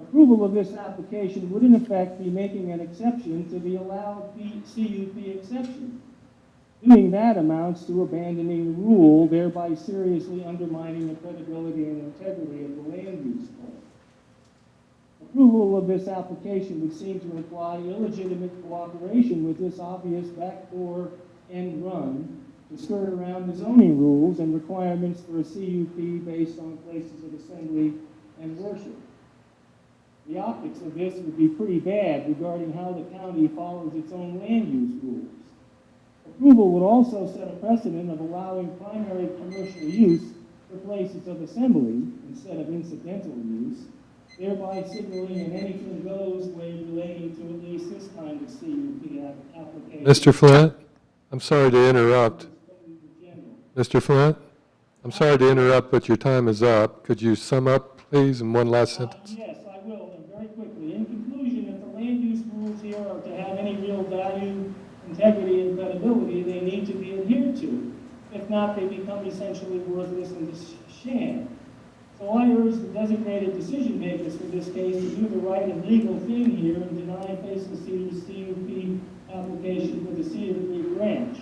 Approval of this application would in effect be making an exception to the allowed CUP exception. Doing that amounts to abandoning the rule, thereby seriously undermining the credibility and integrity of the Land Use Code. Approval of this application would seem to imply illegitimate cooperation with this obvious backdoor end run to skirt around the zoning rules and requirements for a CUP based on places of assembly and worship. The optics of this would be pretty bad regarding how the county follows its own land use rules. Approval would also set a precedent of allowing primary commercial use for places of assembly instead of incidental use, thereby signaling an anything goes way relating to at least this kind of CUP application. Mr. Flint, I'm sorry to interrupt. Mr. Flint, I'm sorry to interrupt, but your time is up. Could you sum up, please, in one last sentence? Yes, I will, and very quickly. In conclusion, if the land use rules here are to have any real value, integrity, and credibility, they need to be adhered to. If not, they become essentially worthless and sham. So I urge the designated decision makers for this case to do the right and legal thing here and deny Faithful Cedar's CUP application for the Cedar Creek Ranch.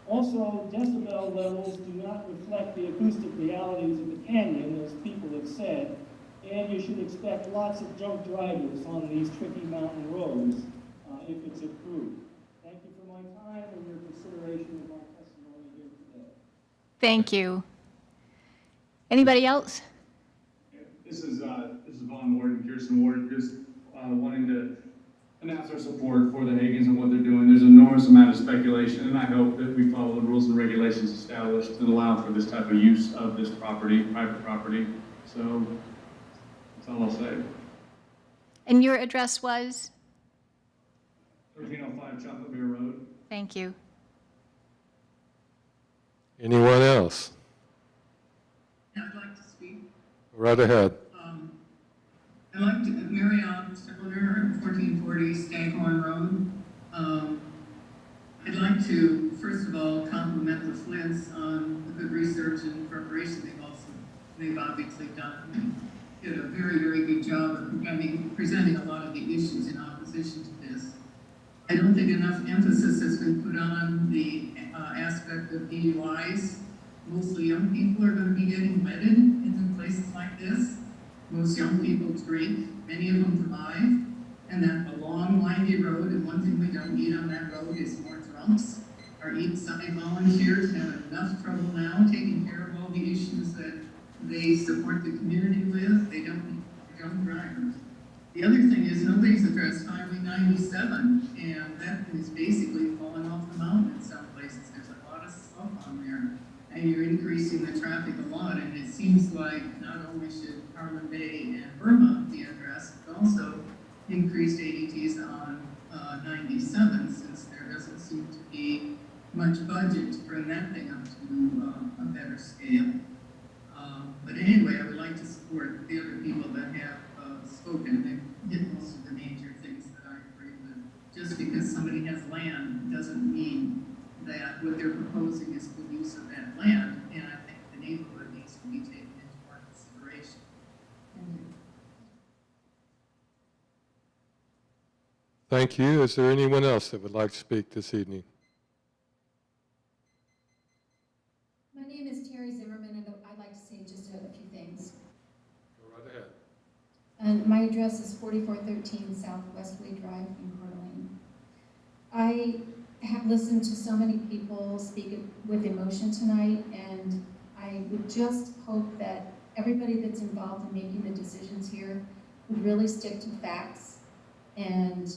Also, decibel levels do not reflect the acoustic realities of the canyon, as people have said, and you should expect lots of drunk drivers on these tricky mountain roads if it's approved. Thank you for my time and your consideration of my testimony here today. Thank you. Anybody else? This is Vaughn Ward and Kirsten Ward, just wanting to announce our support for the Hagans and what they're doing. There's an enormous amount of speculation, and I hope that we follow the rules and regulations established and allow for this type of use of this property, private property. So that's all I'll say. And your address was? 1305 Chocolate Beer Road. Thank you. Anyone else? I'd like to speak. Right ahead. I'd like to, Marianne Stiller, 1440 Staghorn Road. I'd like to, first of all, compliment the Flints on the good research and preparation they've obviously done. They did a very, very good job of presenting a lot of the issues in opposition to this. I don't think enough emphasis has been put on the aspect of DUIs. Mostly young people are going to be getting wedded in places like this. Most young people drink, many of them drive, and that's a long, windy road, and one thing we don't need on that road is more drunks. Our East Side volunteers have enough trouble now taking care of all the issues that they support the community with. They don't need drunk drivers. The other thing is nobody's addressed Highway 97, and that is basically falling off the mountain in some places. There's a lot of stuff on there, and you're increasing the traffic a lot, and it seems like not only should Harlan Bay and Burma be addressed, but also increased ADTs on 97, since there doesn't seem to be much budget to bring that thing up to a better scale. But anyway, I would like to support the other people that have spoken. They've hit most of the major things that I agree with. Just because somebody has land doesn't mean that what they're proposing is good use of that land, and I think the neighborhood needs to be taken into more consideration. Thank you. Is there anyone else that would like to speak this evening? My name is Terry Zimmerman, and I'd like to say just a few things. Go right ahead. And my address is 4413 South Westway Drive in Coeur d'Alene. I have listened to so many people speak with emotion tonight, and I would just hope that everybody that's involved in making the decisions here would really stick to facts and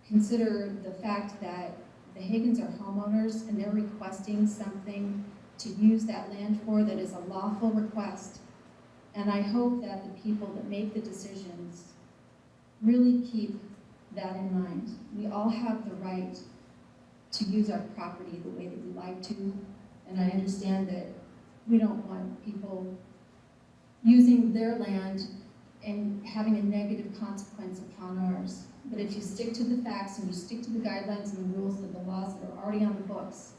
consider the fact that the Hagans are homeowners and they're requesting something to use that land for that is a lawful request. And I hope that the people that make the decisions really keep that in mind. We all have the right to use our property the way that we like to, and I understand that we don't want people using their land and having a negative consequence upon ours. But if you stick to the facts and you stick to the guidelines and the rules of the laws that are already on the books,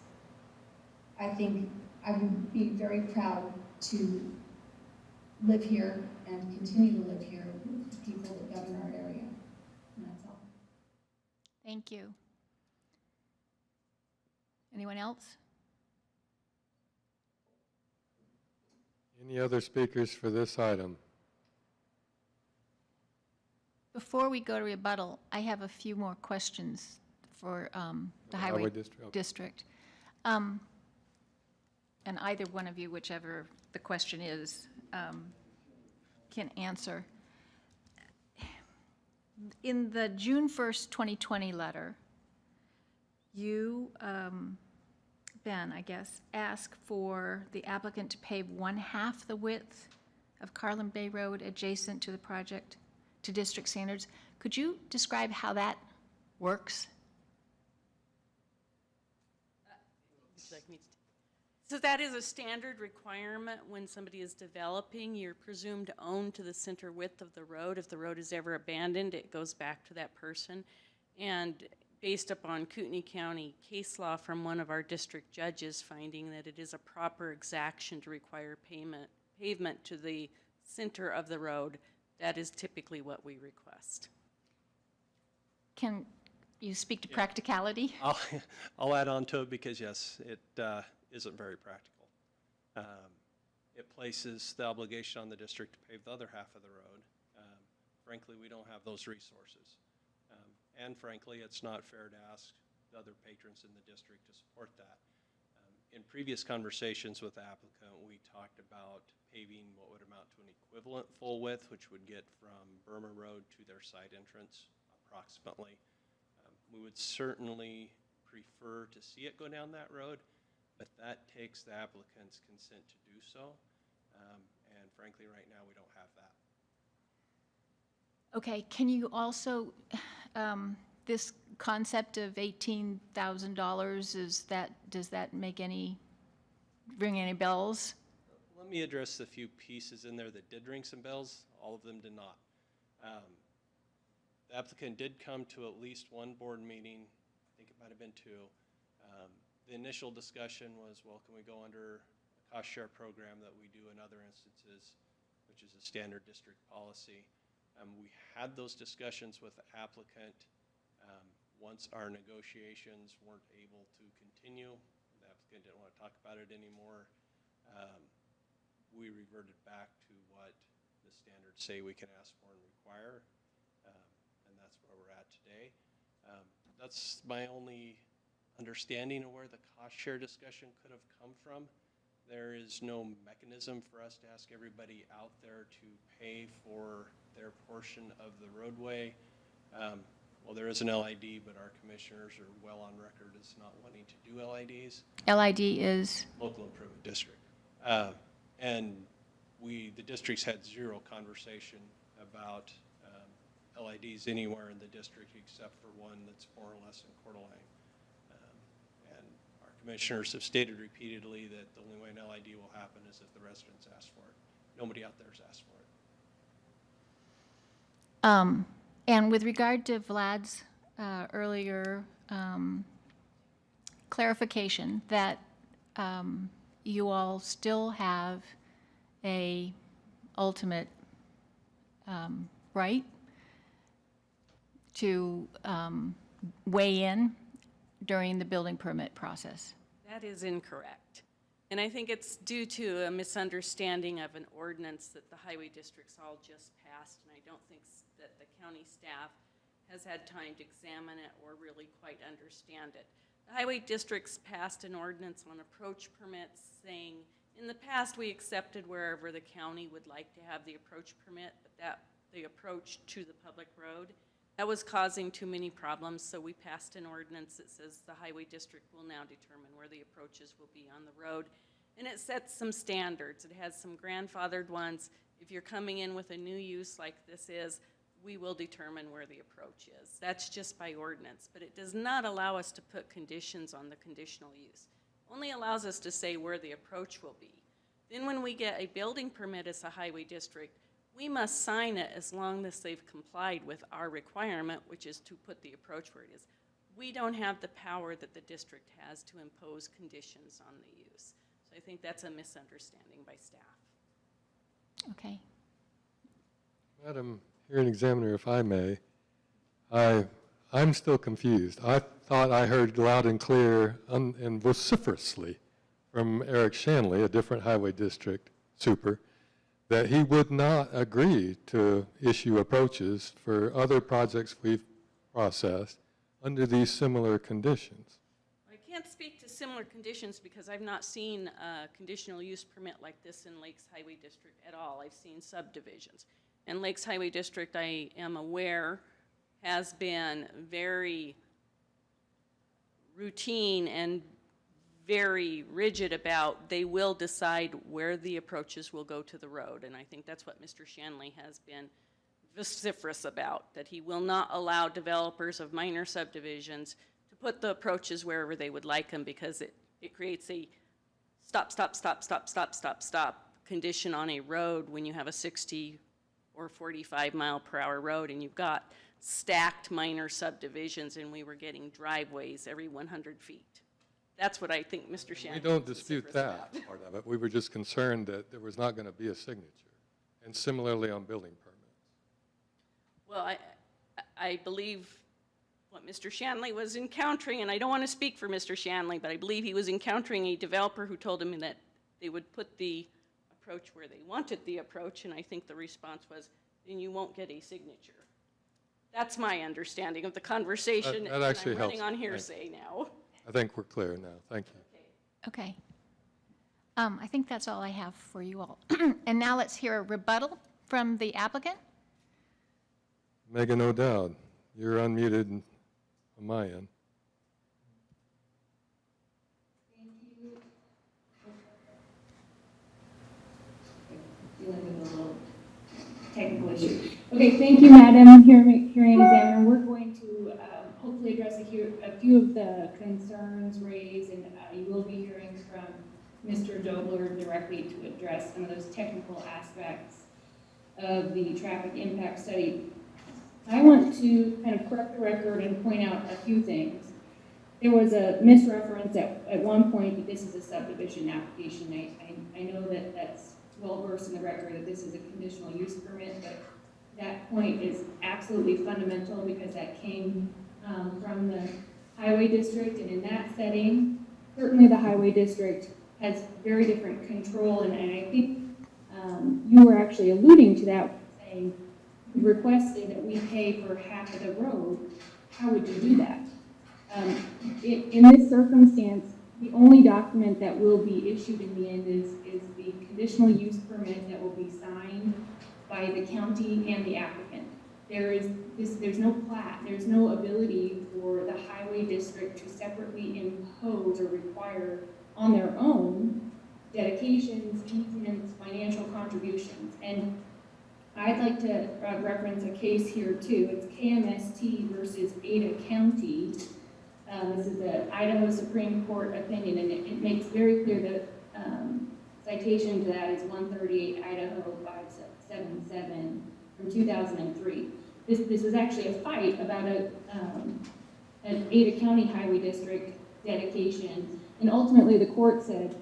I think I would be very proud to live here and continue to live here with the people that govern our area. And that's all. Thank you. Anyone else? Any other speakers for this item? Before we go to rebuttal, I have a few more questions for the Highway District. And either one of you, whichever the question is, can answer. In the June 1st, 2020 letter, you, Ben, I guess, asked for the applicant to pave 1/2 the width of Carlin Bay Road adjacent to the project to district standards. Could you describe how that works? So that is a standard requirement when somebody is developing. You're presumed to own to the center width of the road. If the road is ever abandoned, it goes back to that person. And based upon Kootenai County case law from one of our district judges finding that it is a proper exaction to require pavement to the center of the road, that is typically what we request. Can you speak to practicality? I'll add on to it because, yes, it isn't very practical. It places the obligation on the district to pave the other half of the road. Frankly, we don't have those resources. And frankly, it's not fair to ask the other patrons in the district to support that. In previous conversations with the applicant, we talked about paving what would amount to an equivalent full width, which would get from Burma Road to their side entrance approximately. We would certainly prefer to see it go down that road, but that takes the applicant's consent to do so. And frankly, right now, we don't have that. Okay, can you also, this concept of $18,000, does that ring any bells? Let me address the few pieces in there that did ring some bells. All of them did not. The applicant did come to at least one board meeting. I think it might have been two. The initial discussion was, well, can we go under a cost share program that we do in other instances, which is a standard district policy. We had those discussions with the applicant. Once our negotiations weren't able to continue, the applicant didn't want to talk about it anymore, we reverted back to what the standards say we can ask for and require, and that's where we're at today. That's my only understanding of where the cost share discussion could have come from. There is no mechanism for us to ask everybody out there to pay for their portion of the roadway. Well, there is an LID, but our commissioners are well on record as not wanting to do LIDs. LID is? Local Improvement District. And the districts had zero conversation about LIDs anywhere in the district except for one that's more or less in Coeur d'Alene. And our commissioners have stated repeatedly that the only way an LID will happen is if the residents ask for it. Nobody out there has asked for it. And with regard to Vlad's earlier clarification that you all still have a ultimate right to weigh in during the building permit process. That is incorrect. And I think it's due to a misunderstanding of an ordinance that the highway districts all just passed, and I don't think that the county staff has had time to examine it or really quite understand it. The highway districts passed an ordinance on approach permits saying, in the past we accepted wherever the county would like to have the approach permit, but the approach to the public road, that was causing too many problems, so we passed an ordinance that says the highway district will now determine where the approaches will be on the road. And it sets some standards. It has some grandfathered ones. If you're coming in with a new use like this is, we will determine where the approach is. That's just by ordinance, but it does not allow us to put conditions on the conditional use. Only allows us to say where the approach will be. Then when we get a building permit as a highway district, we must sign it as long as they've complied with our requirement, which is to put the approach where it is. We don't have the power that the district has to impose conditions on the use. So I think that's a misunderstanding by staff. Okay. Madam Hearing Examiner, if I may, I'm still confused. I thought I heard loud and clear and vociferously from Eric Shanley, a different highway district super, that he would not agree to issue approaches for other projects we've processed under these similar conditions. I can't speak to similar conditions because I've not seen a conditional use permit like this in Lakes Highway District at all. I've seen subdivisions. And Lakes Highway District, I am aware, has been very routine and very rigid about they will decide where the approaches will go to the road. And I think that's what Mr. Shanley has been vociferous about, that he will not allow developers of minor subdivisions to put the approaches wherever they would like them because it creates a stop condition on a road when you have a 60 or 45 mile per hour road and you've got stacked minor subdivisions and we were getting driveways every 100 feet. That's what I think Mr. Shanley. We don't dispute that part of it. We were just concerned that there was not going to be a signature. And similarly on building permits. Well, I believe what Mr. Shanley was encountering, and I don't want to speak for Mr. Shanley, but I believe he was encountering a developer who told him that they would put the approach where they wanted the approach, and I think the response was, then you won't get a signature. That's my understanding of the conversation. That actually and I'm running helps. on hearsay now. I think we're clear now. Thank you. Okay. I think that's all I have for you all. And now let's hear a rebuttal from the applicant. Megan O'Dowd, you're unmuted on my end. Dealing with a little technical issue. Okay, thank you, Madam Hearing Examiner. We're going to hopefully address a few of the concerns raised, and you will be hearing from Mr. Dobler directly to address some of those technical aspects of the traffic impact study. I want to kind of correct the record and point out a few things. There was a misreference at one point that this is a subdivision application. I know that that's well versed in the record that this is a conditional use permit, but that point is absolutely fundamental because that came from the highway district, and in that setting, certainly the highway district has very different control, and I think you were actually alluding to that, saying you requested that we pay for half of the road. How would you do that? In this circumstance, the only document that will be issued in the end is the conditional use permit that will be signed by the county and the applicant. There's no plat, there's no ability for the highway district to separately impose or require on their own dedications, easements, financial contributions. And I'd like to reference a case here too. It's KMST versus Ada County. This is an Idaho Supreme Court opinion, and it makes very clear that citation to that is 138 Idaho 577 from 2003. This was actually a fight about an Ada County Highway District dedication, and ultimately the court said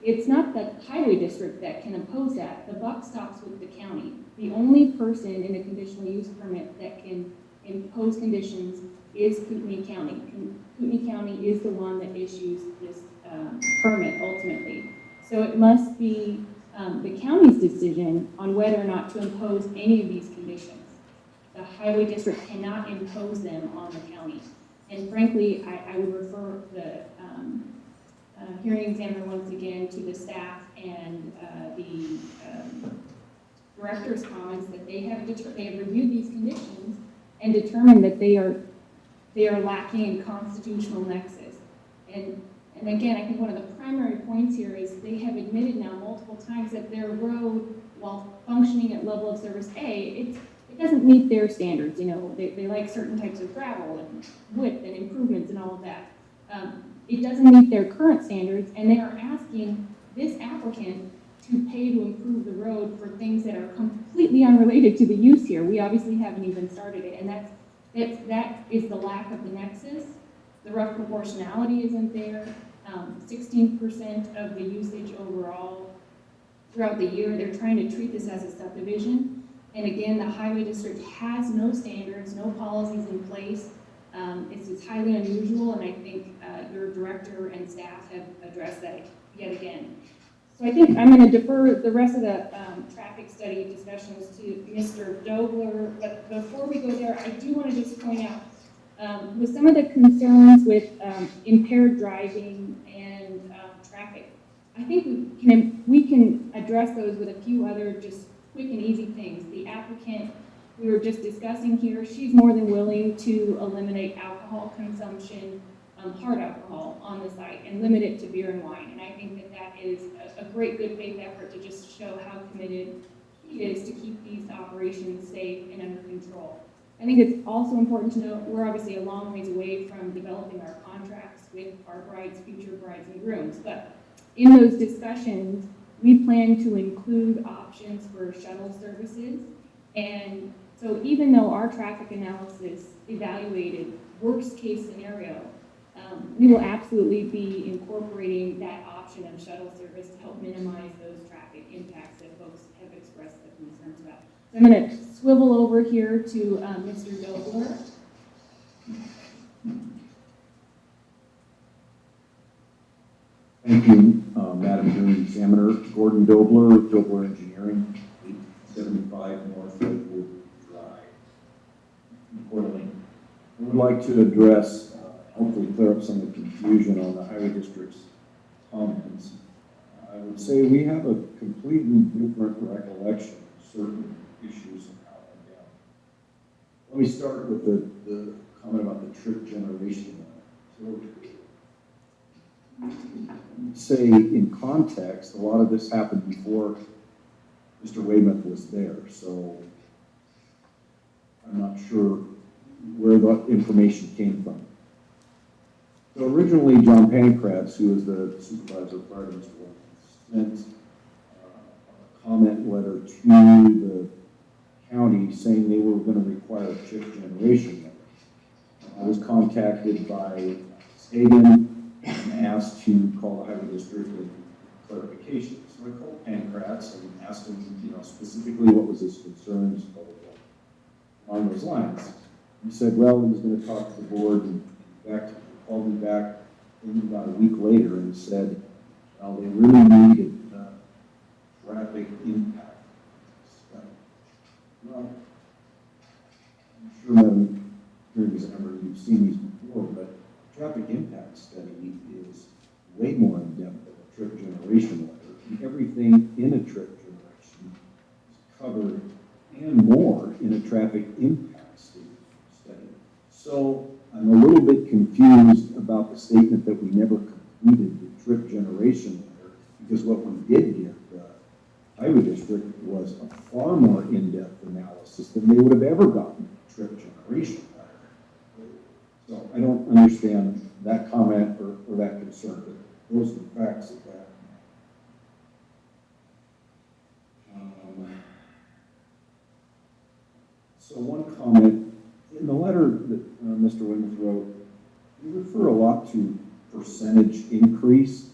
it's not the highway district that can impose that. The buck stops with the county. The only person in a conditional use permit that can impose conditions is Kootenai County. Kootenai County is the one that issues this permit ultimately. So it must be the county's decision on whether or not to impose any of these conditions. The highway district cannot impose them on the county. And frankly, I would refer the hearing examiner once again to the staff and the director's comments that they have reviewed these conditions and determined that they are lacking in constitutional nexus. And again, I think one of the primary points here is they have admitted now multiple times that their road, while functioning at level of service A, it doesn't meet their standards. You know, they like certain types of gravel and width and improvements and all of that. It doesn't meet their current standards, and they are asking this applicant to pay to improve the road for things that are completely unrelated to the use here. We obviously haven't even started it, and that is the lack of the nexus. The rough proportionality isn't there. 16% of the usage overall throughout the year. They're trying to treat this as a subdivision. And again, the highway district has no standards, no policies in place. It's highly unusual, and I think your director and staff have addressed that yet again. So I think I'm going to defer the rest of the traffic study discussions to Mr. Dobler. But before we go there, I do want to just point out with some of the concerns with impaired driving and traffic, I think we can address those with a few other just quick and easy things. The applicant we were just discussing here, she's more than willing to eliminate alcohol consumption, hard alcohol on the site, and limit it to beer and wine. And I think that is a great good faith effort to just show how committed she is to keep these operations safe and under control. I think it's also important to note we're obviously a long ways away from developing our contracts with our brides, future brides and grooms, but in those discussions, we plan to include options for shuttle services. And so even though our traffic analysis evaluated worst case scenario, we will absolutely be incorporating that option of shuttle service to help minimize those traffic impacts that folks have expressed their concerns about. So I'm going to swivel over here to Mr. Dobler. Thank you, Madam Hearing Examiner. Gordon Dobler, Dobler Engineering, 875 North Lakewood Drive, Kootenai. I would like to address, hopefully clear up some of the confusion on the Highway District's comments. I would say we have a completely different recollection of certain issues and how they're down. Let me start with the comment about the trip generation. So, say in context, a lot of this happened before Mr. Weymouth was there, so I'm not sure where the information came from. So originally, John Pancratz, who was the supervisor prior to Mr. Weymouth, sent a comment letter to the county saying they were going to require a trip generation letter. I was contacted by Hagan and asked to call the highway district and clarification. So I called Pancratz and asked him, specifically what was his concerns, blah, blah, blah, along those lines. He said, well, he was going to talk to the board, and called me back about a week later and said, well, they really needed traffic impact study. Well, I'm sure, Madam Examiner, you've seen these before, but traffic impact study is way more in depth than a trip generation letter. And everything in a trip generation is covered and more in a traffic impact study. So I'm a little bit confused about the statement that we never completed the trip generation letter, because what we did get the highway district was a far more in-depth analysis than they would have ever gotten a trip generation letter. So I don't understand that comment or that concern, but those are the facts of that. So one comment, in the letter that Mr. Weymouth wrote, you refer a lot to percentage increase.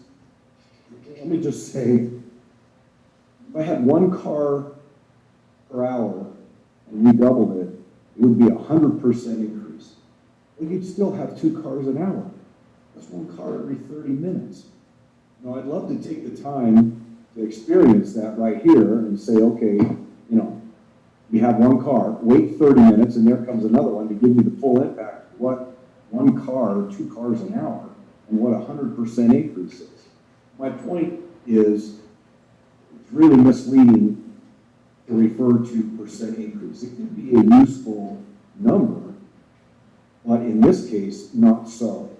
Let me just say, if I had 1 car per hour and we doubled it, it would be 100% increase. Well, you'd still have 2 cars an hour. That's 1 car every 30 minutes. Now, I'd love to take the time to experience that right here and say, okay, you have 1 car, wait 30 minutes, and there comes another one to give you the full impact of what 1 car or 2 cars an hour and what 100% increase is. My point is, it's really misleading to refer to percent increase. It could be a useful number, but in this case, not so.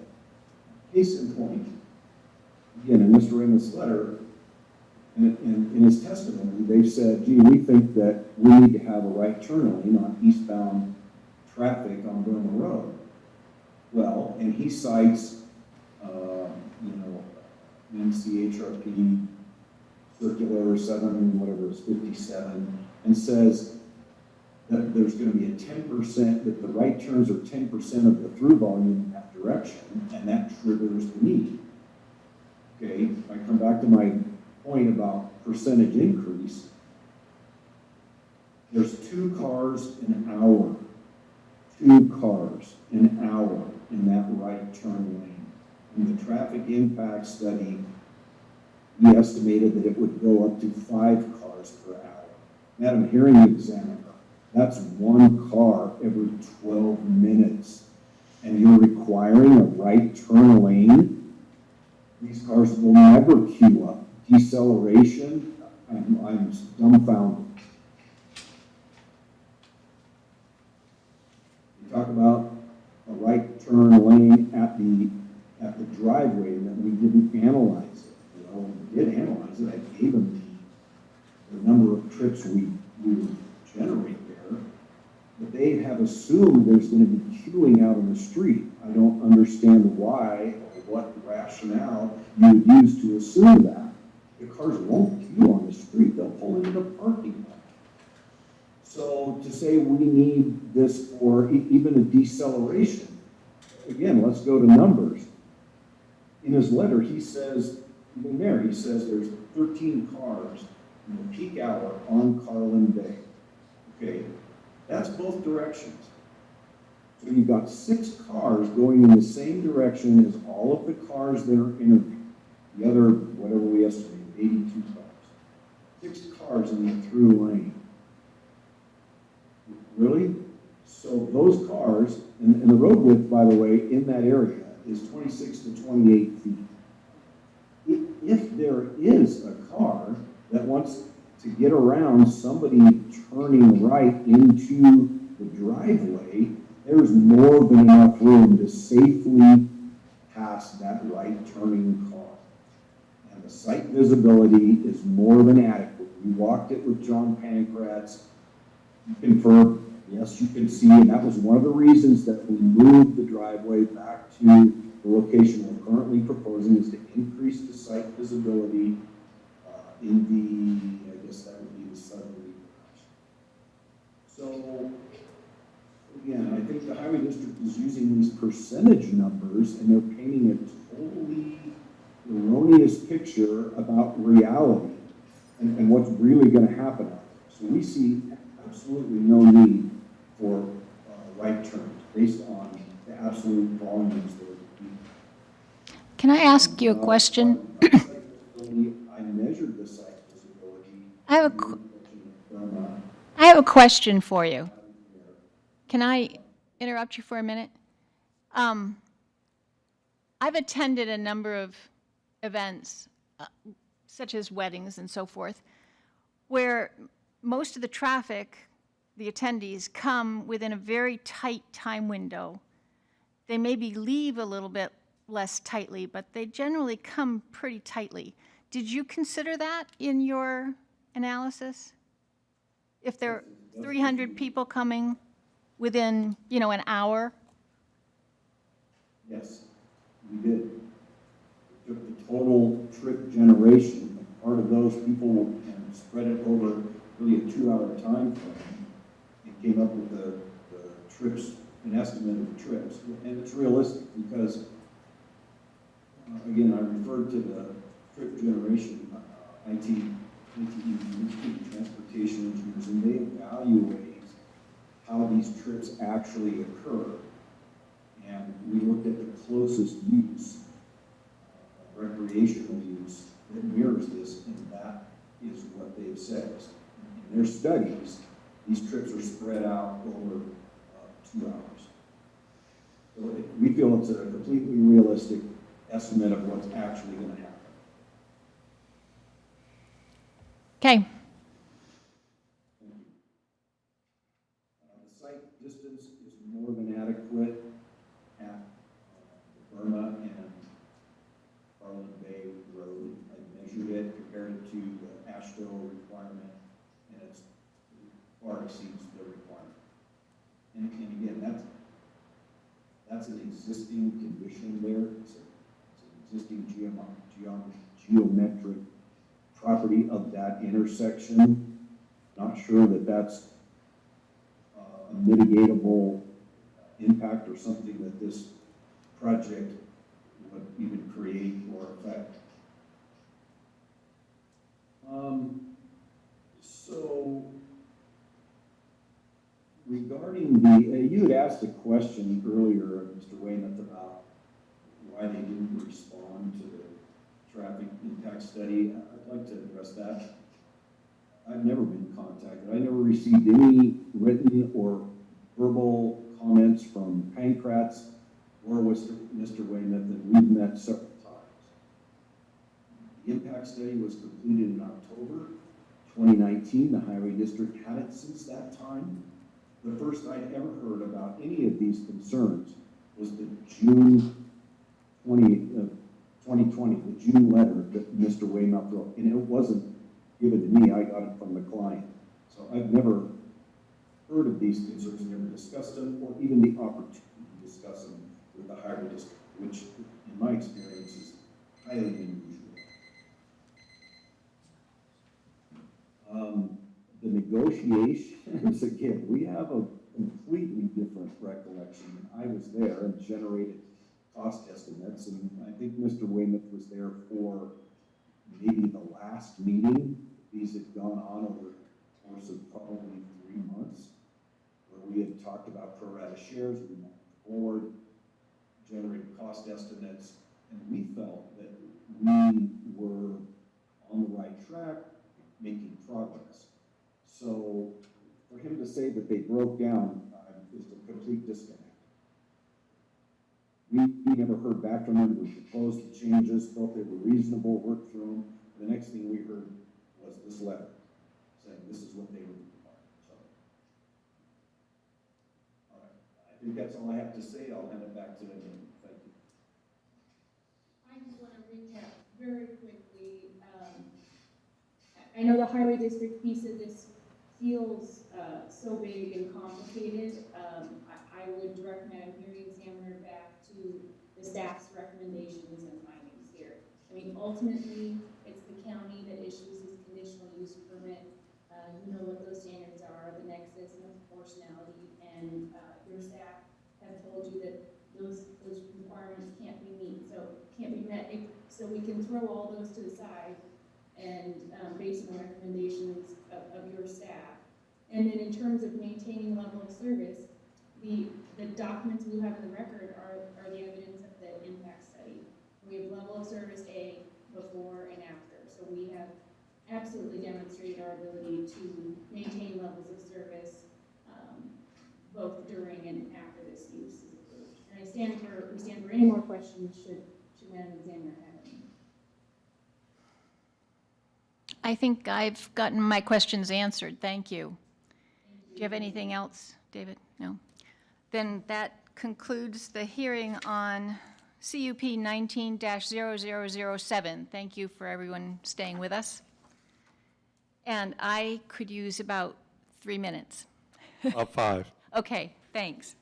Case in point, again, in Mr. Weymouth's letter, and in his testimony, they've said, gee, we think that we need to have a right turn lane on eastbound traffic on Burma Road. Well, and he cites, NCHRP Circular 7, whatever it's 57, and says that there's going to be a 10%, that the right turns are 10% of the through volume in that direction, and that triggers the need. Okay, if I come back to my point about percentage increase, there's 2 cars an hour, 2 cars an hour in that right turn lane. In the traffic impact study, we estimated that it would go up to 5 cars per hour. Madam Hearing Examiner, that's 1 car every 12 minutes. And you're requiring a right turn lane? These cars will never queue up. Deceleration, I'm dumbfounded. You talk about a right turn lane at the driveway, and then we didn't analyze it. Well, we did analyze it. I gave them the number of trips we would generate there, but they have assumed there's going to be queuing out on the street. I don't understand why or what rationale you would use to assume that. The cars won't queue on the street, they'll pull into the parking lot. So to say we need this for even a deceleration, again, let's go to numbers. In his letter, he says, even there, he says there's 13 cars in the peak hour on Carlin Bay. Okay, that's both directions. So you've got 6 cars going in the same direction as all of the cars that are interviewed. The other, whatever we estimated, 82 cars. 6 cars in the through lane. Really? So those cars, and the road width, by the way, in that area is 26 to 28 feet. If there is a car that wants to get around somebody turning right into the driveway, there's more than enough room to safely pass that right turning car. And the site visibility is more than adequate. We walked it with John Pankratz. You confirmed, yes, you can see, and that was one of the reasons that we moved the driveway back to the location we're currently proposing, is to increase the site visibility in the, I guess that would be the southerly garage. So, again, I think the highway district is using these percentage numbers and they're painting a totally erroneous picture about reality and what's really going to happen out there. So we see absolutely no need for right turns based on the absolute volumes that are. Can I ask you a question? I measured the site visibility. I have a question for you. Can I interrupt you for a minute? I've attended a number of events, such as weddings and so forth, where most of the traffic, the attendees, come within a very tight time window. They maybe leave a little bit less tightly, but they generally come pretty tightly. Did you consider that in your analysis? If there are 300 people coming within, an hour? Yes, we did. We took the total trip generation, and part of those people and spread it over really a 2-hour time frame and came up with the trips, an estimate of the trips. And it's realistic because, again, I referred to the trip generation, ITE, transportation engineers, and they evaluate how these trips actually occur. And we looked at the closest use, recreational use, that mirrors this, and that is what they've said. In their studies, these trips are spread out over 2 hours. So we feel it's a completely realistic estimate of what's actually going to happen. Okay. The site distance is more than adequate at Burma and Garland Bay Road. I measured it, compared it to the AASHTO requirement, and it far exceeds the requirement. And again, that's an existing condition there. It's an existing geometric property of that intersection. Not sure that that's a mitigatable impact or something that this project would even create or affect. So regarding you had asked a question earlier, Mr. Weymouth, about why they didn't respond to the traffic impact study. I'd like to address that. I've never been contacted. I never received any written or verbal comments from Pankratz or Mr. Weymouth, and we've met several times. The impact study was completed in October 2019. The Highway District had it since that time. The first I'd ever heard about any of these concerns was the June 2020, the June letter that Mr. Weymouth wrote, and it wasn't given to me. I got it from the client. So I've never heard of these concerns, never discussed them, or even the opportunity to discuss them with the Highway District, which, in my experience, is highly unusual. The negotiations, again, we have a completely different recollection. I was there and generated cost estimates, and I think Mr. Weymouth was there for maybe the last meeting. These had gone on over the course of probably 3 months, where we had talked about pro rata shares, we moved forward, generated cost estimates, and we felt that we were on the right track, making progress. So for him to say that they broke down is a complete disconnect. We never heard back from them. We proposed the changes, felt they were reasonable, worked through them. The next thing we heard was this letter saying this is what they were requiring. So, all right. I think that's all I have to say. I'll hand it back to him. Thank you. I just want to recap very quickly. I know the highway district piece of this feels so big and complicated. I would direct Madam Hearing Examiner back to the staff's recommendations and findings here. I mean, ultimately, it's the county that issues this conditional use permit. You know what those standards are, the nexus and the proportionality, and your staff have told you that those requirements can't be met. So we can throw all those to the side and based on the recommendations of your staff. And then in terms of maintaining level of service, the documents we have in the record are the evidence of the impact study. We have level of service A before and after. So we have absolutely demonstrated our ability to maintain levels of service both during and after this use is approved. And we stand for any more questions should Madam Examiner have any. I think I've gotten my questions answered. Thank you. Do you have anything else, David? No? Then that concludes the hearing on CUP 19-0007. Thank you for everyone staying with us. And I could use about 3 minutes. 5. Okay, thanks.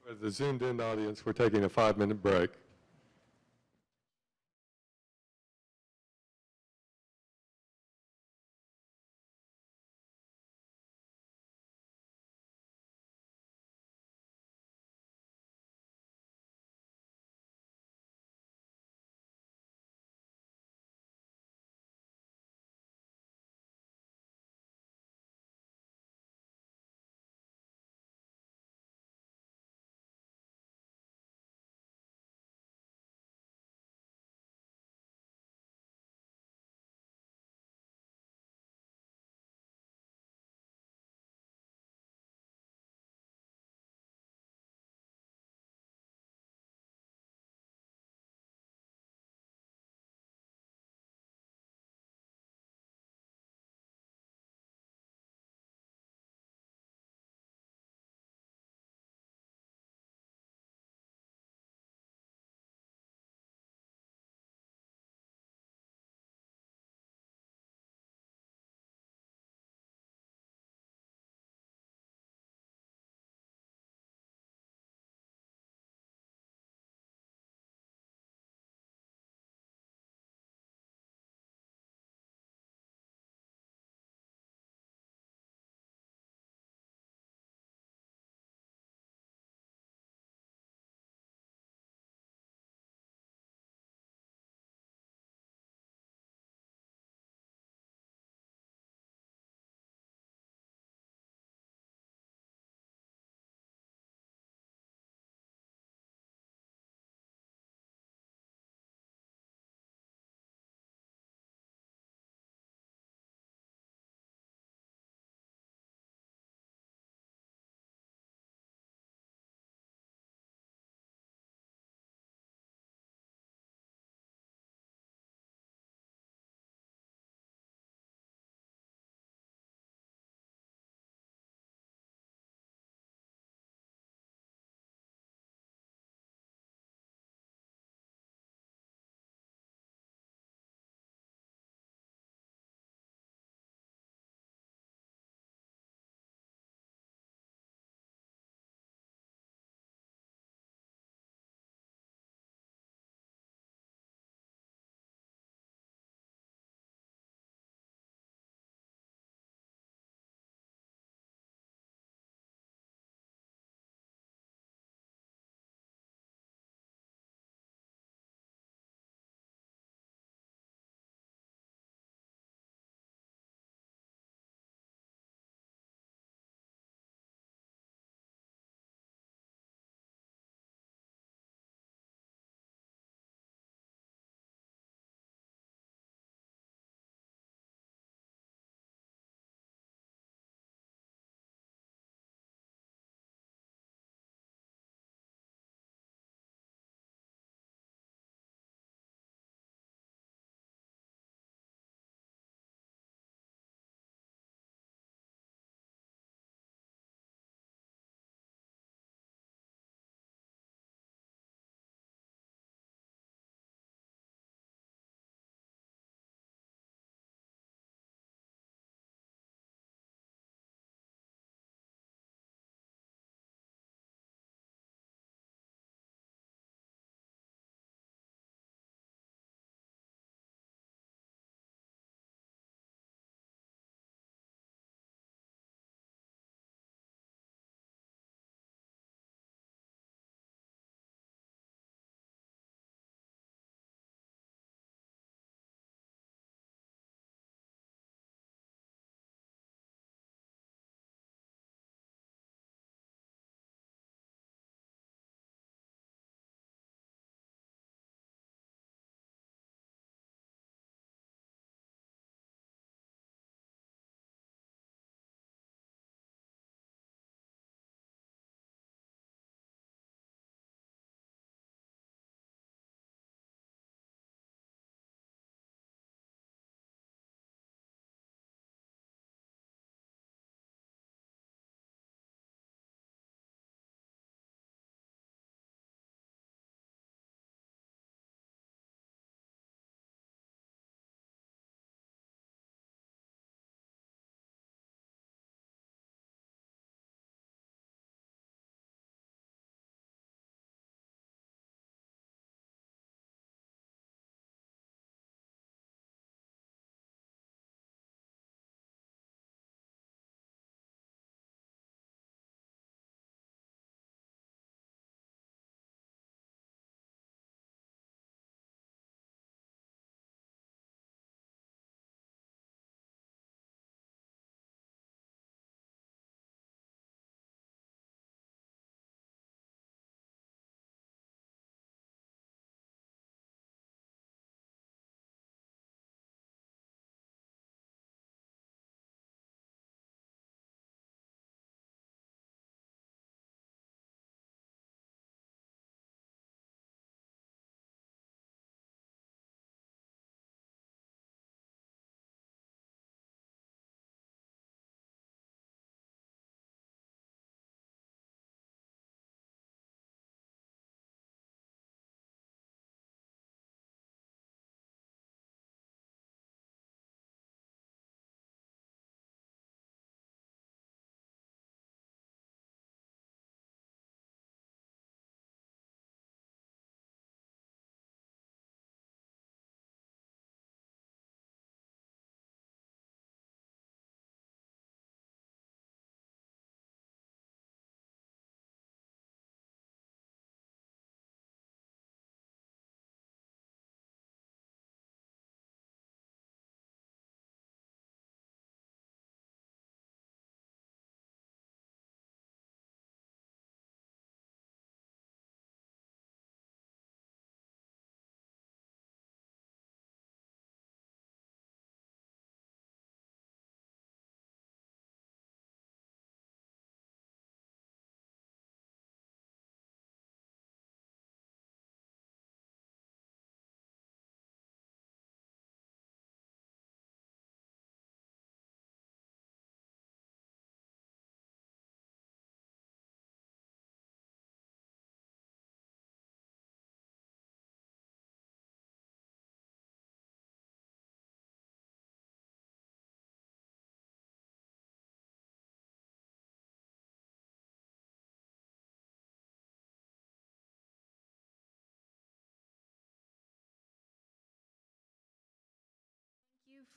For the zoomed-in audience, we're taking a 5-minute break.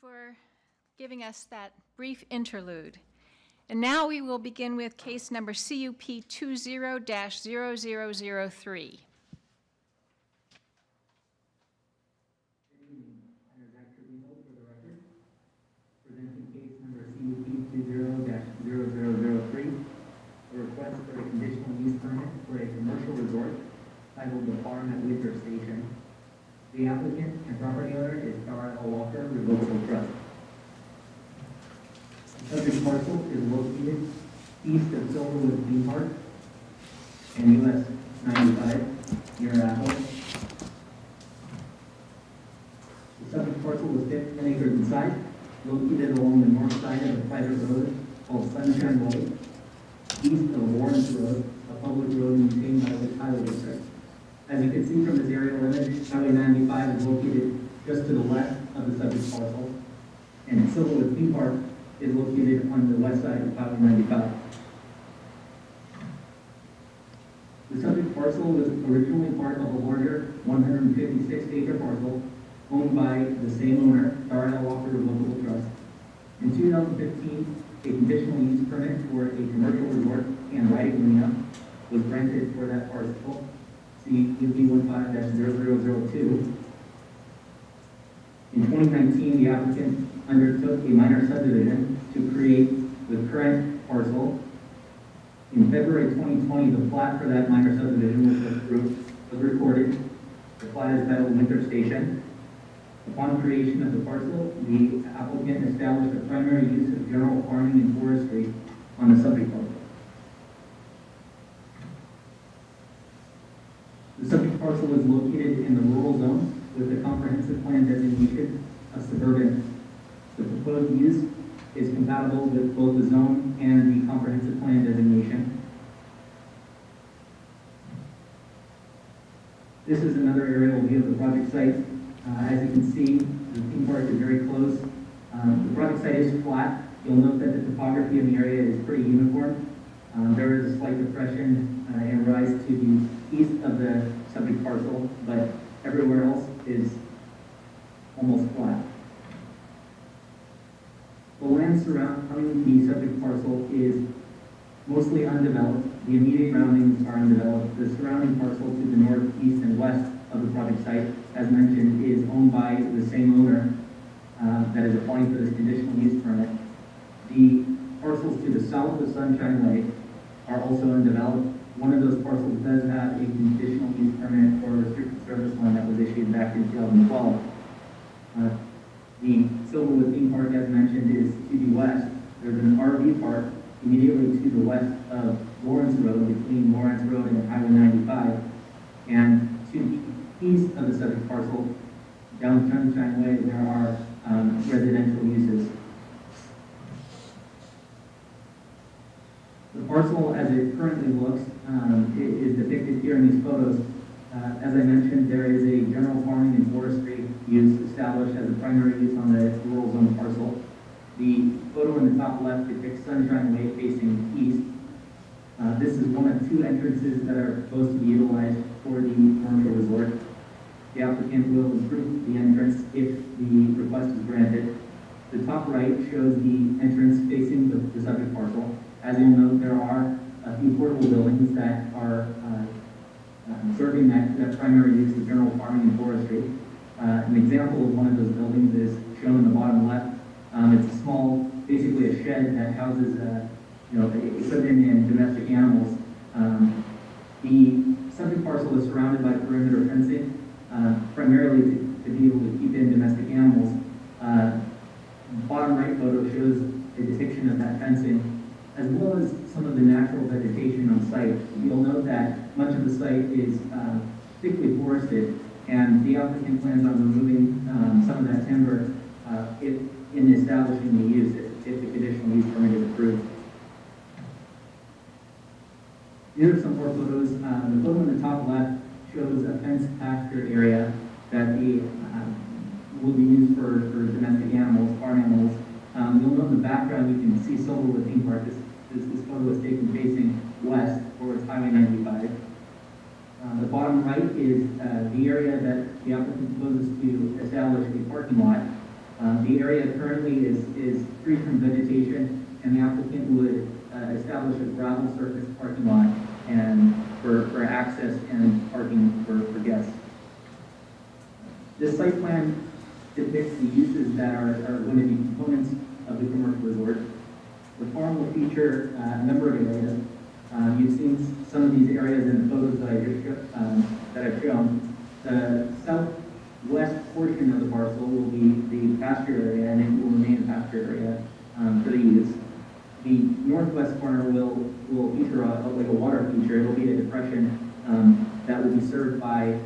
for giving us that brief interlude. And now we will begin with case number CUP 20-0003. Presenting case number CUP 20-0003, a request for a conditional use permit for a commercial resort titled The Farm at Winter Station. The applicant and property owner is Tara L. Walker, Revocable Trust. The subject parcel is located east of Silverwood Theme Park and US 95 near Apple. The subject parcel is 10 acres in size, located along the north side of a private road called Sunshine Way, east of Lawrence Road, a public road maintained by the Highway District. As you can see from this aerial image, Highway 95 is located just to the left of the subject parcel, and Silverwood Theme Park is located on the west side of Highway 95. The subject parcel was originally part of a larger 156-acre parcel owned by the same owner, Tara L. Walker Revocable Trust. In 2015, a conditional use permit for a commercial resort and riding arena was granted for that parcel, CUP15-0002. In 2019, the applicant undertook a minor subdivision to create the current parcel. In February 2020, the plat for that minor subdivision was approved, was recorded. The plat is titled Winter Station. Upon creation of the parcel, the applicant established a primary use of general farming and forestry on the subject parcel. The subject parcel is located in the rural zone with the comprehensive plan designation of suburban. The proposed use is compatible with both the zone and the comprehensive plan designation. This is another aerial view of the project site. As you can see, the theme park is very close. The project site is flat. You'll note that the topography in the area is pretty uniform. There is a slight depression and rise to the east of the subject parcel, but everywhere else is almost flat. The land surrounding the subject parcel is mostly undeveloped. The immediate surroundings are undeveloped. The surrounding parcel to the north, east, and west of the project site, as mentioned, is owned by the same owner that is applying for this conditional use permit. The parcels to the south of Sunshine Lake are also undeveloped. One of those parcels does have a conditional use permit for restricted service land that was issued back in 2012. The Silverwood Theme Park, as mentioned, is to the west. There's an RV park immediately to the west of Lawrence Road, between Lawrence Road and Highway 95. And to the east of the subject parcel, down Sunshine Way, there are residential uses. The parcel, as it currently looks, is depicted here in these photos. As I mentioned, there is a general farming and forestry use established as a primary use on the rural zone parcel. The photo in the top left depicts Sunshine Way facing east. This is one of two entrances that are proposed to be utilized for the commercial resort. The applicant will improve the entrance if the request is granted. The top right shows the entrance facing the subject parcel. As you'll note, there are a few portable buildings that are serving that primary use of general farming and forestry. An example of one of those buildings is shown in the bottom left. It's a small, basically a shed that houses, equipment and domestic animals. The subject parcel is surrounded by perimeter fencing, primarily to be able to keep in domestic animals. The bottom right photo shows a depiction of that fencing, as well as some of the natural vegetation on site. You'll note that much of the site is thickly forested, and the applicant plans on removing some of that timber in establishing the use if the conditional use permit is approved. Here are some more photos. The photo in the top left shows a fenced pasture area that will be used for domestic animals, farm animals. You'll note in the background you can see Silverwood Theme Park. This photo was taken facing west towards Highway 95. The bottom right is the area that the applicant proposes to establish a parking lot. The area currently is free from vegetation, and the applicant would establish a gravel surface parking lot and for access and parking for guests. This site plan depicts the uses that are going to be components of the commercial resort. The farm will feature a number of areas. You've seen some of these areas in the photos that I've shown. The southwest portion of the parcel will be the pasture area, and it will remain a pasture area for the use. The northwest corner will feature like a water feature. It will be a depression that will be served by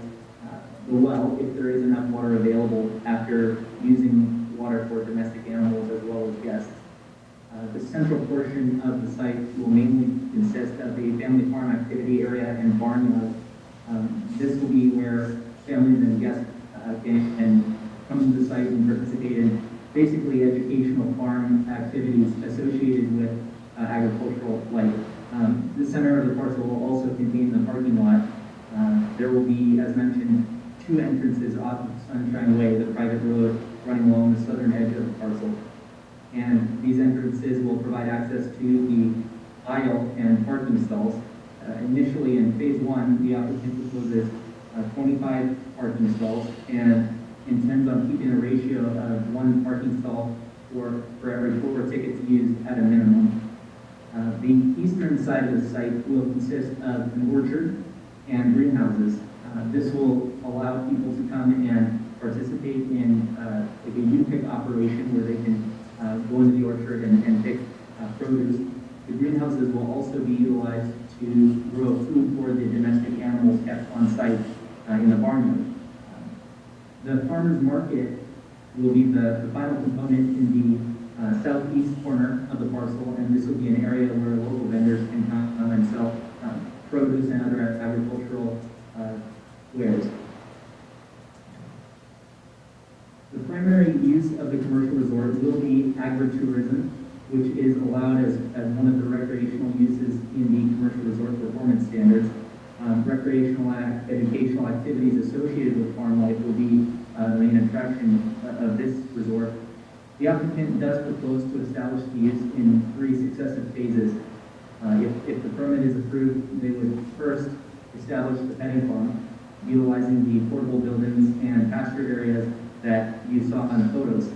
the well if there is enough water available after using water for domestic animals as well as guests. The central portion of the site will mainly consist of a family farm activity area and barnyard. This will be where families and guests can come to the site and participate in basically educational farm activities associated with agricultural life. The center of the parcel will also contain the parking lot. There will be, as mentioned, 2 entrances off of Sunshine Way, the private road running along the southern edge of the parcel. And these entrances will provide access to the aisle and parking stalls. Initially, in phase 1, the applicant proposes 25 parking stalls and intends on keeping a ratio of 1 parking stall for every 4 tickets used at a minimum. The eastern side of the site will consist of an orchard and greenhouses. This will allow people to come and participate in like a U-pick operation where they can go into the orchard and pick produce. The greenhouses will also be utilized to grow food for the domestic animals kept on site in the barnyard. The farmer's market will be the final component in the southeast corner of the parcel, and this will be an area where local vendors can come and sell produce and other agricultural wares. The primary use of the commercial resort will be agritourism, which is allowed as one of the recreational uses in the commercial resort performance standards. Recreational and educational activities associated with farm life will be the main attraction of this resort. The applicant does propose to establish the use in 3 successive phases. If the permit is approved, they would first establish the petting farm, utilizing the portable buildings and pasture areas that you saw on the photos.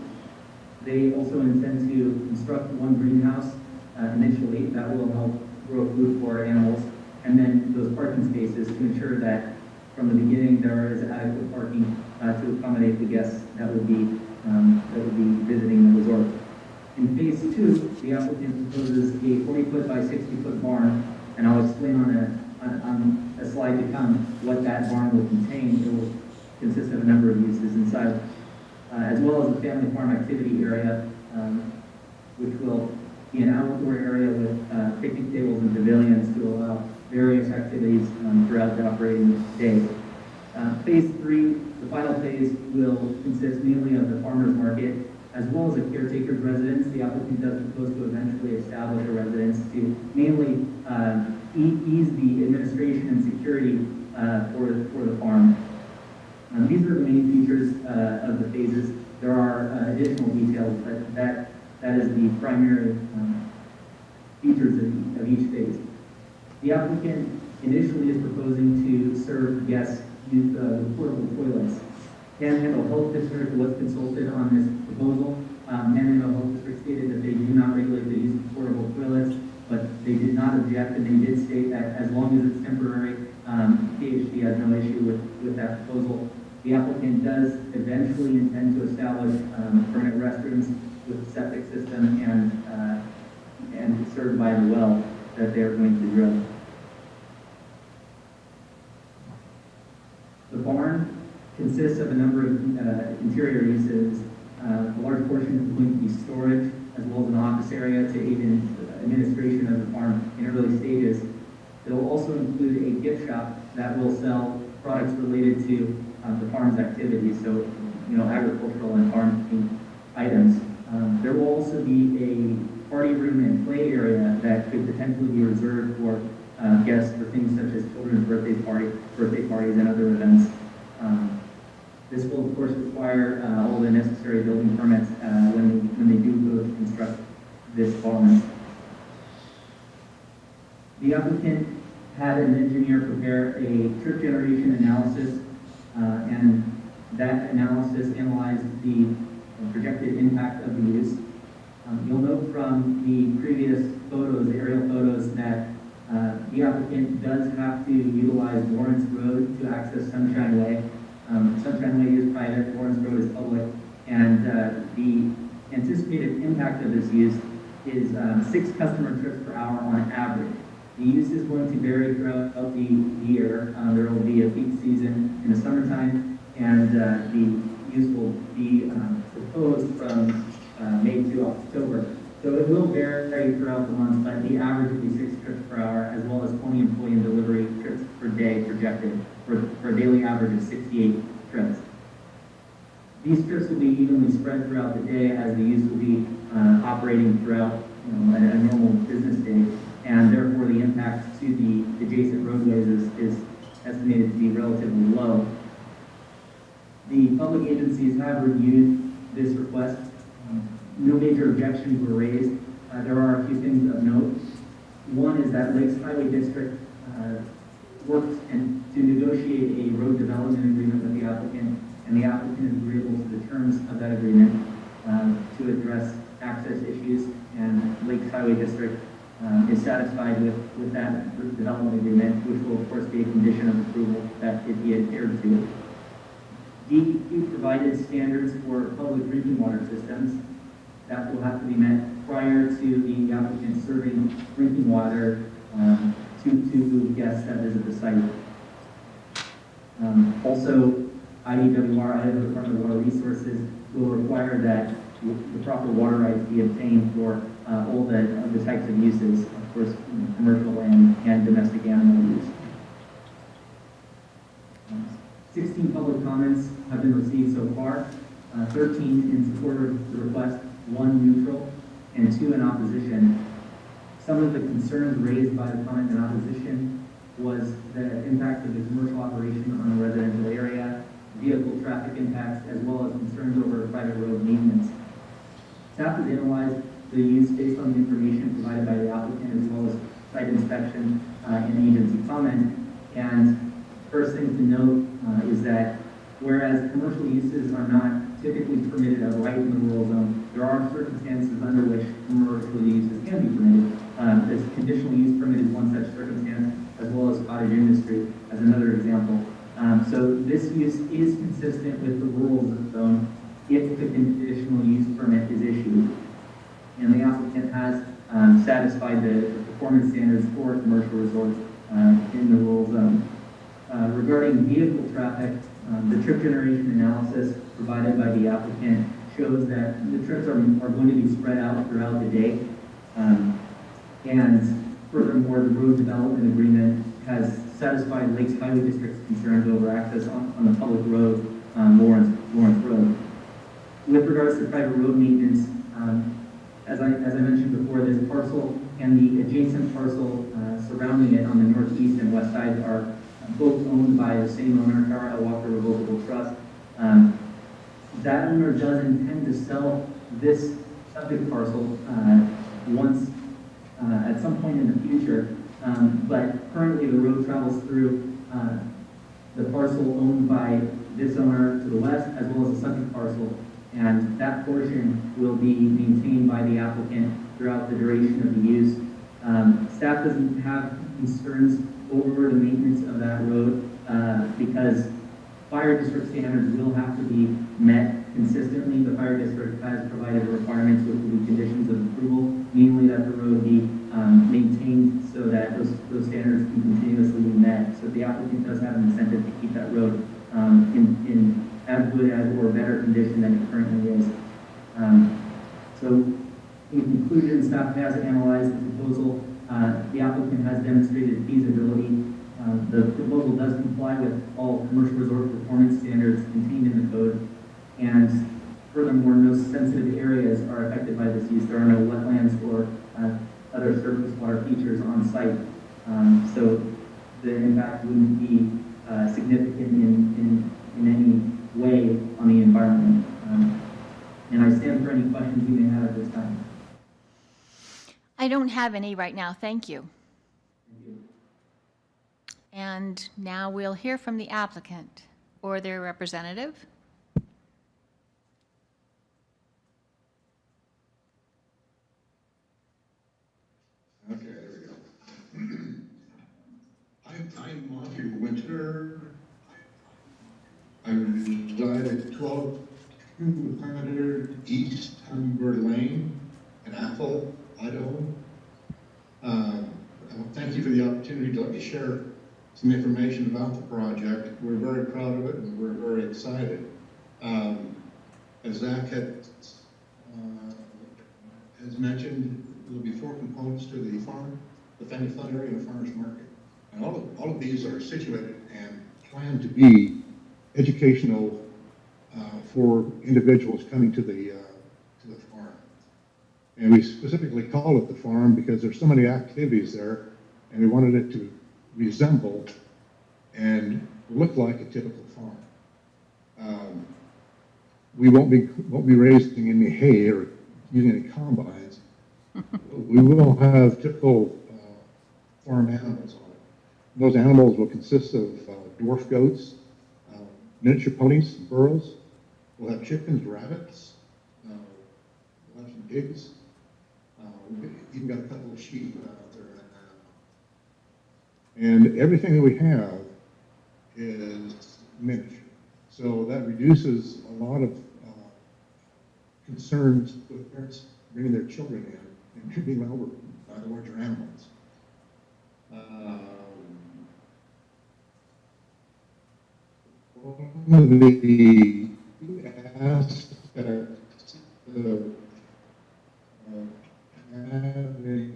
They also intend to construct 1 greenhouse initially that will help grow food for animals, and then those parking spaces to ensure that from the beginning there is adequate parking to accommodate the guests that would be visiting the resort. In phase 2, the applicant proposes a 40-foot by 60-foot barn, and I'll explain on a slide to come what that barn will contain. It will consist of a number of uses inside, as well as the family farm activity area, which will be an outdoor area with picnic tables and pavilions to allow various activities throughout the operating day. Phase 3, the final phase, will consist mainly of the farmer's market, as well as a caretaker's residence. The applicant does propose to eventually establish a residence to mainly ease the administration and security for the farm. These are the main features of the phases. There are additional details, but that is the primary features of each phase. The applicant initially is proposing to serve guests with portable toilets. Panhandle Health District was consulted on this proposal. Panhandle Health District stated that they do not regulate the use of portable toilets, but they did not object, and they did state that as long as it's temporary, PHD has no issue with that proposal. The applicant does eventually intend to establish permanent restrooms with a septic system and served by the well that they're going to drill. The barn consists of a number of interior uses. A large portion is going to be storage, as well as an office area to aid in administration of the farm in early stages. It will also include a gift shop that will sell products related to the farm's activities, so agricultural and farming items. There will also be a party room and play area that could potentially be reserved for guests for things such as children's birthday parties and other events. This will, of course, require all the necessary building permits when they do go to construct this development. The applicant had an engineer prepare a trip generation analysis, and that analysis analyzed the projected impact of the use. You'll note from the previous photos, the aerial photos, that the applicant does have to utilize Lawrence Road to access Sunshine Way. Sunshine Way is private, Lawrence Road is public, and the anticipated impact of this use is 6 customer trips per hour on average. The use is going to vary throughout the year. There will be a peak season in the summertime, and the use will be proposed from May to October. So it will vary throughout the month, but the average will be 6 trips per hour, as well as 20 employee and delivery trips per day projected, for a daily average of 68 trips. These trips will be evenly spread throughout the day, as the use will be operating throughout a normal business day, and therefore the impact to the adjacent roadways is estimated to be relatively low. The public agencies have reviewed this request. No major objections were raised. There are a few things of note. One is that Lakes Highway District worked to negotiate a road development agreement with the applicant, and the applicant is agreeable to the terms of that agreement to address access issues, and Lakes Highway District is satisfied with that development agreement, which will of course be a condition of approval that it be adhered to. DEQ provided standards for public drinking water systems that will have to be met prior to the applicant serving drinking water to guests that visit the site. Also, IDWR, Idaho Department of Water Resources, will require that the proper water rights be obtained for all the types of uses, of course, commercial and domestic animal use. 16 public comments have been received so far, 13 in support of the request, 1 neutral, and 2 in opposition. Some of the concerns raised by the comment in opposition was the impact of the commercial operation on a residential area, vehicle traffic impacts, as well as concerns over private road maintenance. Staff has analyzed the use based on the information provided by the applicant, as well as site inspection and agency comment. And first thing to note is that whereas commercial uses are not typically permitted as right in the rural zone, there are circumstances under which commercial uses can be permitted. This conditional use permit is one such circumstance, as well as cottage industry as another example. So this use is consistent with the rural zone if the conditional use permit is issued. And the applicant has satisfied the performance standards for commercial resorts in the rural zone. Regarding vehicle traffic, the trip generation analysis provided by the applicant shows that the trips are going to be spread out throughout the day. And furthermore, the road development agreement has satisfied Lakes Highway District's concerns over access on the public road, Lawrence Road. With regards to private road maintenance, as I mentioned before, this parcel and the adjacent parcel surrounding it on the northeast and west sides are both owned by the same owner, Tara Walker Revocable Trust. That owner does intend to sell this subject parcel once at some point in the future, but currently the road travels through the parcel owned by this owner to the west, as well as the subject parcel, and that portion will be maintained by the applicant throughout the duration of the use. Staff doesn't have concerns over the maintenance of that road because fire district standards will have to be met consistently. The fire district has provided requirements which will be conditions of approval, namely that the road be maintained so that those standards can continuously be met. So the applicant does have an incentive to keep that road in as good as or better condition than it currently is. So in conclusion, staff has analyzed the proposal. The applicant has demonstrated feasibility. The proposal does comply with all commercial resort performance standards contained in the code. And furthermore, no sensitive areas are affected by this use. There are no wetlands or other surface water features on site. So the impact wouldn't be significant in any way don't have any right now, thank you. And now we'll hear from the applicant or their representative. Okay, there we go. I'm Matthew Winter. I reside at 12200 East Humber Lane in Athol, Idaho. Thank you for the opportunity to let me share some information about the project. We're very proud of it and we're very excited. As Zach has mentioned, there will be 4 components to the farm, the family fun area and the farmer's market. And all of these are situated and planned to be educational for individuals coming to the farm. And we specifically call it the farm because there's so many activities there, and we wanted it to resemble and look like a typical farm. We won't be raising any hay or using any combines. We will have typical farm animals on it. Those animals will consist of dwarf goats, miniature ponies, burros. We'll have chickens, rabbits. We'll have some pigs. We've even got a couple of sheep out there right now. And everything that we have is miniature. So that reduces a lot of concerns with parents bringing their children in and being over by the larger animals. One of the aspects of having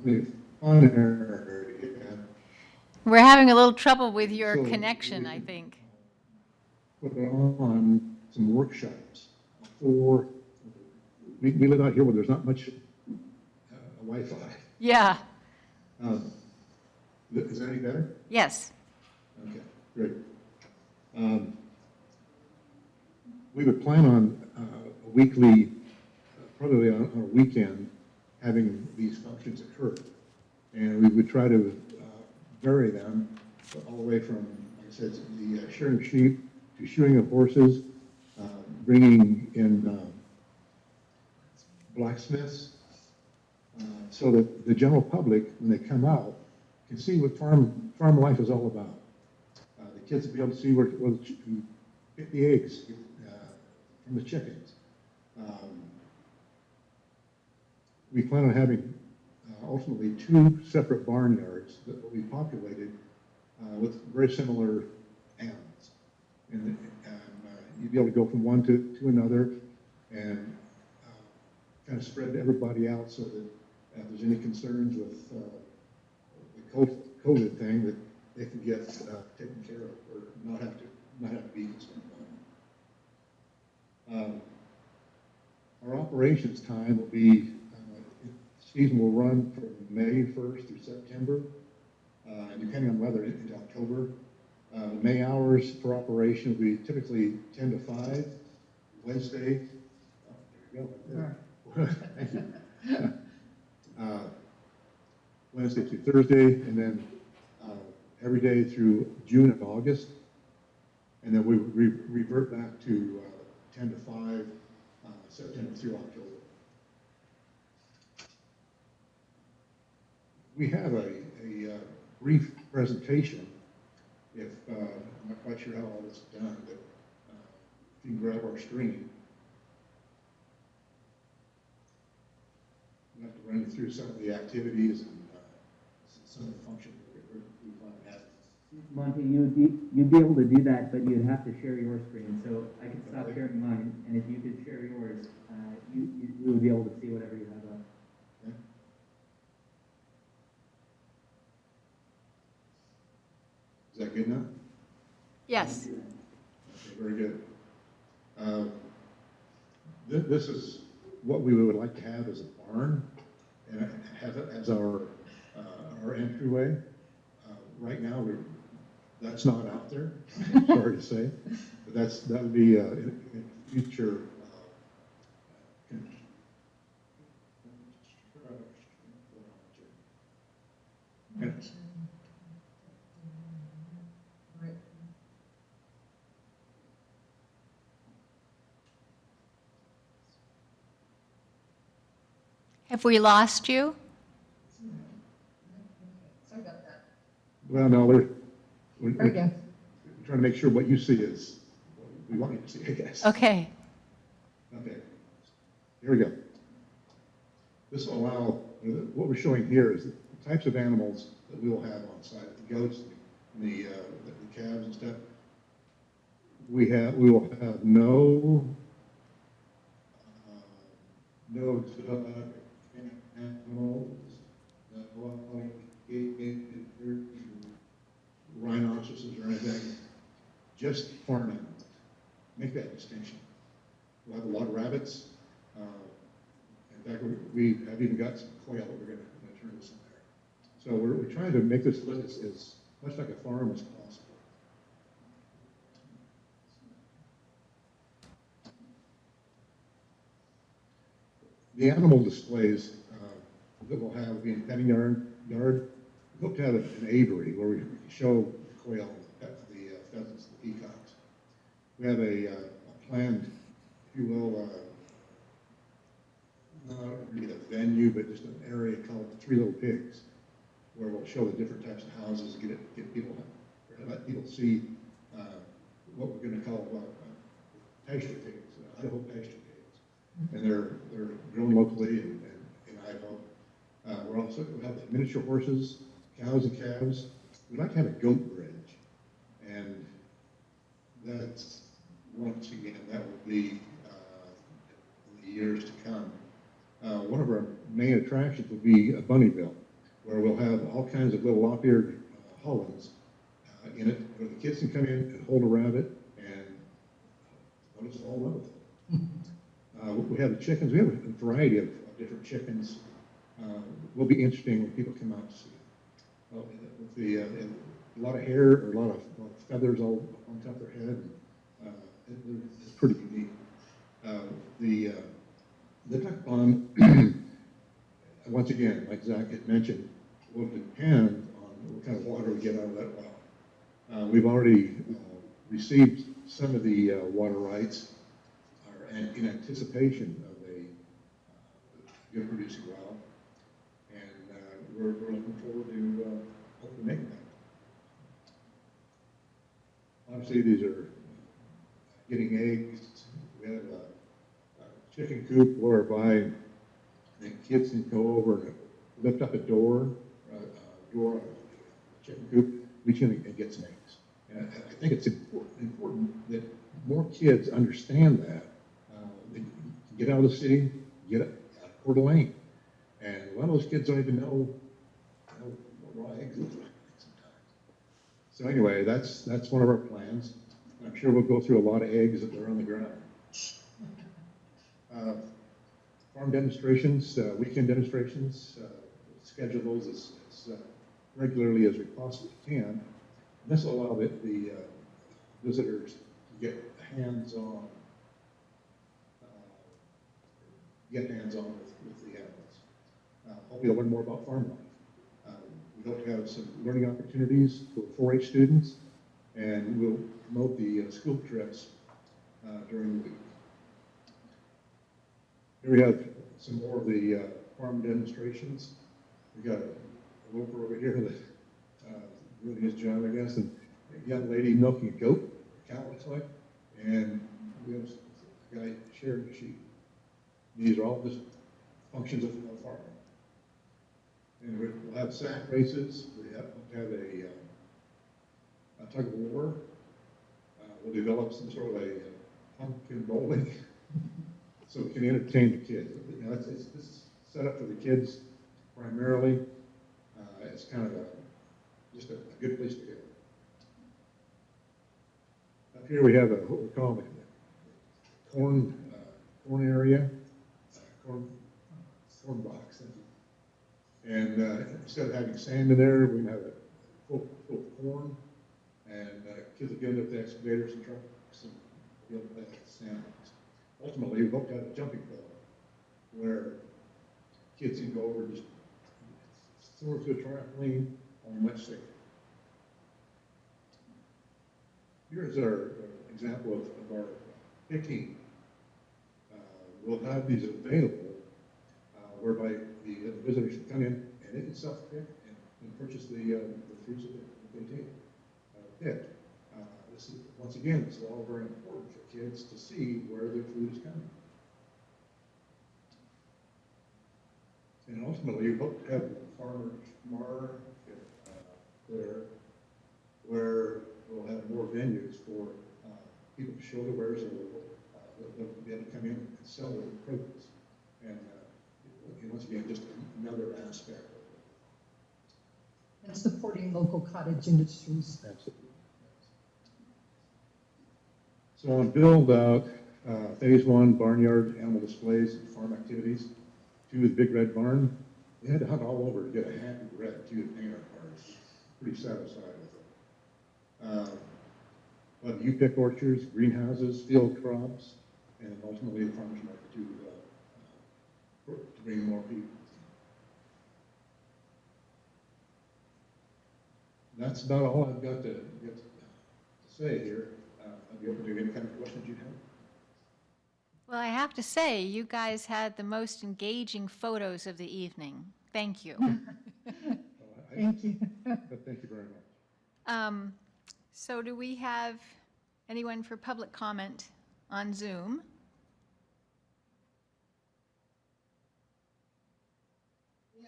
the fun area. We're having a little trouble with your connection, I think. Put on some workshops for, we live out here where there's not much Wi-Fi. Yeah. Is that any better? Yes. Okay, great. We would plan on a weekly, probably on a weekend, having these functions occur. And we would try to vary them all the way from, like I said, the shearing of sheep to shooting of horses, bringing in blacksmiths, so that the general public, when they come out, can see what farm life is all about. The kids will be able to see where to get the eggs from the chickens. We plan on having ultimately 2 separate barnyards that will be populated with very similar animals. And you'll be able to go from one to another and kind of spread everybody out so that if there's any concerns with the COVID thing, that they can get taken care of or not have to be concerned about it. Our operations time will be, season will run from May 1st through September, depending on weather into October. The May hours for operation will be typically 10 to 5, Wednesday. Oh, there you go. Thank you. Wednesday through Thursday, and then every day through June and August. And then we revert back to 10 to 5, September through October. We have a brief presentation, if I'm not quite sure how all this is done, but if you can grab our screen. I'll have to run you through some of the activities and some of the functions we plan to have. Monty, you'd be able to do that, but you'd have to share your screen. So I could stop sharing mine, and if you could share yours, you would be able to see whatever you have up. Okay. Is that good enough? Yes. Okay, very good. This is what we would like to have as a barn, and have it as our entryway. Right now, That's not out there, I'm sorry to say, but that would be in future Have we lost you? Sorry about that. well, no, we're There we go. trying to make sure what you see is what we want you to see, I guess. Okay. Okay, here we go. This will allow, what we're showing here is the types of animals that we will have on site, the goats, the calves and stuff. We will have no animals, no rhinoceroses or anything, just farm animals. Make that distinction. We'll have a lot of rabbits. In fact, we have even got some quail that we're going to turn this in there. So we're trying to make this look as much like a farm as possible. The animal displays that we'll have in the petting yard, we hope to have an aviary where we can show the quail, the pheasants, the peacocks. We have a planned, if you will, not really a venue, but just an area called Three Little Pigs, where we'll show the different types of houses, get people, let people see what we're going to call pasture pigs, Idaho pasture pigs, and they're grown locally in Idaho. We'll have the miniature horses, cows and calves. We'd like to have a goat bridge, and that's once again that will be in the years to come. One of our main attractions will be a Bunnyville, where we'll have all kinds of little lop-eared Hollands in it, where the kids can come in and hold a rabbit and let us all love it. We have the chickens. We have a variety of different chickens. Will be interesting when people come out to see it. With a lot of hair or a lot of feathers all on top of their head. It's pretty unique. The duck pond, once again, like Zach had mentioned, will depend on what kind of water we get out of that well. We've already received some of the water rights in anticipation of a good producing well, and we're looking forward to hopefully making that. Obviously, these are getting eggs. We have a chicken coop whereby the kids can go over and lift up a door on a chicken coop, reach in and get some eggs. And I think it's important that more kids understand that. They can get out of the city, get out of Coeur d'Alene. And a lot of those kids don't even know what raw eggs look like sometimes. So anyway, that's one of our plans. I'm sure we'll go through a lot of eggs that are on the ground. Farm demonstrations, weekend demonstrations, schedule those as regularly as we possibly can. And this will allow the visitors to get hands-on with the animals. Hopefully they'll learn more about farm life. We hope to have some learning opportunities for 4-H students, and we'll promote the school trips during the week. Here we have some more of the farm demonstrations. We've got a roper over here that doing his job, I guess, and a young lady milking a goat, a cow looks like, and we have a guy shearing a sheep. These are all just functions of farming. And we'll have sack races. We have a tug of war. We'll develop some sort of a pumpkin bowling so we can entertain the kids. You know, it's set up for the kids primarily. It's kind of just a good place to go. Up here we have what we call the corn area, corn box. And instead of having sand in there, we're going to have it full of corn. And kids will get up the excavators and trucks and be able to play with the sand. Ultimately, we hope to have a jumping field where kids can go over and just similar to a trampoline, only much safer. Here's our example of our picking. We'll have these available whereby the visitors can come in and they can self-pick and purchase the fruits that they take picked. This is, once again, it's all very important for kids to see where their food is coming. And ultimately, we hope to have a farmer's market there where we'll have more venues for people to show their wares or they'll be able to come in and sell their produce. And once again, just another aspect of it. And supporting local cottage industries. Absolutely. So on build out, phase 1, barnyard, animal displays, and farm activities. 2, the big red barn. We had to hunt all over to get a happy red too to paint our cars. Pretty satisfied with it. But you pick orchards, greenhouses, field crops, and ultimately a farmer's market to bring more people. That's about all I've got to say here. I'll be open to any kind of questions you have. Well, I have to say, you guys had the most engaging photos of the evening. Thank you. Thank you. Thank you very much. So do we have anyone for public comment on Zoom? Go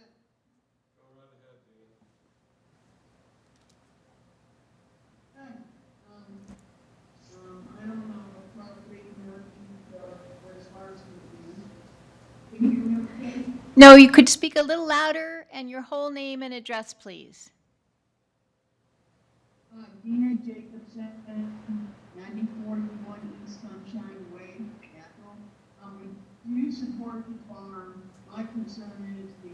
right ahead, Dean. Hi. I don't know what property or as far as the can you hear me okay? No, you could speak a little louder and your whole name and address, please. Dina Jacobson, 9041 East Sunshine Way, Capital. We do support the farm. My concern is the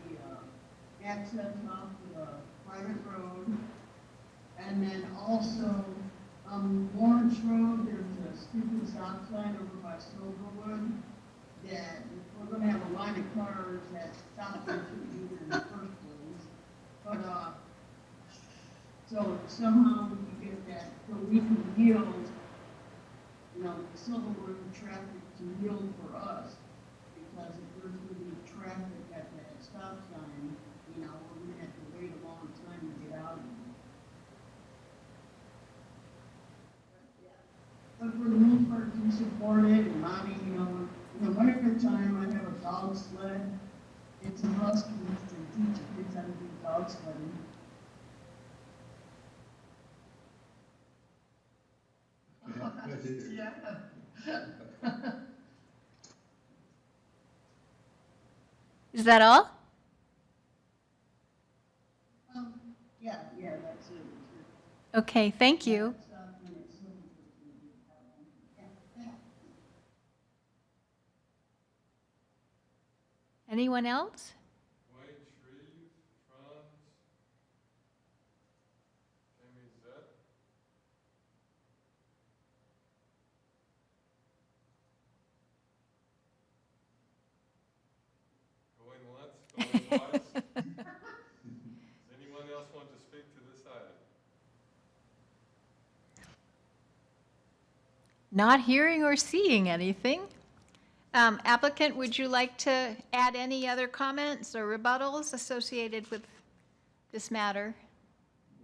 access off the private road. And then also, Lawrence Road, there's a stupid stop sign over by Silverwood that if we're gonna have a line of cars that stop there shouldn't be there in the first place. But, so somehow we can get that, so we can yield, Silverwood traffic to yield for us. Because if there's gonna be traffic at that stop sign, we're gonna have to wait a long time to get out of it. But for the most part, we support it, and Mommy, in the winter time, I have a dog sled. It's a must to teach the kids how to do dog sledding. Yeah. Is that all? Yeah, that's it. Okay, thank you. Anyone else? Wayne Shreve, Franz, Jamie Zett. Going once, going twice. Does anyone else want to speak to this item? Not hearing or seeing anything. Applicant, would you like to add any other comments or rebuttals associated with this matter?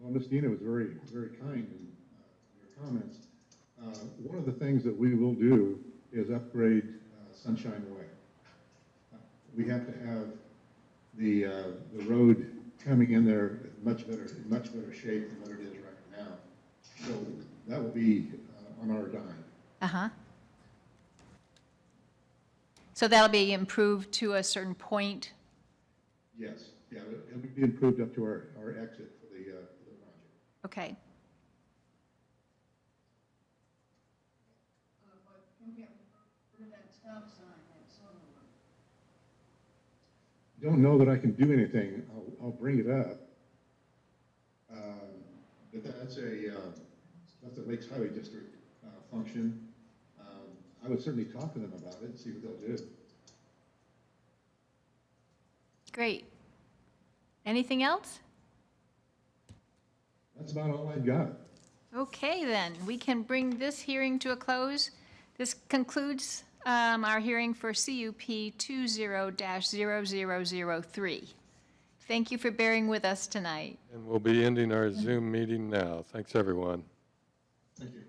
Well, Ms. Dina was very, very kind in your comments. One of the things that we will do is upgrade Sunshine Way. We have to have the road coming in there in much better shape than what it is right now. So that will be on our dime. Uh-huh. So that'll be improved to a certain point? Yes, yeah, it'll be improved up to our exit for the project. Okay. But can we have that stop sign at Silverwood? Don't know that I can do anything. I'll bring it up. But that's let the Lakes Highway District function. I would certainly talk to them about it and see what they'll do. Great. Anything else? That's about all I've got. Okay, then, we can bring this hearing to a close. This concludes our hearing for CUP 20-0003. Thank you for bearing with us tonight. And we'll be ending our Zoom meeting now. Thanks, everyone. Thank you.